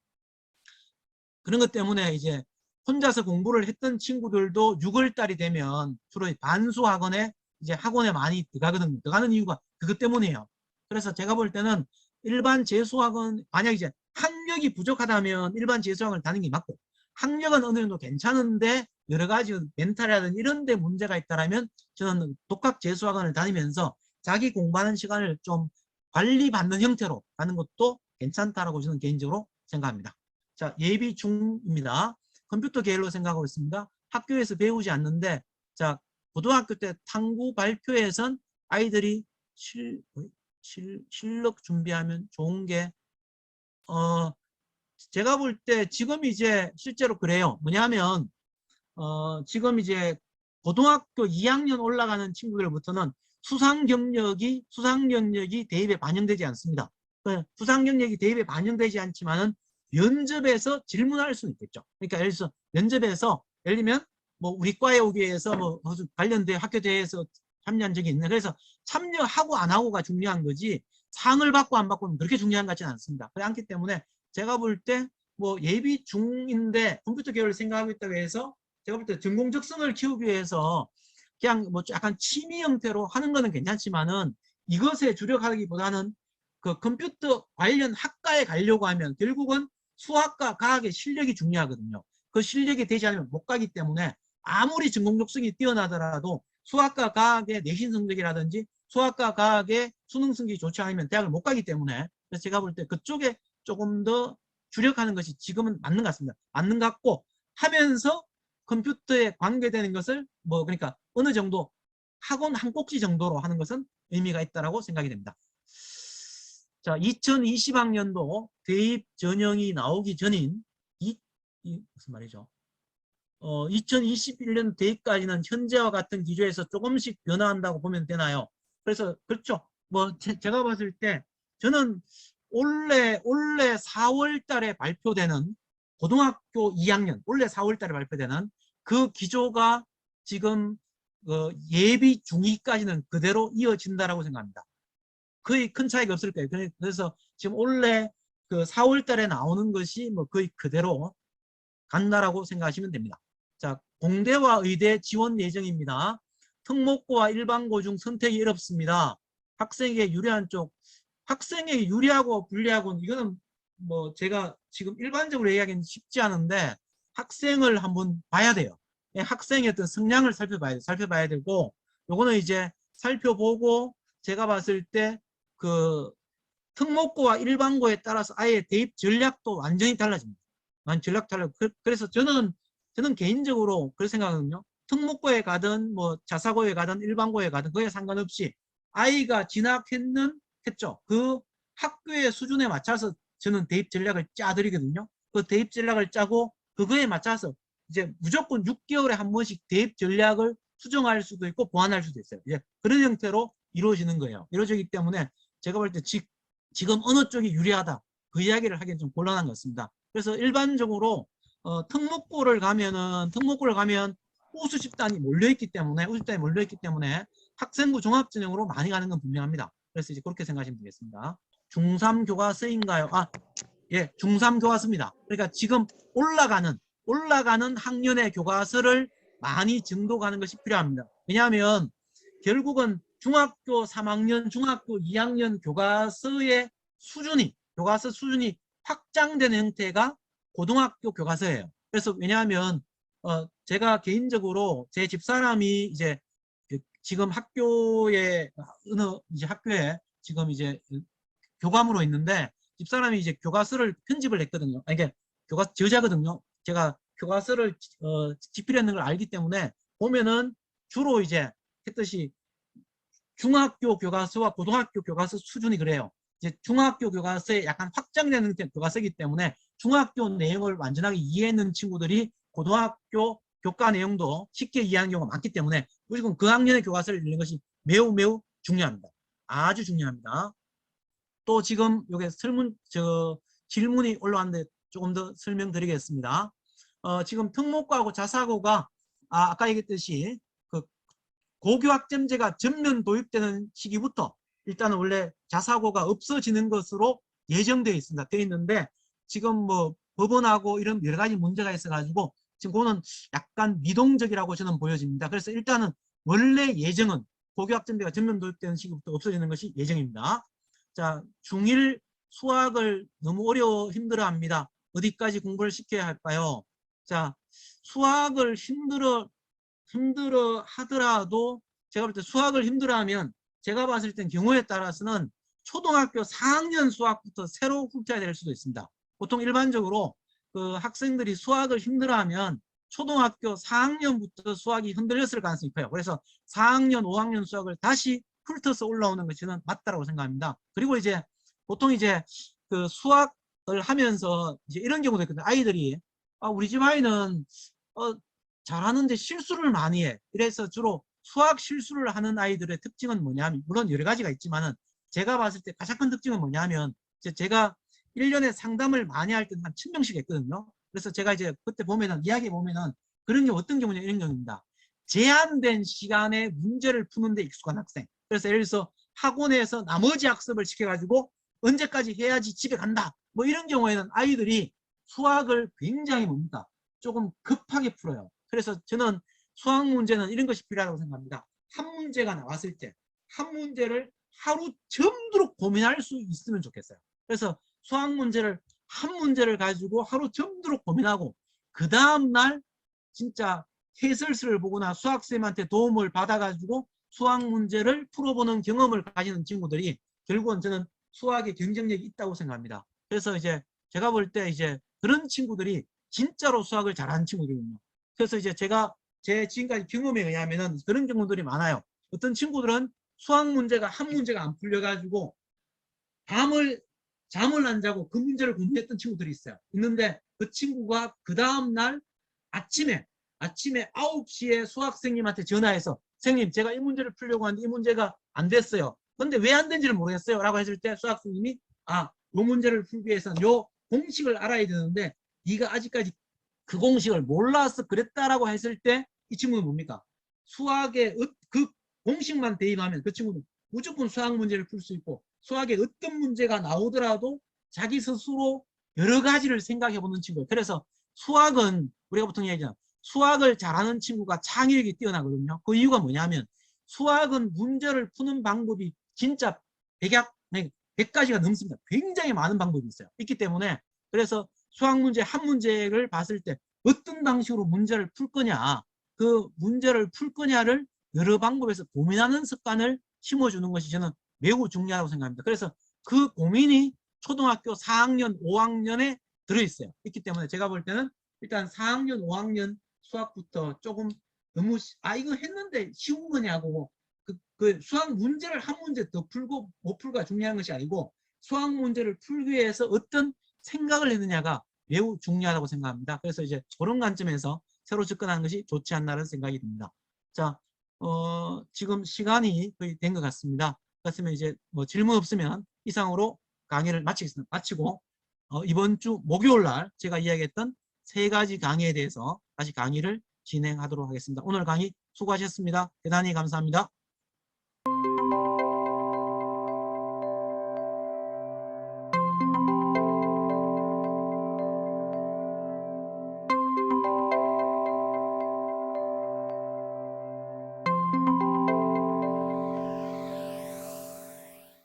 그런 것 때문에 이제 혼자서 공부를 했던 친구들도 6월 달이 되면 주로 반수 학원에 이제 학원에 많이 들어가거든요. 들어가는 이유가 그것 때문이에요. 그래서 제가 볼 때는 일반 재수학원 만약 이제 학력이 부족하다면 일반 재수학원을 다니는 게 맞고 학력은 어느 정도 괜찮은데 여러 가지 멘탈이라든지 이런 데 문제가 있다면 저는 독학 재수학원을 다니면서 자기 공부하는 시간을 좀 관리받는 형태로 하는 것도 괜찮다라고 저는 개인적으로 생각합니다. 자, 예비 중입니다. 컴퓨터 계열로 생각하고 있습니다. 학교에서 배우지 않는데, 자, 고등학교 때 탐구 발표에선 아이들이 실력 준비하면 좋은 게, 제가 볼 때 지금 이제 실제로 그래요. 뭐냐면, 지금 이제 고등학교 2학년 올라가는 친구들부터는 수상 경력이 대입에 반영되지 않습니다. 수상 경력이 대입에 반영되지 않지만은 면접에서 질문할 수는 있겠죠. 그러니까 예를 들어서 면접에서 예를 들면 뭐 우리 과에 오기 위해서 뭐 관련된 학교 대회에서 참여한 적이 있네. 그래서 참여하고 안 하고가 중요한 거지 상을 받고 안 받고는 그렇게 중요한 것 같지는 않습니다. 그렇기 때문에 제가 볼 때 뭐 예비 중인데 컴퓨터 계열을 생각하고 있다고 해서 제가 볼 때 전공적성을 키우기 위해서 그냥 뭐 약간 취미 형태로 하는 거는 괜찮지만은 이것에 주력하기보다는 그 컴퓨터 관련 학과에 가려고 하면 결국은 수학과 과학의 실력이 중요하거든요. 그 실력이 되지 않으면 못 가기 때문에 아무리 전공적성이 뛰어나더라도 수학과 과학의 내신 성적이라든지 수학과 과학의 수능 성적이 좋지 않으면 대학을 못 가기 때문에 그래서 제가 볼 때 그쪽에 조금 더 주력하는 것이 지금은 맞는 것 같습니다. 맞는 것 같고 하면서 컴퓨터에 관계되는 것을 뭐 그러니까 어느 정도 학원 한 꼭지 정도로 하는 것은 의미가 있다고 생각이 됩니다. 자, 2020학년도 대입 전형이 나오기 전인 무슨 말이죠? 2021년 대입까지는 현재와 같은 기조에서 조금씩 변화한다고 보면 되나요? 그래서 그렇죠. 뭐 제가 봤을 때 저는 올해 4월 달에 발표되는 고등학교 2학년 올해 4월 달에 발표되는 그 기조가 지금 예비 중2까지는 그대로 이어진다라고 생각합니다. 거의 큰 차이가 없을 거예요. 그래서 지금 올해 그 4월 달에 나오는 것이 뭐 거의 그대로 간다라고 생각하시면 됩니다. 자, 공대와 의대 지원 예정입니다. 특목고와 일반고 중 선택이 어렵습니다. 학생에게 유리한 쪽, 학생에게 유리하고 불리하고는 이거는 뭐 제가 지금 일반적으로 얘기하기는 쉽지 않은데 학생을 한번 봐야 돼요. 학생의 어떤 성향을 살펴봐야 되고 요거는 이제 살펴보고 제가 봤을 때 그 특목고와 일반고에 따라서 아예 대입 전략도 완전히 달라집니다. 전략 달라. 그래서 저는 개인적으로 그렇게 생각하거든요. 특목고에 가든 뭐 자사고에 가든 일반고에 가든 그에 상관없이 아이가 진학했죠. 그 학교의 수준에 맞춰서 저는 대입 전략을 짜드리거든요. 그 대입 전략을 짜고 그거에 맞춰서 이제 무조건 6개월에 한 번씩 대입 전략을 수정할 수도 있고 보완할 수도 있어요. 이제 그런 형태로 이루어지는 거예요. 이루어지기 때문에 제가 볼 때 지금 어느 쪽이 유리하다 그 이야기를 하기는 좀 곤란한 것 같습니다. 그래서 일반적으로 특목고를 가면 우수 집단이 몰려있기 때문에 학생부 종합전형으로 많이 가는 건 분명합니다. 그래서 이제 그렇게 생각하시면 되겠습니다. 중3 교과서인가요? 예, 중3 교과서입니다. 그러니까 지금 올라가는 학년의 교과서를 많이 정독하는 것이 필요합니다. 왜냐하면 결국은 중학교 3학년, 중학교 2학년 교과서 수준이 확장되는 형태가 고등학교 교과서예요. 그래서 왜냐하면 제가 개인적으로 제 집사람이 이제 지금 학교에 지금 이제 교감으로 있는데 집사람이 이제 교과서를 편집을 했거든요. 이게 교과서 저자거든요. 제가 교과서를 집필했는 걸 알기 때문에 보면은 주로 이제 했듯이 중학교 교과서와 고등학교 교과서 수준이 그래요. 이제 중학교 교과서에 약간 확장되는 교과서이기 때문에 중학교 내용을 완전하게 이해했는 친구들이 고등학교 교과 내용도 쉽게 이해하는 경우가 많기 때문에 무조건 그 학년의 교과서를 읽는 것이 매우 매우 중요합니다. 아주 중요합니다. 또 지금 여기 질문이 올라왔는데 조금 더 설명드리겠습니다. 지금 특목고하고 자사고가 아까 얘기했듯이 고교학점제가 전면 도입되는 시기부터 일단은 원래 자사고가 없어지는 것으로 예정되어 있습니다. 되어 있는데 지금 뭐 법원하고 이런 여러 가지 문제가 있어가지고 지금 그거는 약간 미동적이라고 저는 보여집니다. 그래서 일단은 원래 예정은 고교학점제가 전면 도입되는 시기부터 없어지는 것이 예정입니다. 자, 중1 수학을 너무 힘들어 합니다. 어디까지 공부를 시켜야 할까요? 자, 수학을 힘들어 하더라도 제가 볼 때 수학을 힘들어하면 제가 봤을 땐 경우에 따라서는 초등학교 4학년 수학부터 새로 훑어야 될 수도 있습니다. 보통 일반적으로 그 학생들이 수학을 힘들어하면 초등학교 4학년부터 수학이 흔들렸을 가능성이 커요. 그래서 4학년, 5학년 수학을 다시 훑어서 올라오는 것이 저는 맞다고 생각합니다. 그리고 이제 보통 이제 그 수학을 하면서 이제 이런 경우도 있거든요. 아이들이 우리 집 아이는 잘하는데 실수를 많이 해. 그래서 주로 수학 실수를 하는 아이들의 특징은 뭐냐면, 물론 여러 가지가 있지만은 제가 봤을 때 가장 큰 특징은 뭐냐면, 제가 1년에 상담을 많이 할 때는 한 1000명씩 했거든요. 그래서 제가 이제 그때 보면은, 이야기 보면은 그런 게 어떤 경우냐, 이런 경우입니다. 제한된 시간에 문제를 푸는 데 익숙한 학생. 그래서 예를 들어서 학원에서 나머지 학습을 시켜가지고 언제까지 해야지 집에 간다. 뭐 이런 경우에는 아이들이 수학을 굉장히 뭡니까? 조금 급하게 풀어요. 그래서 저는 수학 문제는 이런 것이 필요하다고 생각합니다. 한 문제가 나왔을 때 한 문제를 하루 점도록 고민할 수 있으면 좋겠어요. 그래서 수학 문제를 한 문제를 가지고 하루 점도록 고민하고 그 다음날 진짜 해설서를 보거나 수학쌤한테 도움을 받아가지고 수학 문제를 풀어보는 경험을 가지는 친구들이 결국은 저는 수학에 경쟁력이 있다고 생각합니다. 그래서 이제 제가 볼 때 이제 그런 친구들이 진짜로 수학을 잘하는 친구들이거든요. 그래서 이제 제가 제 지금까지 경험에 의하면은 그런 경우들이 많아요. 어떤 친구들은 수학 문제가 한 문제가 안 풀려가지고 잠을 안 자고 그 문제를 공부했던 친구들이 있어요. 있는데 그 친구가 그 다음날 아침에 9시에 수학생님한테 전화해서 선생님 제가 이 문제를 풀려고 하는데 이 문제가 안 됐어요. 근데 왜 안 된지를 모르겠어요. 라고 했을 때 수학생님이 이 문제를 풀기 위해서는 이 공식을 알아야 되는데 네가 아직까지 그 공식을 몰라서 그랬다라고 했을 때 이 친구는 뭡니까? 수학의 그 공식만 대입하면 그 친구는 무조건 수학 문제를 풀 수 있고 수학에 어떤 문제가 나오더라도 자기 스스로 여러 가지를 생각해 보는 친구예요. 그래서 수학은 우리가 보통 얘기하잖아. 수학을 잘하는 친구가 창의력이 뛰어나거든요. 그 이유가 뭐냐면 수학은 문제를 푸는 방법이 진짜 100가지가 넘습니다. 굉장히 많은 방법이 있어요. 있기 때문에 그래서 수학 문제 한 문제를 봤을 때 어떤 방식으로 문제를 풀 거냐, 그 문제를 풀 거냐를 여러 방법에서 고민하는 습관을 심어주는 것이 저는 매우 중요하다고 생각합니다. 그래서 그 고민이 초등학교 4학년, 5학년에 들어있어요. 있기 때문에 제가 볼 때는 일단 4학년, 5학년 수학부터 조금 너무 이거 했는데 쉬운 거냐고 그 수학 문제를 한 문제 더 풀고 못 풀고가 중요한 것이 아니고 수학 문제를 풀기 위해서 어떤 생각을 했느냐가 매우 중요하다고 생각합니다. 그래서 이제 그런 관점에서 새로 접근하는 것이 좋지 않나라는 생각이 듭니다. 자, 지금 시간이 거의 된 것 같습니다. 그렇으면 이제 뭐 질문 없으면 이상으로 강의를 마치겠습니다. 마치고 이번 주 목요일 날 제가 이야기했던 3가지 강의에 대해서 다시 강의를 진행하도록 하겠습니다. 오늘 강의 수고하셨습니다. 대단히 감사합니다.